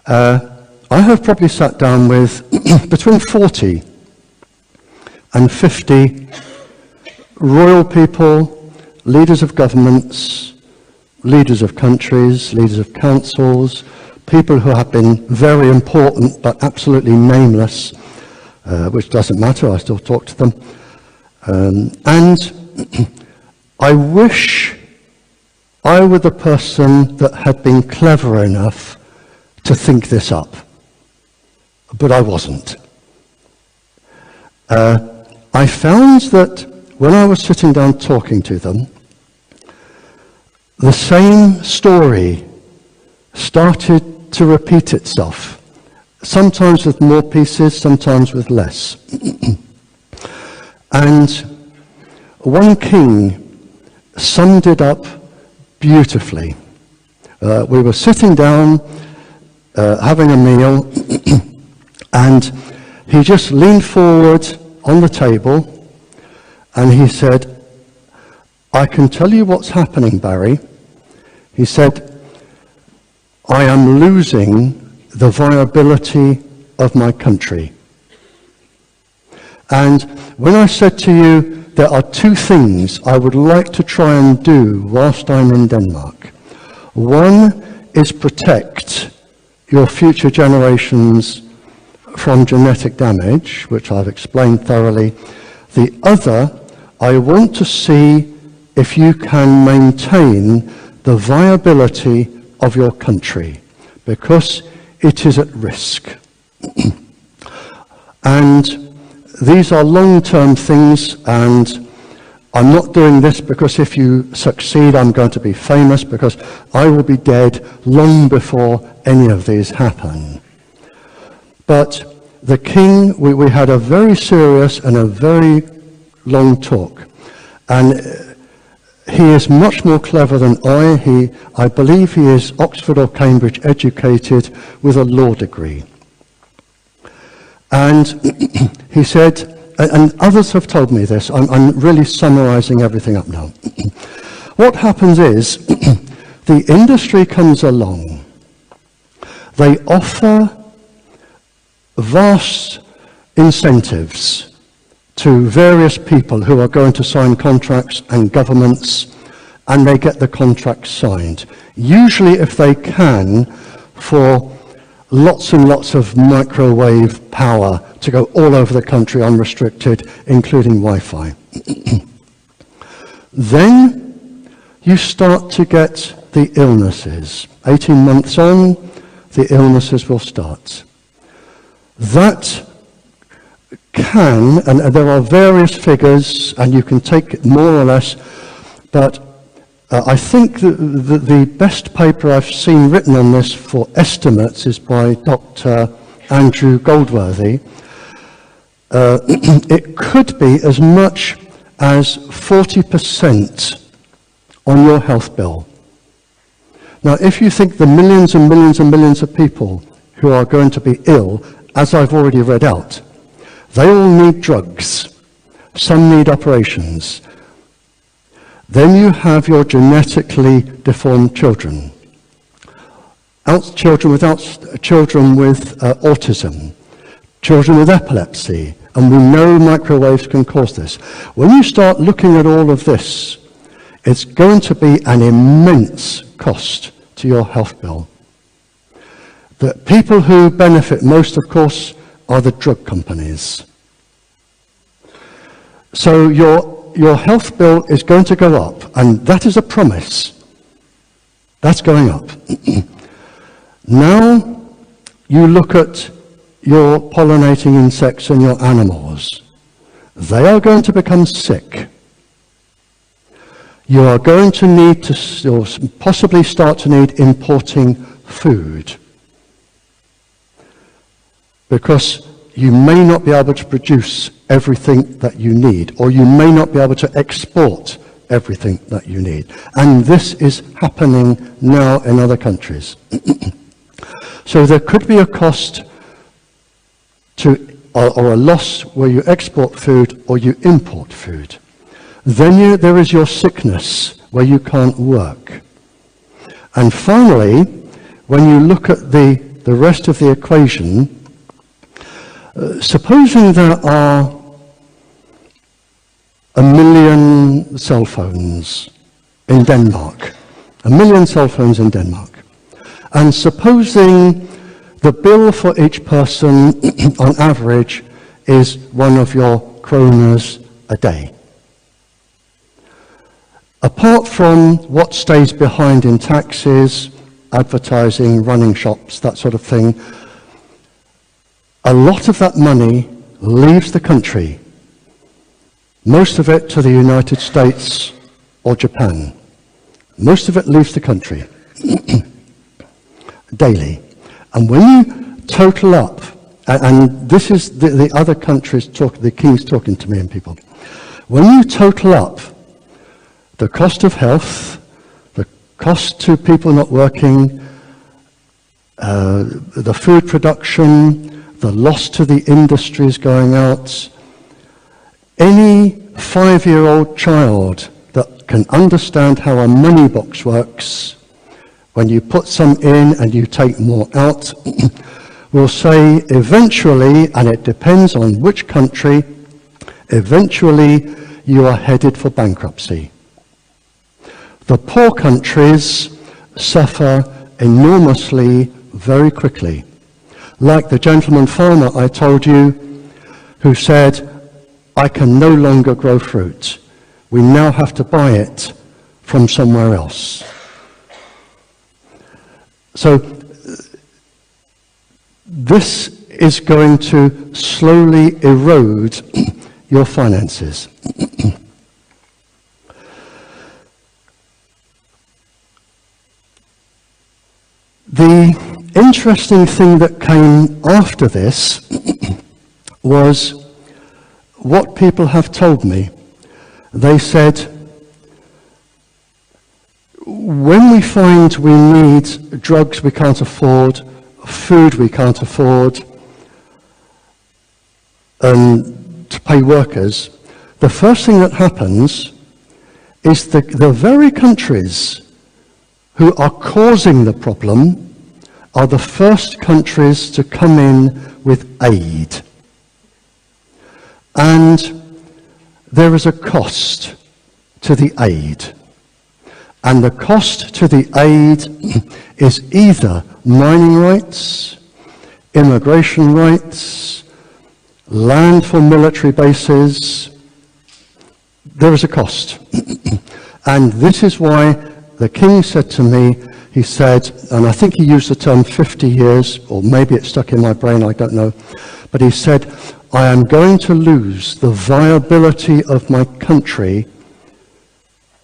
I have probably sat down with between 40 and 50 royal people, leaders of governments, leaders of countries, leaders of councils, people who have been very important but absolutely nameless, which doesn't matter, I still talk to them. And I wish I were the person that had been clever enough to think this up, but I wasn't. I found that when I was sitting down talking to them, the same story started to repeat itself, sometimes with more pieces, sometimes with less. And one king summed it up beautifully. We were sitting down, having a meal, and he just leaned forward on the table and he said, I can tell you what's happening, Barry. He said, I am losing the viability of my country. And when I said to you, there are two things I would like to try and do whilst I'm in Denmark. One is protect your future generations from genetic damage, which I've explained thoroughly. The other, I want to see if you can maintain the viability of your country, because it is at risk. And these are long-term things, and I'm not doing this because if you succeed, I'm going to be famous, because I will be dead long before any of these happen. But the king, we had a very serious and a very long talk. And he is much more clever than I believe he is Oxford or Cambridge educated with a law degree. And he said, and others have told me this, I'm really summarizing everything up now. What happens is, the industry comes along. They offer vast incentives to various people who are going to sign contracts and governments, and they get the contract signed. Usually, if they can, for lots and lots of microwave power to go all over the country unrestricted, including Wi-Fi. Then you start to get the illnesses. 18 months on, the illnesses will start. That can, and there are various figures, and you can take it more or less, but I think the best paper I've seen written on this for estimates is by Dr. Andrew Goldworthy. It could be as much as 40% on your health bill. Now, if you think the millions and millions and millions of people who are going to be ill, as I've already read out, they all need drugs. Some need operations. Then you have your genetically deformed children. Children with autism. Children with epilepsy. And we know microwaves can cause this. When you start looking at all of this, it's going to be an immense cost to your health bill. The people who benefit most, of course, are the drug companies. So your health bill is going to go up, and that is a promise. That's going up. Now you look at your pollinating insects and your animals. They are going to become sick. You are going to need to, or possibly start to need, importing food, because you may not be able to produce everything that you need, or you may not be able to export everything that you need. And this is happening now in other countries. So there could be a cost to, or a loss where you export food or you import food. Then there is your sickness where you can't work. And finally, when you look at the rest of the equation, supposing there are 1 million cell phones in Denmark, 1 million cell phones in Denmark, and supposing the bill for each person on average is one of your kroners a day. Apart from what stays behind in taxes, advertising, running shops, that sort of thing, a lot of that money leaves the country, most of it to the United States or Japan. Most of it leaves the country daily. And when you total up, and this is the other countries the king's talking to me and people, when you total up the cost of health, the cost to people not working, the food production, the loss to the industries going out, any 5-year-old child that can understand how a money box works, when you put some in and you take more out, will say eventually, and it depends on which country, eventually you are headed for bankruptcy. The poor countries suffer enormously very quickly. Like the gentleman farmer I told you, who said, I can no longer grow fruit. We now have to buy it from somewhere else. So this is going to slowly erode your finances. The interesting thing that came after this was what people have told me. They said, when we find we need drugs we can't afford, food we can't afford, and to pay workers, the first thing that happens is the very countries who are causing the problem are the first countries to come in with aid. And there is a cost to the aid. And the cost to the aid is either mining rights, immigration rights, land for military bases. There is a cost. And this is why the king said to me, he said, and I think he used the term 50 years, or maybe it stuck in my brain, I don't know, but he said, I am going to lose the viability of my country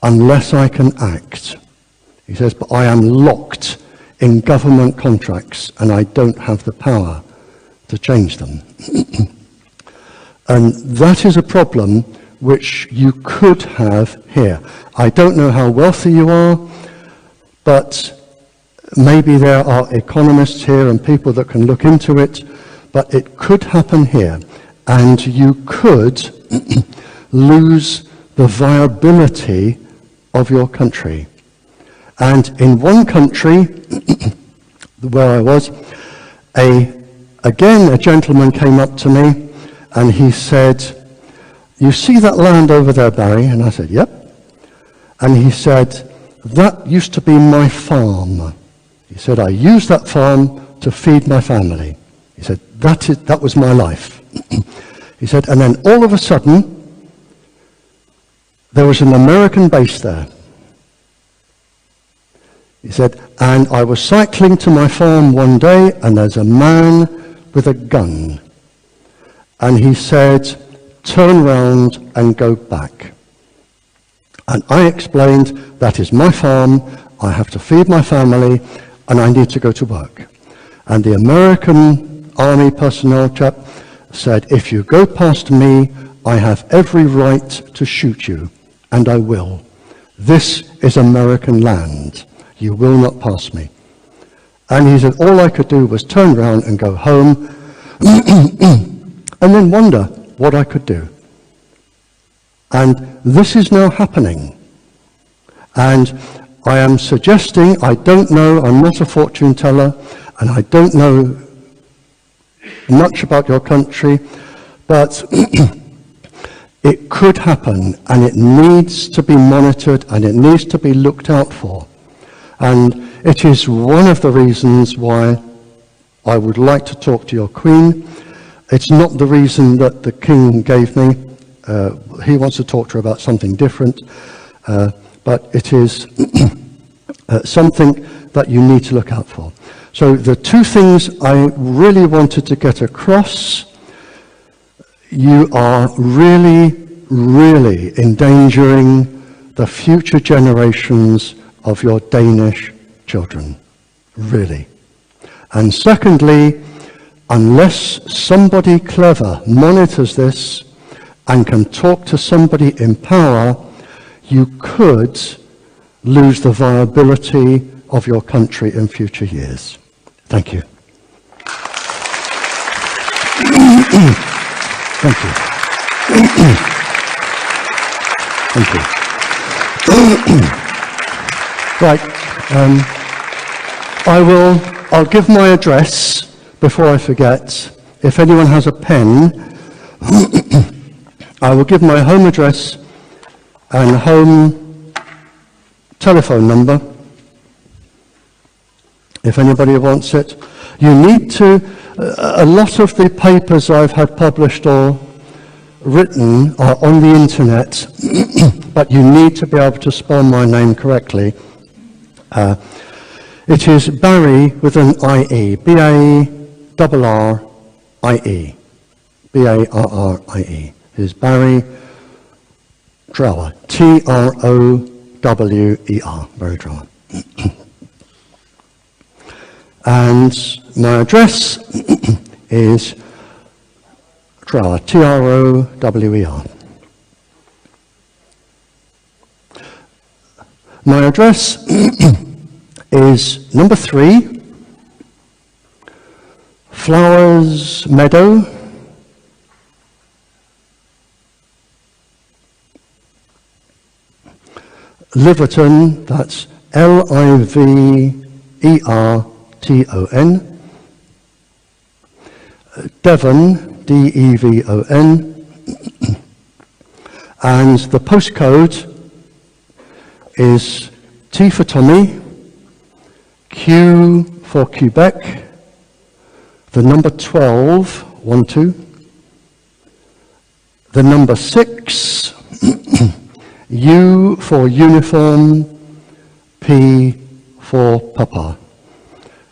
unless I can act. He says, but I am locked in government contracts and I don't have the power to change them. And that is a problem which you could have here. I don't know how wealthy you are, but maybe there are economists here and people that can look into it, but it could happen here. And you could lose the viability of your country. And in one country, where I was, again a gentleman came up to me and he said, you see that land over there, Barry? And I said, yep. And he said, that used to be my farm. He said, I used that farm to feed my family. He said, that was my life. He said, and then all of a sudden, there was an American base there. He said, and I was cycling to my farm one day, and there's a man with a gun. And he said, turn round and go back. And I explained, that is my farm, I have to feed my family, and I need to go to work. And the American army personnel chap said, if you go past me, I have every right to shoot you, and I will. This is American land. You will not pass me. And he said, all I could do was turn around and go home, and then wonder what I could do. And this is now happening. And I am suggesting, I don't know, I'm not a fortune teller, and I don't know much about your country, but it could happen, and it needs to be monitored, and it needs to be looked out for. And it is one of the reasons why I would like to talk to your Queen. It's not the reason that the King gave me. He wants to talk to her about something different, but it is something that you need to look out for. So the two things I really wanted to get across: you are really, really endangering the future generations of your Danish children, really. And secondly, unless somebody clever monitors this and can talk to somebody in power, you could lose the viability of your country in future years. Thank you. Thank you. Thank you. Right. I'll give my address before I forget. If anyone has a pen, I will give my home address and home telephone number, if anybody wants it. You need to a lot of the papers I've had published or written are on the internet, but you need to be able to spell my name correctly. It is Barrie with an I-E, B-A-R-R-I-E, B-A-R-R-I-E. It is Barrie Trower, T-R-O-W-E-R, Barrie Trower. And my address is Trower, T-R-O-W-E-R. My address is number 3, Flowers Meadow, Liverton, that's L-I-V-E-R-T-O-N, Devon, D-E-V-O-N, and the postcode is T for Tommy, Q for Quebec, the number 12, 1, 2, the number 6, U for uniform, P for Papa.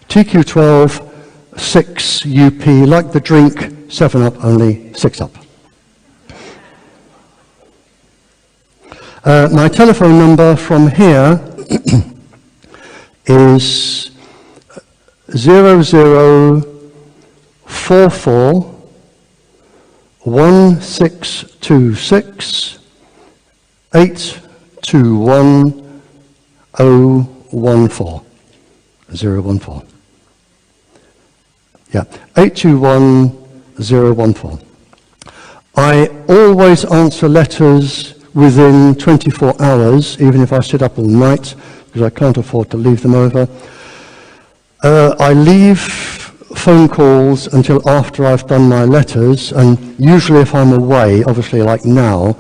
TQ12, 6 UP, like the drink 7 Up, only 6 Up. My telephone number from here is 0044 1626 821 014. 014. Yeah, 821 014. I always answer letters within 24 hours, even if I sit up all night, because I can't afford to leave them over. I leave phone calls until after I've done my letters, and usually if I'm away, obviously like now,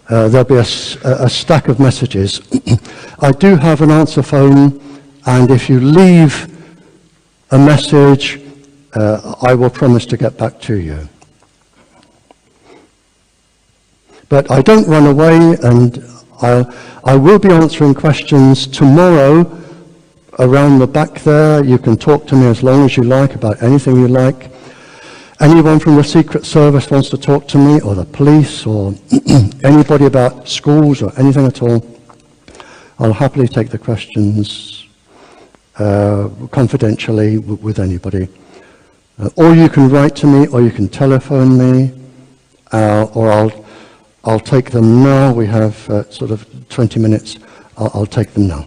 there'll be a stack of messages. I do have an answer phone, and if you leave a message, I will promise to get back to you. But I don't run away, and I will be answering questions tomorrow around the back there. You can talk to me as long as you like about anything you like. Anyone from the Secret Service wants to talk to me, or the police, or anybody about schools or anything at all, I'll happily take the questions confidentially with anybody. Or you can write to me, or you can telephone me, or I'll take them now. We have sort of 20 minutes. I'll take them now.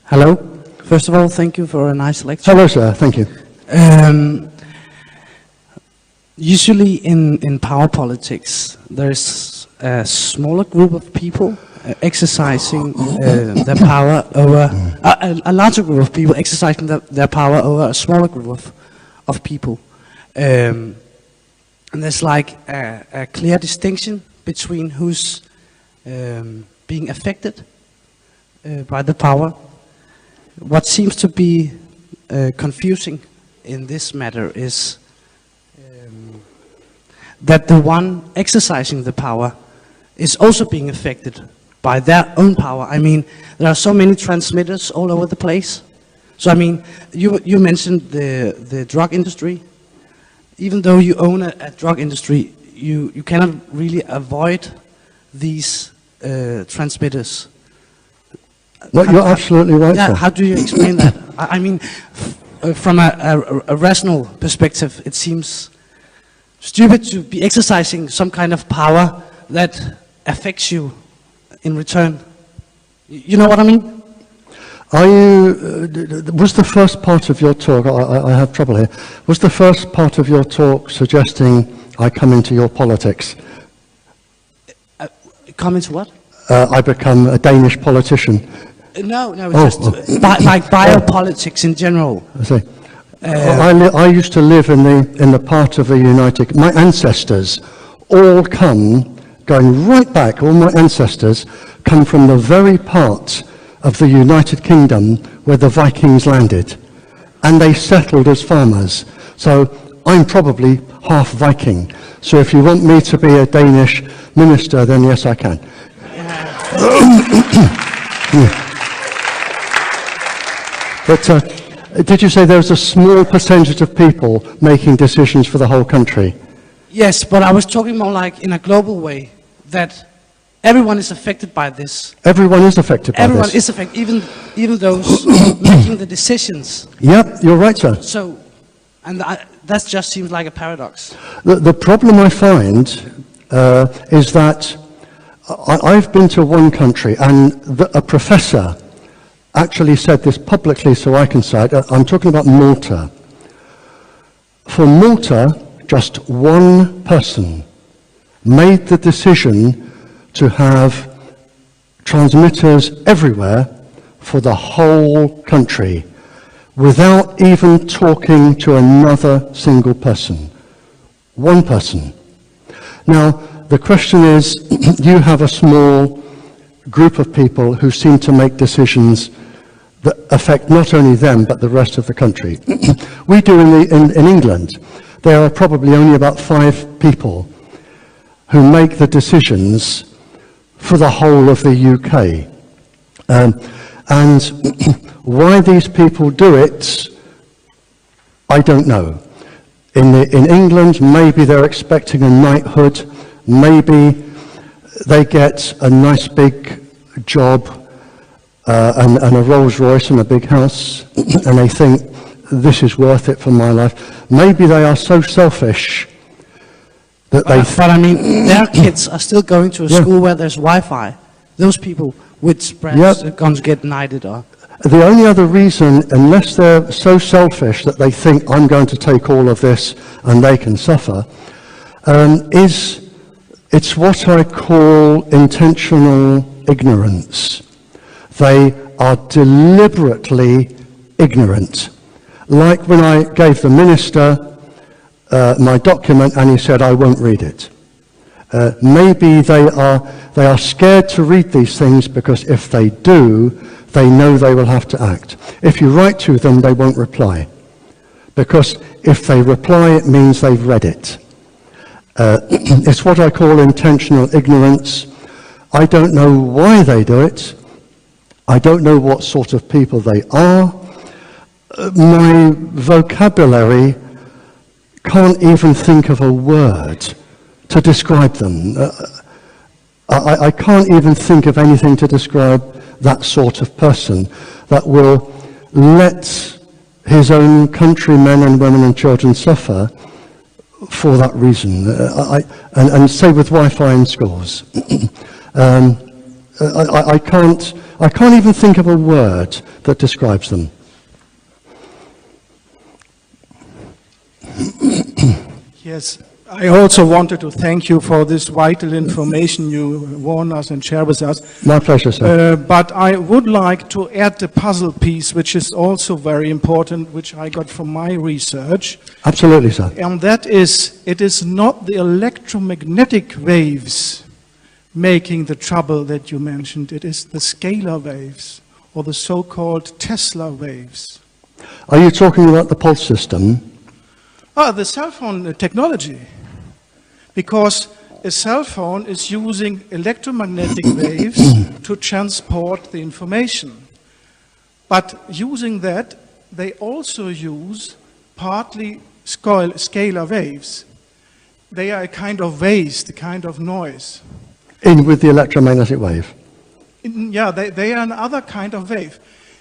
Hello. First of all, thank you for a nice lecture. Hello, sir. Thank you. Usually in power politics, there's a smaller group of people exercising their power over a larger group of people exercising their power over a smaller group of people. And there's like a clear distinction between who's being affected by the power. What seems to be confusing in this matter is that the one exercising the power is also being affected by their own power. I mean, there are so many transmitters all over the place. So I mean, you mentioned the drug industry. Even though you own a drug industry, you cannot really avoid these transmitters. Well, you're absolutely right, yeah, sir. how do you explain that? I mean, from a rational perspective, it seems stupid to be exercising some kind of power that affects you in return. You know what I mean? Are you, was the first part of your talk, I have trouble here, was the first part of your talk suggesting I come into your politics? Come into what? I become a Danish politician. No, just like biopolitics in general. I see. I used to live in the part of the United. My ancestors all come going right back, all my ancestors come from the very part of the United Kingdom where the Vikings landed. And they settled as farmers. So I'm probably half Viking. So if you want me to be a Danish minister, then yes, I can. But did you say there was a small percentage of people making decisions for the whole country? Yes, but I was talking more like in a global way, that everyone is affected by this. Everyone is affected by Everyone this. is affected, even those making the decisions. Yep, you're right, sir. So, and that just seems like a paradox. The problem I find is that I've been to one country, and a professor actually said this publicly, so I can say it. I'm talking about Malta. For Malta, just one person made the decision to have transmitters everywhere for the whole country without even talking to another single person. One person. Now, the question is, you have a small group of people who seem to make decisions that affect not only them, but the rest of the country. We do in England. There are probably only about 5 people who make the decisions for the whole of the UK. And why these people do it, I don't know. In England, maybe they're expecting a knighthood, maybe they get a nice big job and a Rolls Royce and a big house, and they think, this is worth it for my life. Maybe they are so selfish that they... But I mean, their kids are still going to a school where there's Wi-Fi. Those people which perhaps are going to get knighted or... The only other reason, unless they're so selfish that they think I'm going to take all of this and they can suffer, is it's what I call intentional ignorance. They are deliberately ignorant. Like when I gave the minister my document and he said, I won't read it. Maybe they are scared to read these things because if they do, they know they will have to act. If you write to them, they won't reply. Because if they reply, it means they've read it. It's what I call intentional ignorance. I don't know why they do it. I don't know what sort of people they are. My vocabulary can't even think of a word to describe them. I can't even think of anything to describe that sort of person that will let his own countrymen and women and children suffer for that reason. And say with Wi-Fi in schools. I can't even think of a word that describes them. Yes, I also wanted to thank you for this vital information you warn us and share with us. My pleasure, sir. But I would like to add the puzzle piece, which is also very important, which I got from my research. Absolutely, sir. And that is, it is not the electromagnetic waves making the trouble that you mentioned. It is the scalar waves, or the so-called Tesla waves. Are you talking about the pulse system? The cell phone technology. Because a cell phone is using electromagnetic waves to transport the information. But using that, they also use partly scalar waves. They are a kind of waste, a kind of noise. In with the electromagnetic wave? Yeah, they are another kind of wave.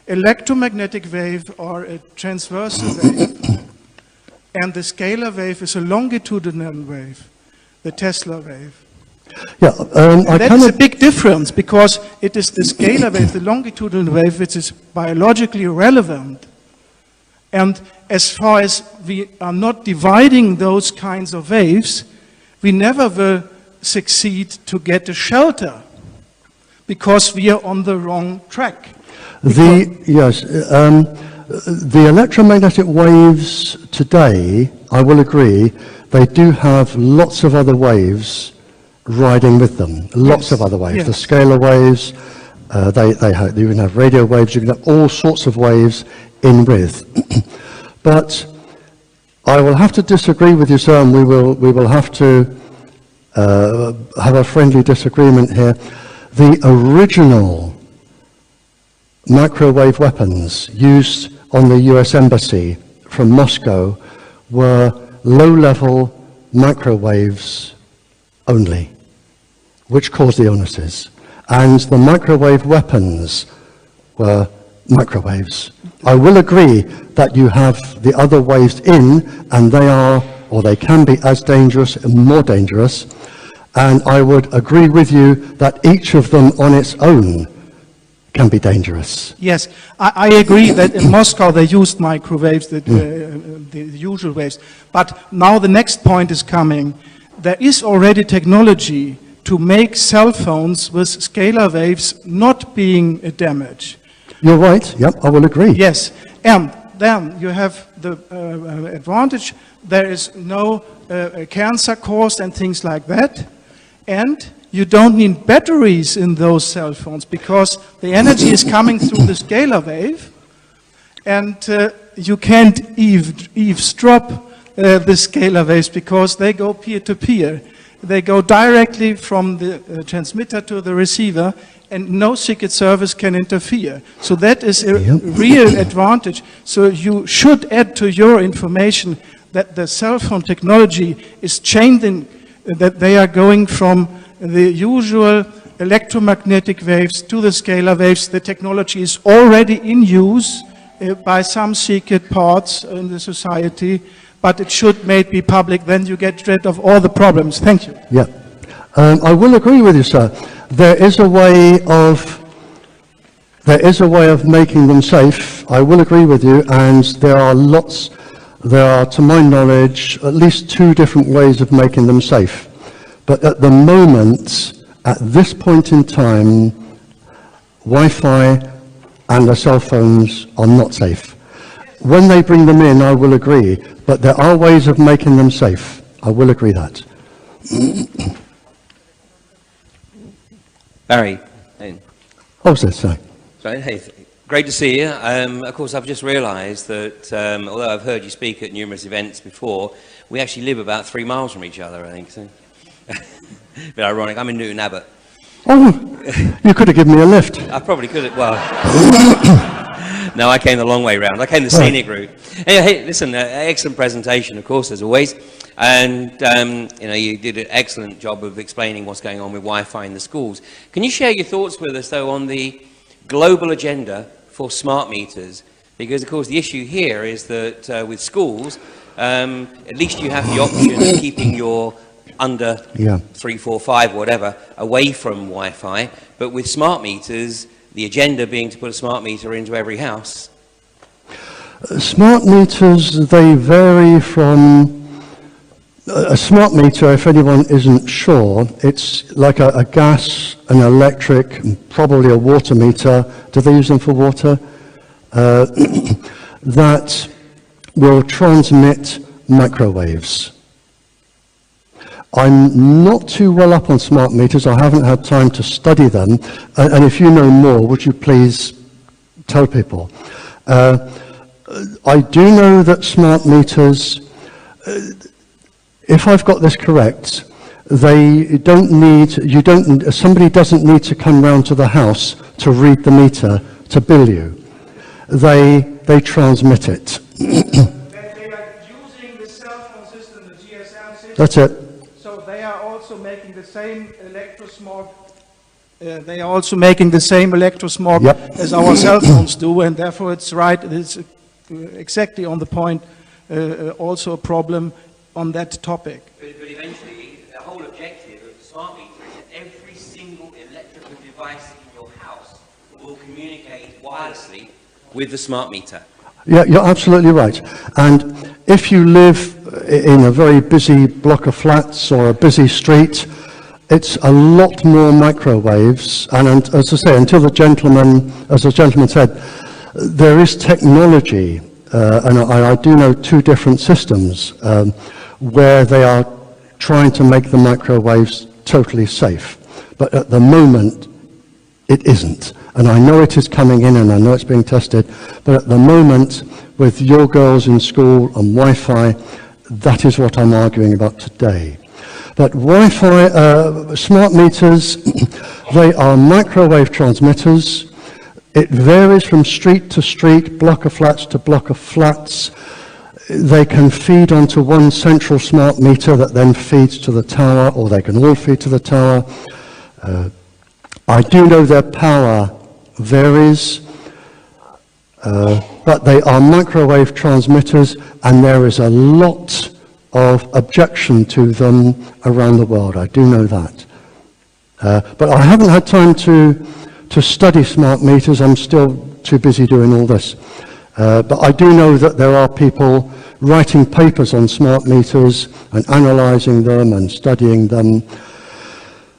Electromagnetic wave or a transversal wave. And the scalar wave is a longitudinal wave, the Tesla wave. Yeah, that's a big difference because it is the scalar wave, the longitudinal wave, which is biologically relevant. And as far as we are not dividing those kinds of waves, we never will succeed to get a shelter because we are on the wrong track. The electromagnetic waves today, I will agree, they do have lots of other waves riding with them. Lots of other waves. Yes. The scalar waves, you can have radio waves, you can have all sorts of waves in with. But I will have to disagree with you, sir, and we will have to have a friendly disagreement here. The original microwave weapons used on the US Embassy from Moscow were low-level microwaves only, which caused the illnesses. And the microwave weapons were microwaves. I will agree that you have the other waves in, and they are, or they can be as dangerous and more dangerous. And I would agree with you that each of them on its own can be dangerous. Yes, I agree that in Moscow they used microwaves, the usual waves. But now the next point is coming. There is already technology to make cell phones with scalar waves not being damaged. You're right, yep, I will agree. Yes, and then you have the advantage, there is no cancer caused and things like that. And you don't need batteries in those cell phones because the energy is coming through the scalar wave, and you can't eavesdrop the scalar waves because they go peer-to-peer. They go directly from the transmitter to the receiver, and no Secret Service can interfere. So that is a real advantage. So you should add to your information that the cell phone technology is changing, that they are going from the usual electromagnetic waves to the scalar waves. The technology is already in use by some secret parts in the society, but it should made be public, then you get rid of all the problems. Thank you. Yeah, I will agree with you, sir. There is a way of making them safe. I will agree with you, and there are, to my knowledge, at least 2 different ways of making them safe. But at the moment, at this point in time, Wi-Fi and the cell phones are not safe. When they bring them in, I will agree, but there are ways of making them safe. I will agree that. Barry. Hey. How's this, sir? Sorry, hey, great to see you. Of course, I've just realised that although I've heard you speak at numerous events before, we actually live about 3 miles from each other, I think. So. Bit ironic. I'm in Newton Abbot. Oh, you could have given me a lift. I probably could have. Well, no, I came the long way round. I came the scenic route. Anyway, hey, listen, excellent presentation, of course, as always. And you did an excellent job of explaining what's going on with Wi-Fi in the schools. Can you share your thoughts with us, though, on the global agenda for smart meters? Because, of course, the issue here is that with schools, at least you have the option of keeping your under 3, 4, 5, whatever, away from Wi-Fi. But with smart meters, the agenda being to put a smart meter into every house. Smart meters, they vary from a smart meter, if anyone isn't sure, it's like a gas, an electric, and probably a water meter. Do they use them for water? That will transmit microwaves. I'm not too well up on smart meters. I haven't had time to study them. And if you know more, would you please tell people? I do know that smart meters, if I've got this correct, somebody doesn't need to come round to the house to read the meter to bill you. They transmit it. They are using the cell phone system, the GSM system. That's it. So they are also making the same electrosmog. They are also making the same electrosmog as our cell phones do, and therefore it's right. It's exactly on the point. Also a problem on that topic. But eventually, the whole objective of the smart meter is that every single electrical device in your house will communicate wirelessly with the smart meter. Yeah, you're absolutely right. And if you live in a very busy block of flats or a busy street, it's a lot more microwaves. And as I say, until the gentleman said, there is technology, and I do know 2 different systems where they are trying to make the microwaves totally safe. But at the moment, it isn't. And I know it is coming in and I know it's being tested, but at the moment, with your girls in school and Wi-Fi, that is what I'm arguing about today. But Wi-Fi, smart meters, they are microwave transmitters. It varies from street to street, block of flats to block of flats. They can feed onto one central smart meter that then feeds to the tower, or they can all feed to the tower. I do know their power varies, but they are microwave transmitters, and there is a lot of objection to them around the world. I do know that. But I haven't had time to study smart meters. I'm still too busy doing all this. But I do know that there are people writing papers on smart meters and analyzing them and studying them.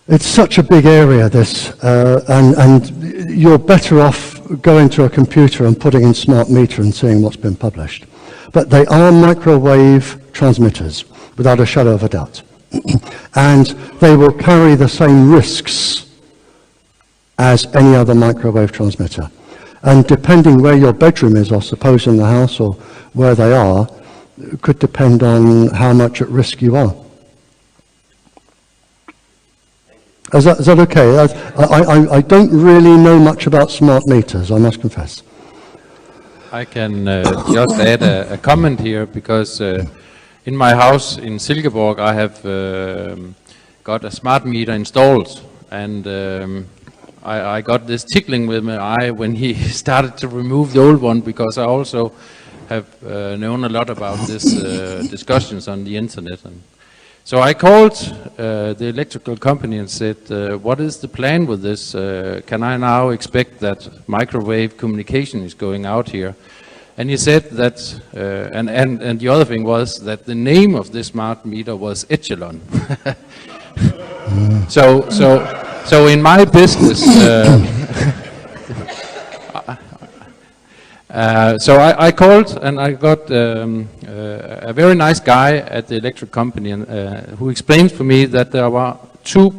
It's such a big area, this, and you're better off going to a computer and putting in smart meter and seeing what's been published. But they are microwave transmitters, without a shadow of a doubt. And they will carry the same risks as any other microwave transmitter. And depending where your bedroom is, I suppose, in the house, or where they are, could depend on how much at risk you are. Is that okay? I don't really know much about smart meters, I must confess. I can just add a comment here, because in my house in Silkeborg I have got a smart meter installed, and I got this tickling with my eye when he started to remove the old one, because I also have known a lot about this discussions on the internet. And so I called the electrical company and said, what is the plan with this? Can I now expect that microwave communication is going out here? And he said that, and the other thing was that the name of this smart meter was Echelon. So in my business, so I called and I got a very nice guy at the electric company who explained for me that there were two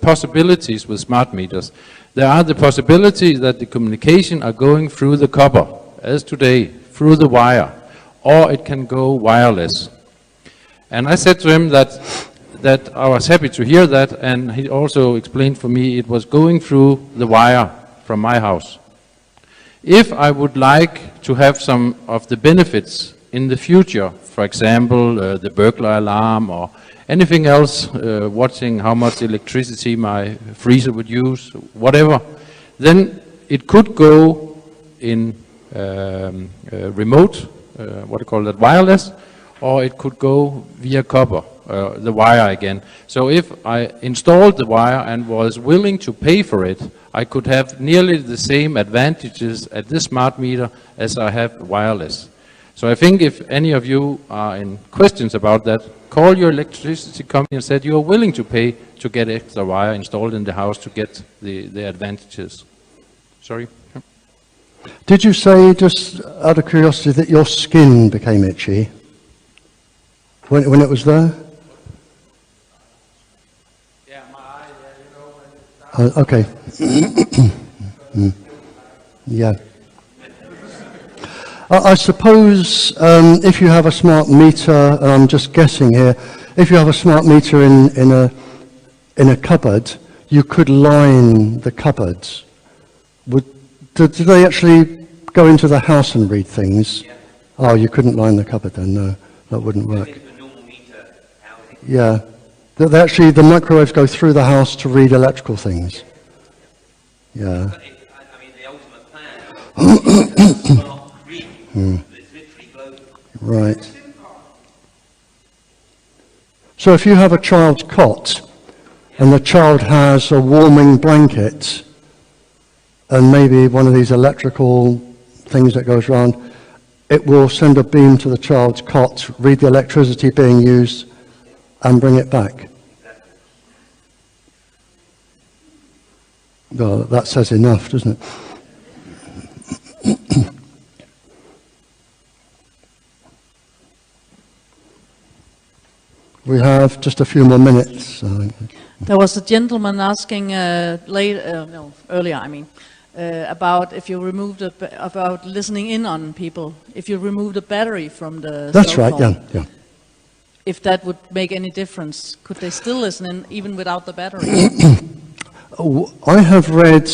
possibilities with smart meters. There are the possibility that the communication are going through the copper, as today, through the wire, or it can go wireless. And I said to him that I was happy to hear that, and he also explained for me it was going through the wire from my house. If I would like to have some of the benefits in the future, for example, the burglar alarm or anything else, watching how much electricity my freezer would use, whatever, then it could go in remote, what do you call that, wireless, or it could go via copper, the wire again. So if I installed the wire and was willing to pay for it, I could have nearly the same advantages at this smart meter as I have wireless. So I think if any of you are in questions about that, call your electricity company and say you're willing to pay to get extra wire installed in the house to get the advantages. Sorry? Did you say, just out of curiosity, that your skin became itchy when it was there? Yeah, my eye, you know. Okay. Yeah. I suppose if you have a smart meter, and I'm just guessing here, if you have a smart meter in a cupboard, you could line the cupboards. Do they actually go into the house and read things? Yeah. Oh, you couldn't line the cupboard then, no, that wouldn't work. Yeah, the microwaves go through the house to read electrical things. Yeah. But I mean, the ultimate plan is not reading, it's literally global. Right. So if you have a child's cot and the child has a warming blanket and maybe one of these electrical things that goes around, it will send a beam to the child's cot, read the electricity being used, and bring it back. Well, that says enough, doesn't it? We have just a few more minutes. There was a gentleman asking earlier, about if you remove about listening in on people. If you remove the battery from the That's cell right, phone, yeah. if that would make any difference, could they still listen in even without the battery? I have read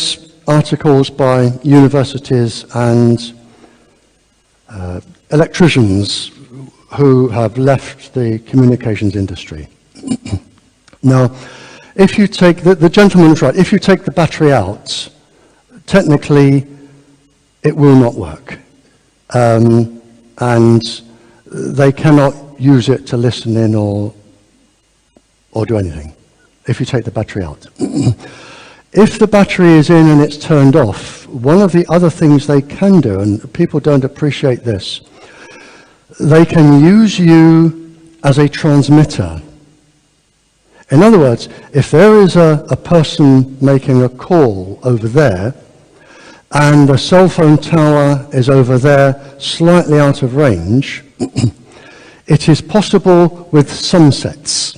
articles by universities and electricians who have left the communications industry. Now, if you take, the gentleman's right, if you take the battery out, technically it will not work. And they cannot use it to listen in or do anything, if you take the battery out. If the battery is in and it's turned off, one of the other things they can do, and people don't appreciate this, they can use you as a transmitter. In other words, if there is a person making a call over there, and the cell phone tower is over there, slightly out of range, it is possible with some sets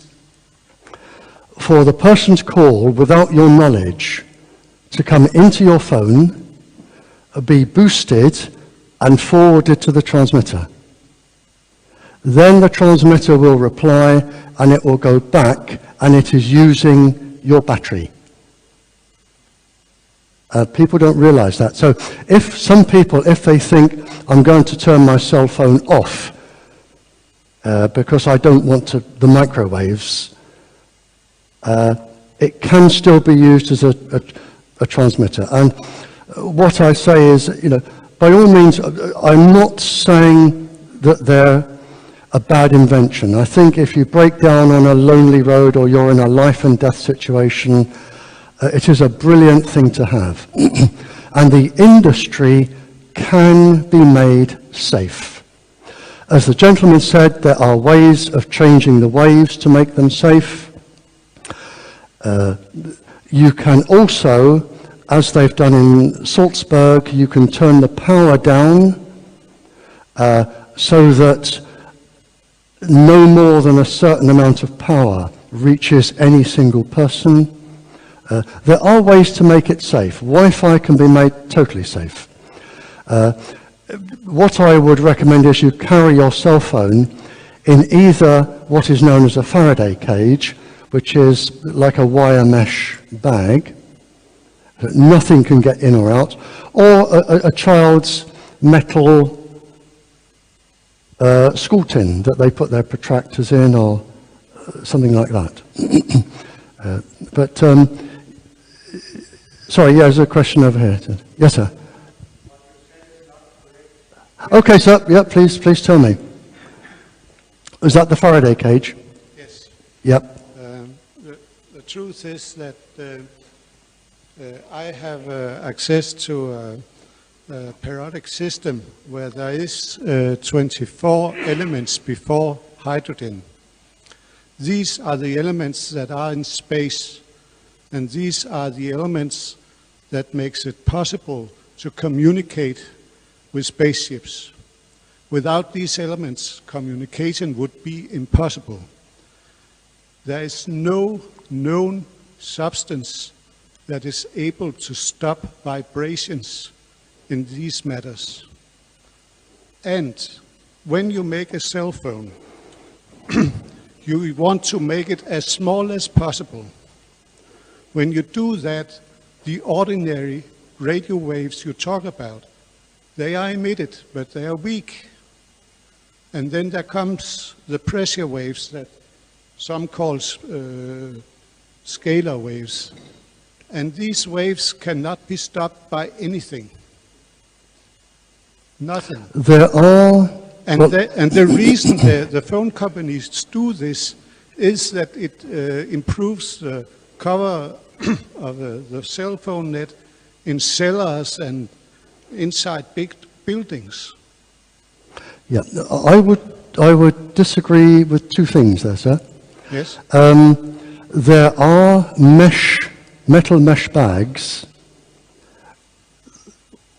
for the person's call, without your knowledge, to come into your phone, be boosted, and forwarded to the transmitter. Then the transmitter will reply, and it will go back, and it is using your battery. People don't realize that. So if some people, if they think, I'm going to turn my cell phone off because I don't want the microwaves, it can still be used as a transmitter. And what I say is, by all means, I'm not saying that they're a bad invention. I think if you break down on a lonely road or you're in a life and death situation, it is a brilliant thing to have. And the industry can be made safe. As the gentleman said, there are ways of changing the waves to make them safe. You can also, as they've done in Salzburg, you can turn the power down so that no more than a certain amount of power reaches any single person. There are ways to make it safe. Wi-Fi can be made totally safe. What I would recommend is you carry your cell phone in either what is known as a Faraday cage, which is like a wire mesh bag, that nothing can get in or out, or a child's metal school tin that they put their protractors in, or something like that. Sorry, there's a question over here. Yes, sir. Okay, sir. Yeah, please tell me. Is that the Faraday cage? Yes. Yep. The truth is that I have access to a periodic system where there is 24 elements before hydrogen. These are the elements that are in space, and these are the elements that makes it possible to communicate with spaceships. Without these elements, communication would be impossible. There is no known substance that is able to stop vibrations in these matters. And when you make a cell phone, you want to make it as small as possible. When you do that, the ordinary radio waves you talk about, they are emitted, but they are weak. And then there comes the pressure waves that some call scalar waves. And these waves cannot be stopped by anything. Nothing. There are... And the reason the phone companies do this is that it improves the cover of the cell phone net in cellars and inside big buildings. Yeah, I would disagree with two things there, sir. Yes. There are metal mesh bags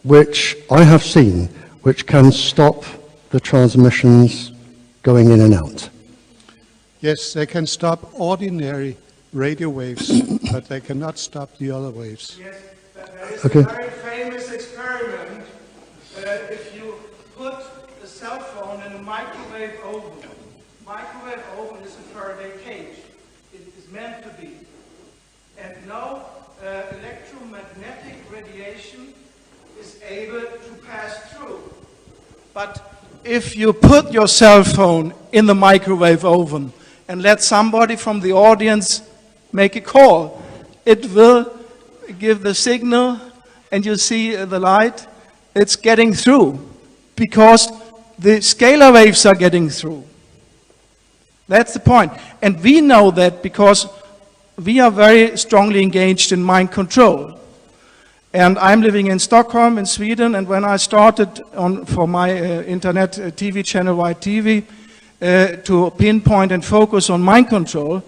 which I have seen, which can stop the transmissions going in and out. Yes, they can stop ordinary radio waves, but they cannot stop the other waves. Yes, there is Okay. a very famous experiment. If you put a cell phone in a microwave oven, microwave oven is a Faraday cage. It is meant to be. And no electromagnetic radiation is able to pass through. But if you put your cell phone in the microwave oven and let somebody from the audience make a call, it will give the signal and you see the light, it's getting through because the scalar waves are getting through. That's the point. And we know that because we are very strongly engaged in mind control. And I'm living in Stockholm, in Sweden, and when I started for my internet TV channel, White TV, to pinpoint and focus on mind control,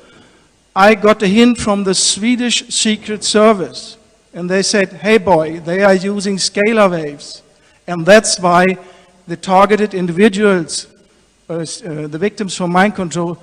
I got a hint from the Swedish Secret Service. And they said, hey boy, they are using scalar waves. And that's why the targeted individuals, the victims from mind control,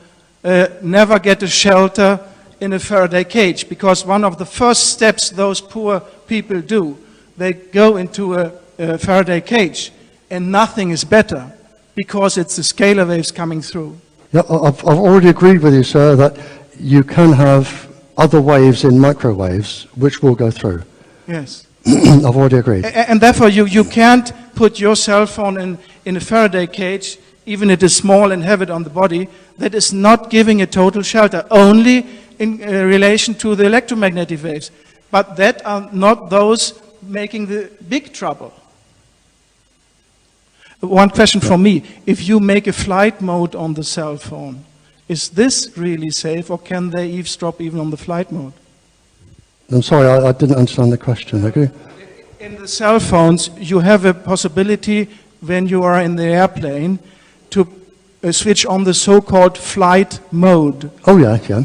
never get a shelter in a Faraday cage, because one of the first steps those poor people do, they go into a Faraday cage, and nothing is better, because it's the scalar waves coming through. Yeah, I've already agreed with you, sir, that you can have other waves in microwaves which will go through. Yes. I've already agreed. And therefore you can't put your cell phone in a Faraday cage, even if it is small, and have it on the body. That is not giving a total shelter, only in relation to the electromagnetic waves. But that are not those making the big trouble. One question from me. If you make a flight mode on the cell phone, is this really safe, or can they eavesdrop even on the flight mode? I'm sorry, I didn't understand the question. Okay? In the cell phones, you have a possibility when you are in the airplane to switch on the so-called flight mode. Oh yeah, yeah.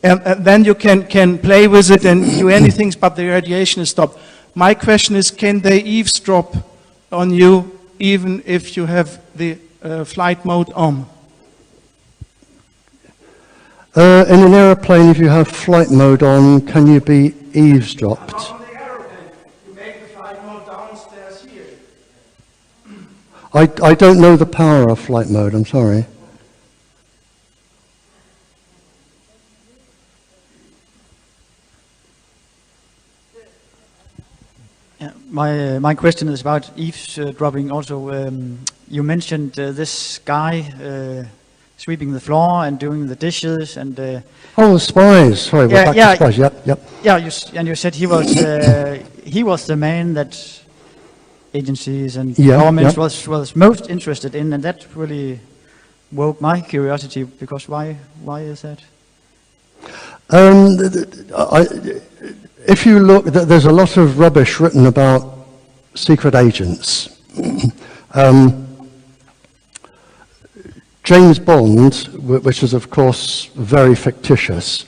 And then you can play with it and do anything, but the radiation is stopped. My question is, can they eavesdrop on you even if you have the flight mode on? In an aeroplane, if you have flight mode on, can you be eavesdropped? Not on the aeroplane. You make the flight mode downstairs here. I don't know the power of flight mode, I'm sorry. Yeah, my question is about eavesdropping also. You mentioned this guy sweeping the floor and doing the dishes and... Oh, the spies. Sorry, we're back to spies. Yep. Yeah, you said he was the man that agencies and governments was most interested in, and that really woke my curiosity, because why is that? If you look, there's a lot of rubbish written about secret agents. James Bond, which is of course very fictitious,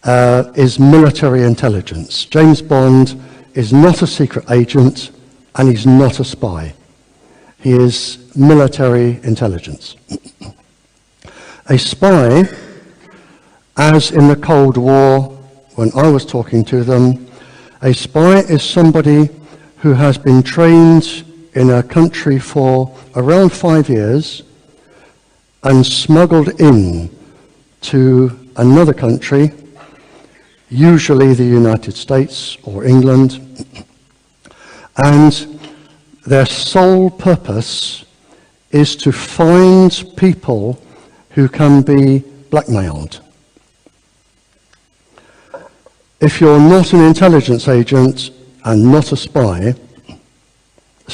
is military intelligence. James Bond is not a secret agent, and he's not a spy. He is military intelligence. A spy, as in the Cold War, when I was talking to them, a spy is somebody who has been trained in a country for around 5 years and smuggled in to another country, usually the United States or England, and their sole purpose is to find people who can be blackmailed. If you're not an intelligence agent and not a spy,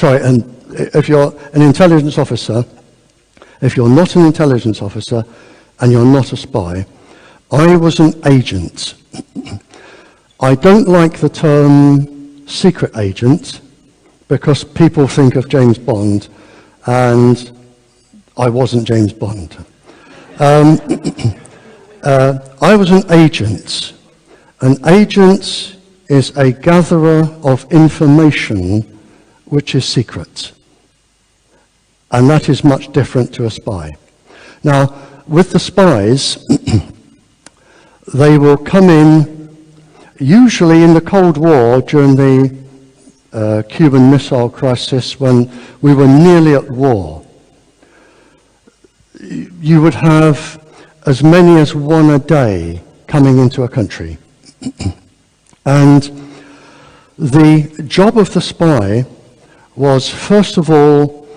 and if you're an intelligence officer, if you're not an intelligence officer and you're not a spy, I was an agent. I don't like the term secret agent because people think of James Bond, and I wasn't James Bond. I was an agent. An agent is a gatherer of information which is secret. And that is much different to a spy. Now, with the spies, they will come in, usually in the Cold War during the Cuban Missile Crisis, when we were nearly at war. You would have as many as one a day coming into a country. And the job of the spy was, first of all,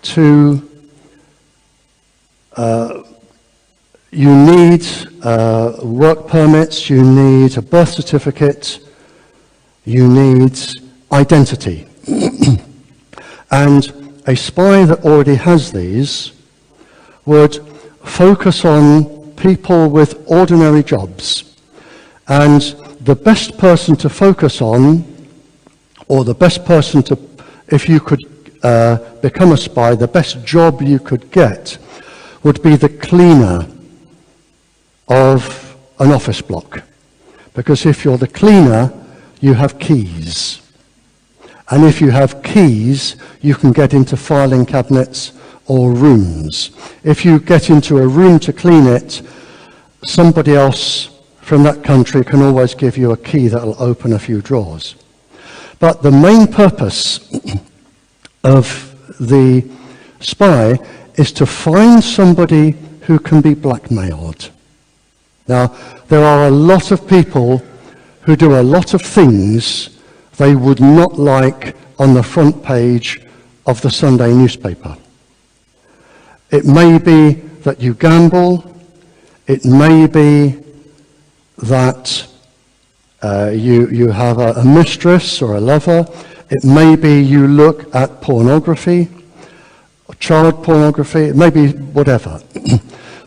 to you need work permits, you need a birth certificate, you need identity. And a spy that already has these would focus on people with ordinary jobs. And the best person to focus on, or the best person to, if you could become a spy, the best job you could get would be the cleaner of an office block. Because if you're the cleaner, you have keys. And if you have keys, you can get into filing cabinets or rooms. If you get into a room to clean it, somebody else from that country can always give you a key that will open a few drawers. But the main purpose of the spy is to find somebody who can be blackmailed. Now, there are a lot of people who do a lot of things they would not like on the front page of the Sunday newspaper. It may be that you gamble, it may be that you have a mistress or a lover, it may be you look at pornography, or child pornography, it may be whatever.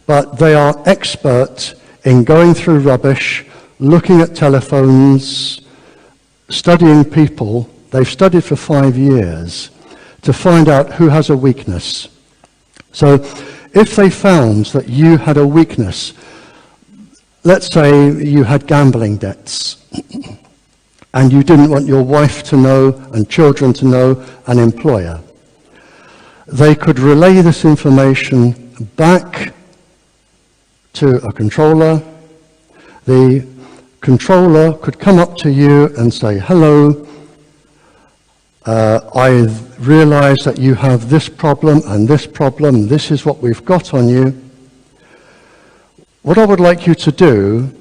But they are expert in going through rubbish, looking at telephones, studying people. They've studied for 5 years to find out who has a weakness. So if they found that you had a weakness, let's say you had gambling debts, and you didn't want your wife to know, and children to know, an employer, they could relay this information back to a controller. The controller could come up to you and say, hello, I realize that you have this problem, this is what we've got on you. What I would like you to do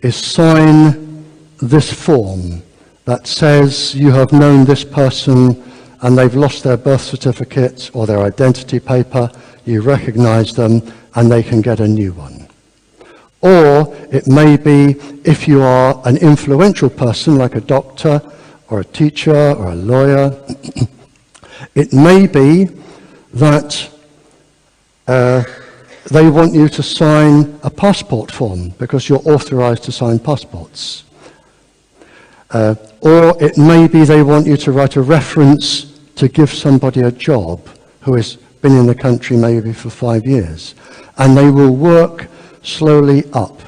is sign this form that says you have known this person and they've lost their birth certificate or their identity paper, you recognize them and they can get a new one. Or it may be, if you are an influential person like a doctor or a teacher or a lawyer, it may be that they want you to sign a passport form because you're authorized to sign passports. Or it may be they want you to write a reference to give somebody a job who has been in the country maybe for 5 years. And they will work slowly up.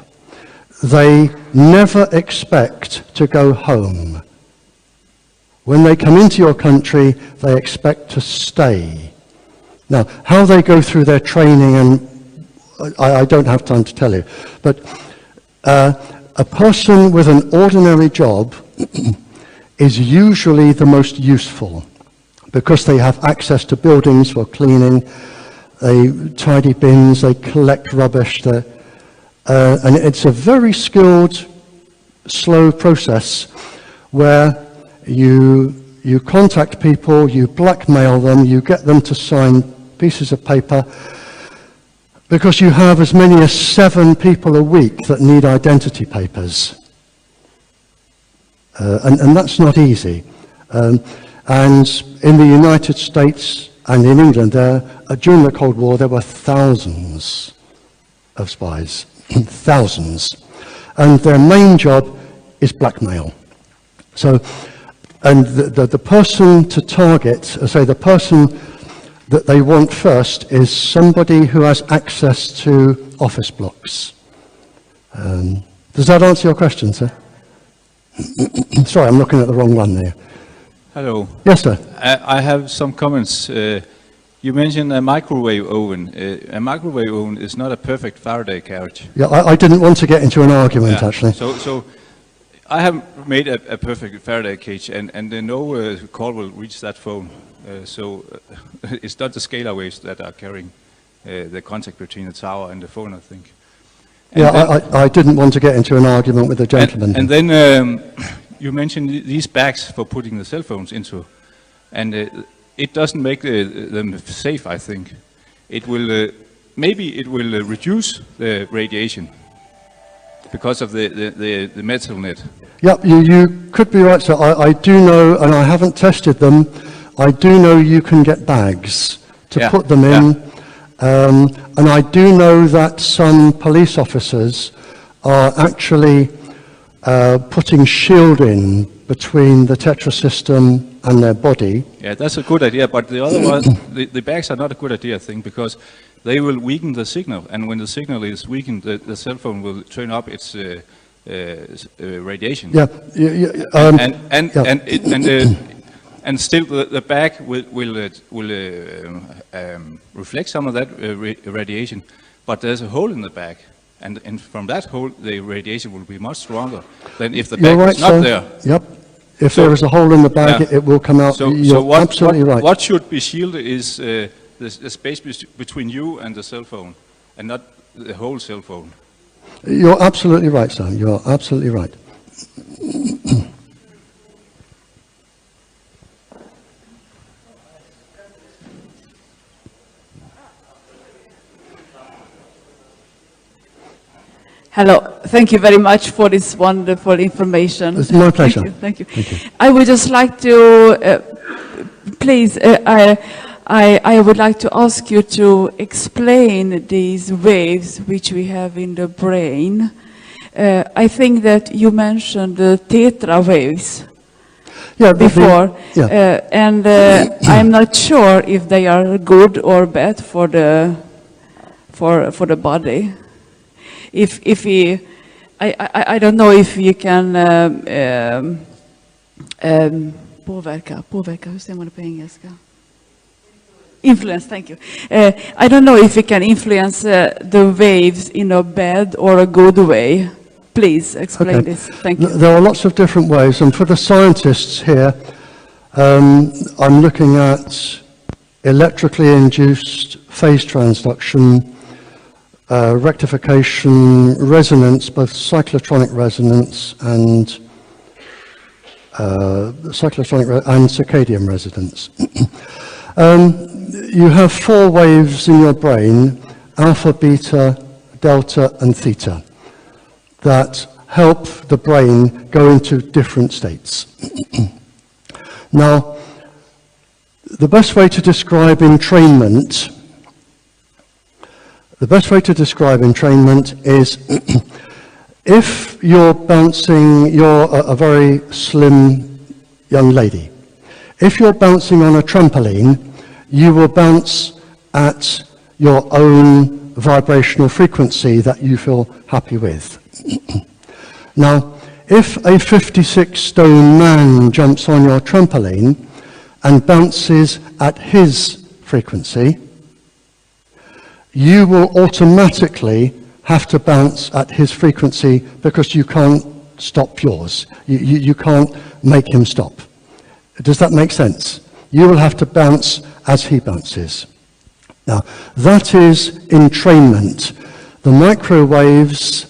They never expect to go home. When they come into your country, they expect to stay. Now, how they go through their training, and I don't have time to tell you, but a person with an ordinary job is usually the most useful because they have access to buildings for cleaning, they tidy bins, they collect rubbish, and it's a very skilled, slow process where you contact people, you blackmail them, you get them to sign pieces of paper, because you have as many as 7 people a week that need identity papers. And that's not easy. And in the United States and in England, during the Cold War, there were thousands of spies. Thousands. And their main job is blackmail. So, and the person to target, say the person that they want first is somebody who has access to office blocks. Does that answer your question, sir? Sorry, I'm looking at the wrong one there. Hello. Yes, sir. I have some comments. You mentioned a microwave oven. A microwave oven is not a perfect Faraday cage. Yeah, I didn't want to get into an argument, actually. So I have made a perfect Faraday cage, and no call will reach that phone. It's not the scalar waves that are carrying the contact between the tower and the phone, I think. And I didn't want to get into an argument with the gentleman. And then you mentioned these bags for putting the cell phones into, and it doesn't make them safe, I think. It will, maybe it will reduce the radiation because of the metal net. Yep, you could be right. So I do know, and I haven't tested them, I do know you can get bags to put them in. And I do know that some police officers are actually putting shielding between the Tetra system and their body. Yeah, that's a good idea, but the other one, the bags are not a good idea, I think, because they will weaken the signal, and when the signal is weakened, the cell phone will turn up its radiation. Yeah, and still the bag will reflect some of that radiation, but there's a hole in the bag, and from that hole the radiation will be much stronger than if the bag is not there. Yep. If there is a hole in the bag, it will come out. You're absolutely right. What should be shielded is the space between you and the cell phone, and not the whole cell phone. You're absolutely right, Sam. You are absolutely right. Hello, thank you very much for this wonderful information. It's my pleasure. Thank you. I would just like to, please, I would like to ask you to explain these waves which we have in the brain. I think that you mentioned the theta waves before, and I'm not sure if they are good or bad for the body. If we, I don't know if you can påverka, hur säger man det på engelska? Influence, thank you. I don't know if you can influence the waves in a bad or a good way. Please explain this. Thank you. There are lots of different ways, and for the scientists here, I'm looking at electrically induced phase transduction, rectification, resonance, both cyclotronic resonance and circadian resonance. You have 4 waves in your brain, alpha, beta, delta, and theta, that help the brain go into different states. Now, the best way to describe entrainment is if you're bouncing, you're a very slim young lady. If you're bouncing on a trampoline, you will bounce at your own vibrational frequency that you feel happy with. Now, if a 56-stone man jumps on your trampoline and bounces at his frequency, you will automatically have to bounce at his frequency because you can't stop yours. You can't make him stop. Does that make sense? You will have to bounce as he bounces. Now, that is entrainment. The microwaves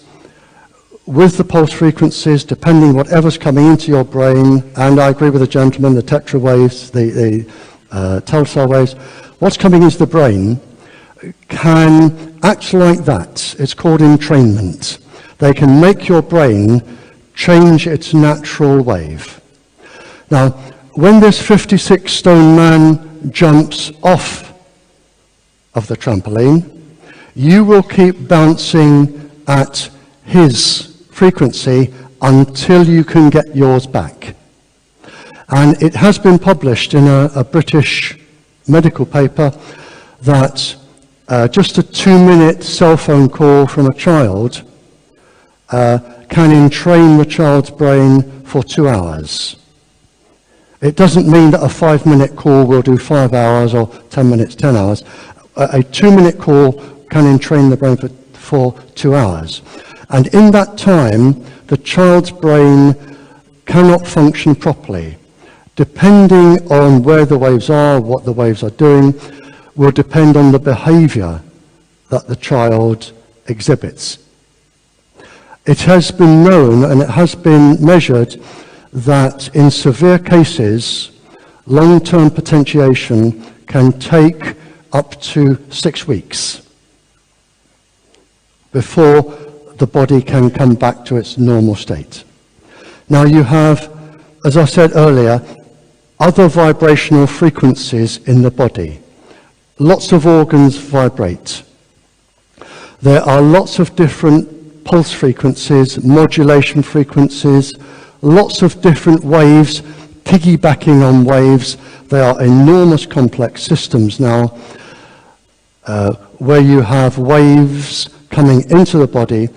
with the pulse frequencies, depending whatever's coming into your brain, and I agree with the gentleman, the tetra waves, the telstar waves, what's coming into the brain can act like that. It's called entrainment. They can make your brain change its natural wave. Now, when this 56-stone man jumps off of the trampoline, you will keep bouncing at his frequency until you can get yours back. And it has been published in a British medical paper that just a 2-minute cell phone call from a child can entrain the child's brain for 2 hours. It doesn't mean that a 5-minute call will do 5 hours or 10 minutes, 10 hours. A 2-minute call can entrain the brain for 2 hours. And in that time, the child's brain cannot function properly. Depending on where the waves are, what the waves are doing, will depend on the behavior that the child exhibits. It has been known and it has been measured that in severe cases, long-term potentiation can take up to 6 weeks before the body can come back to its normal state. Now you have, as I said earlier, other vibrational frequencies in the body. Lots of organs vibrate. There are lots of different pulse frequencies, modulation frequencies, lots of different waves, piggybacking on waves. They are enormous complex systems now, where you have waves coming into the body.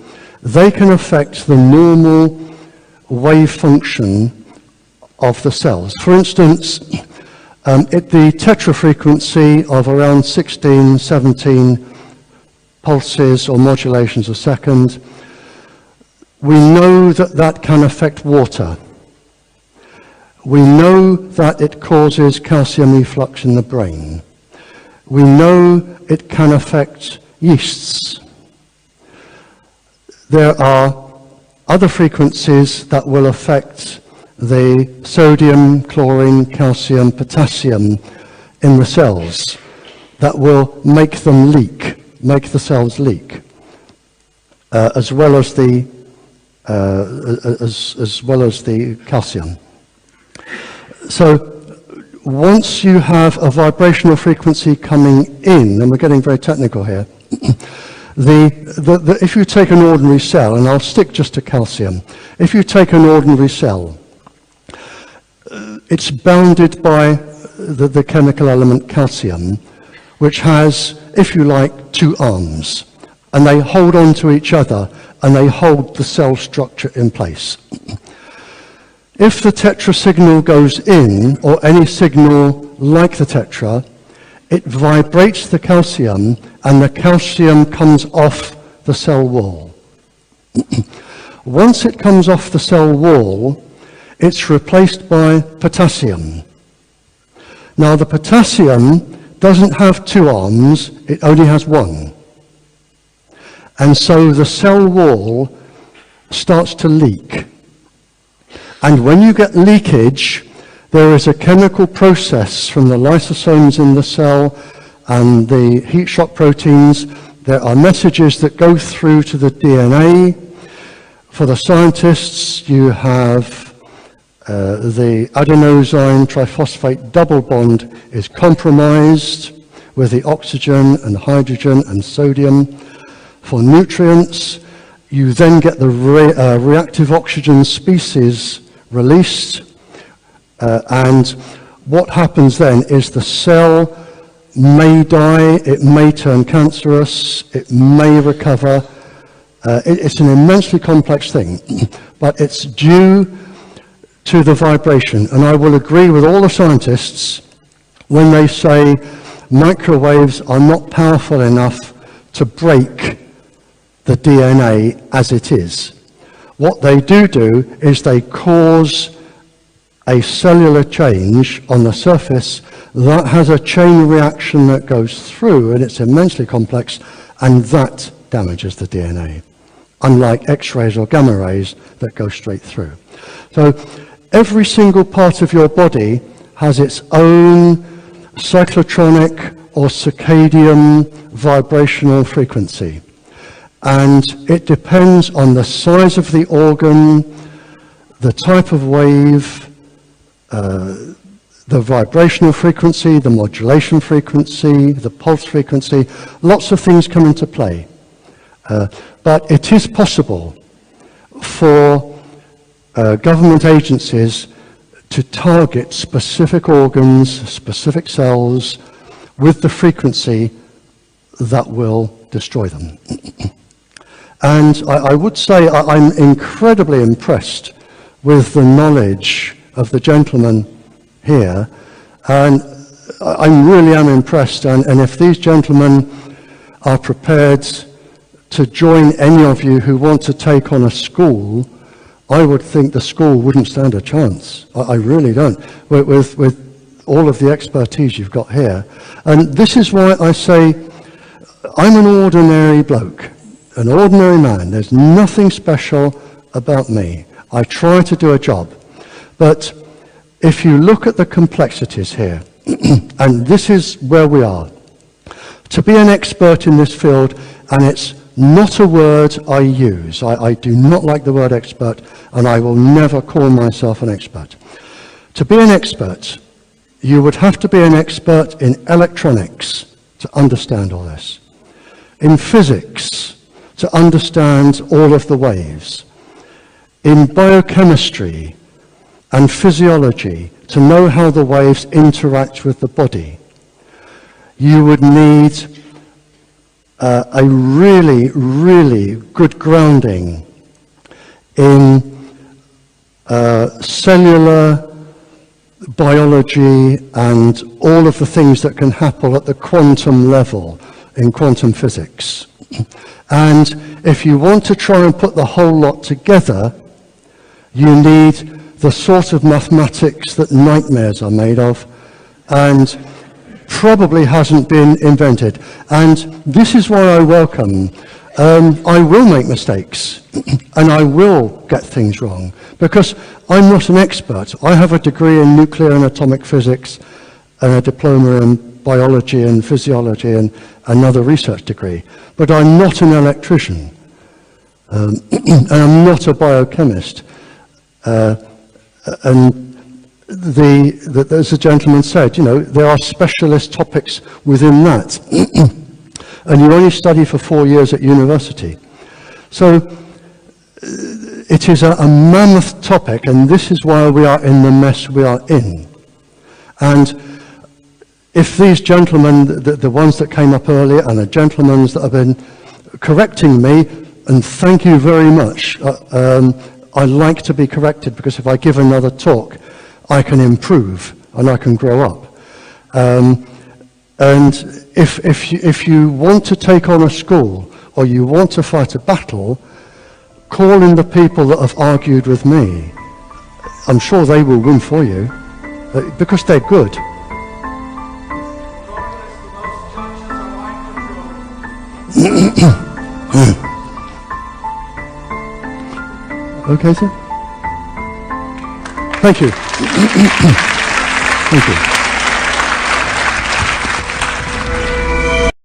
They can affect the normal wave function of the cells. For instance, at the tetra frequency of around 16, 17 pulses or modulations a second, we know that that can affect water. We know that it causes calcium efflux in the brain. We know it can affect yeasts. There are other frequencies that will affect the sodium, chlorine, calcium, potassium in the cells that will make them leak, make the cells leak, as well as the calcium. So once you have a vibrational frequency coming in, and we're getting very technical here, if you take an ordinary cell, and I'll stick just to calcium, if you take an ordinary cell, it's bounded by the chemical element calcium, which has, if you like, 2 arms, and they hold on to each other, and they hold the cell structure in place. If the tetra signal goes in, or any signal like the tetra, it vibrates the calcium, and the calcium comes off the cell wall. Once it comes off the cell wall, it's replaced by potassium. Now the potassium doesn't have 2 arms, it only has 1. And so the cell wall starts to leak. And when you get leakage, there is a chemical process from the lysosomes in the cell and the heat shock proteins. There are messages that go through to the DNA. For the scientists, you have the adenosine triphosphate double bond is compromised with the oxygen and hydrogen and sodium. For nutrients, you then get the reactive oxygen species released, and what happens then is the cell may die, it may turn cancerous, it may recover. It's an immensely complex thing, but it's due to the vibration. And I will agree with all the scientists when they say microwaves are not powerful enough to break the DNA as it is. What they do is they cause a cellular change on the surface that has a chain reaction that goes through, and it's immensely complex, and that damages the DNA, unlike X-rays or gamma rays that go straight through. So every single part of your body has its own cyclotronic or circadian vibrational frequency. And it depends on the size of the organ, the type of wave, the vibrational frequency, the modulation frequency, the pulse frequency. Lots of things come into play. But it is possible for government agencies to target specific organs, specific cells, with the frequency that will destroy them. And I would say I'm incredibly impressed with the knowledge of the gentleman here, and I really am impressed, and if these gentlemen are prepared to join any of you who want to take on a school, I would think the school wouldn't stand a chance. I really don't, with all of the expertise you've got here. And this is why I say I'm an ordinary bloke, an ordinary man. There's nothing special about me. I try to do a job. But if you look at the complexities here, and this is where we are, to be an expert in this field, and it's not a word I use. I do not like the word expert, and I will never call myself an expert. To be an expert, you would have to be an expert in electronics to understand all this, in physics to understand all of the waves, in biochemistry and physiology to know how the waves interact with the body. You would need a really, really good grounding in cellular biology and all of the things that can happen at the quantum level in quantum physics. And if you want to try and put the whole lot together, you need the sort of mathematics that nightmares are made of, and probably hasn't been invented. And this is why I welcome, I will make mistakes, and I will get things wrong, because I'm not an expert. I have a degree in nuclear and atomic physics, and a diploma in biology and physiology, and another research degree. But I'm not an electrician, and I'm not a biochemist. And as the gentleman said, you know, there are specialist topics within that. And you only study for 4 years at university. So it is a mammoth topic, and this is why we are in the mess we are in. And if these gentlemen, the ones that came up earlier, and the gentlemen that have been correcting me, and thank you very much, I like to be corrected, because if I give another talk, I can improve and I can grow up. And if you want to take on a school, or you want to fight a battle, call in the people that have argued with me. I'm sure they will win for you, because they're good. Okay, sir? Thank you. Thank you.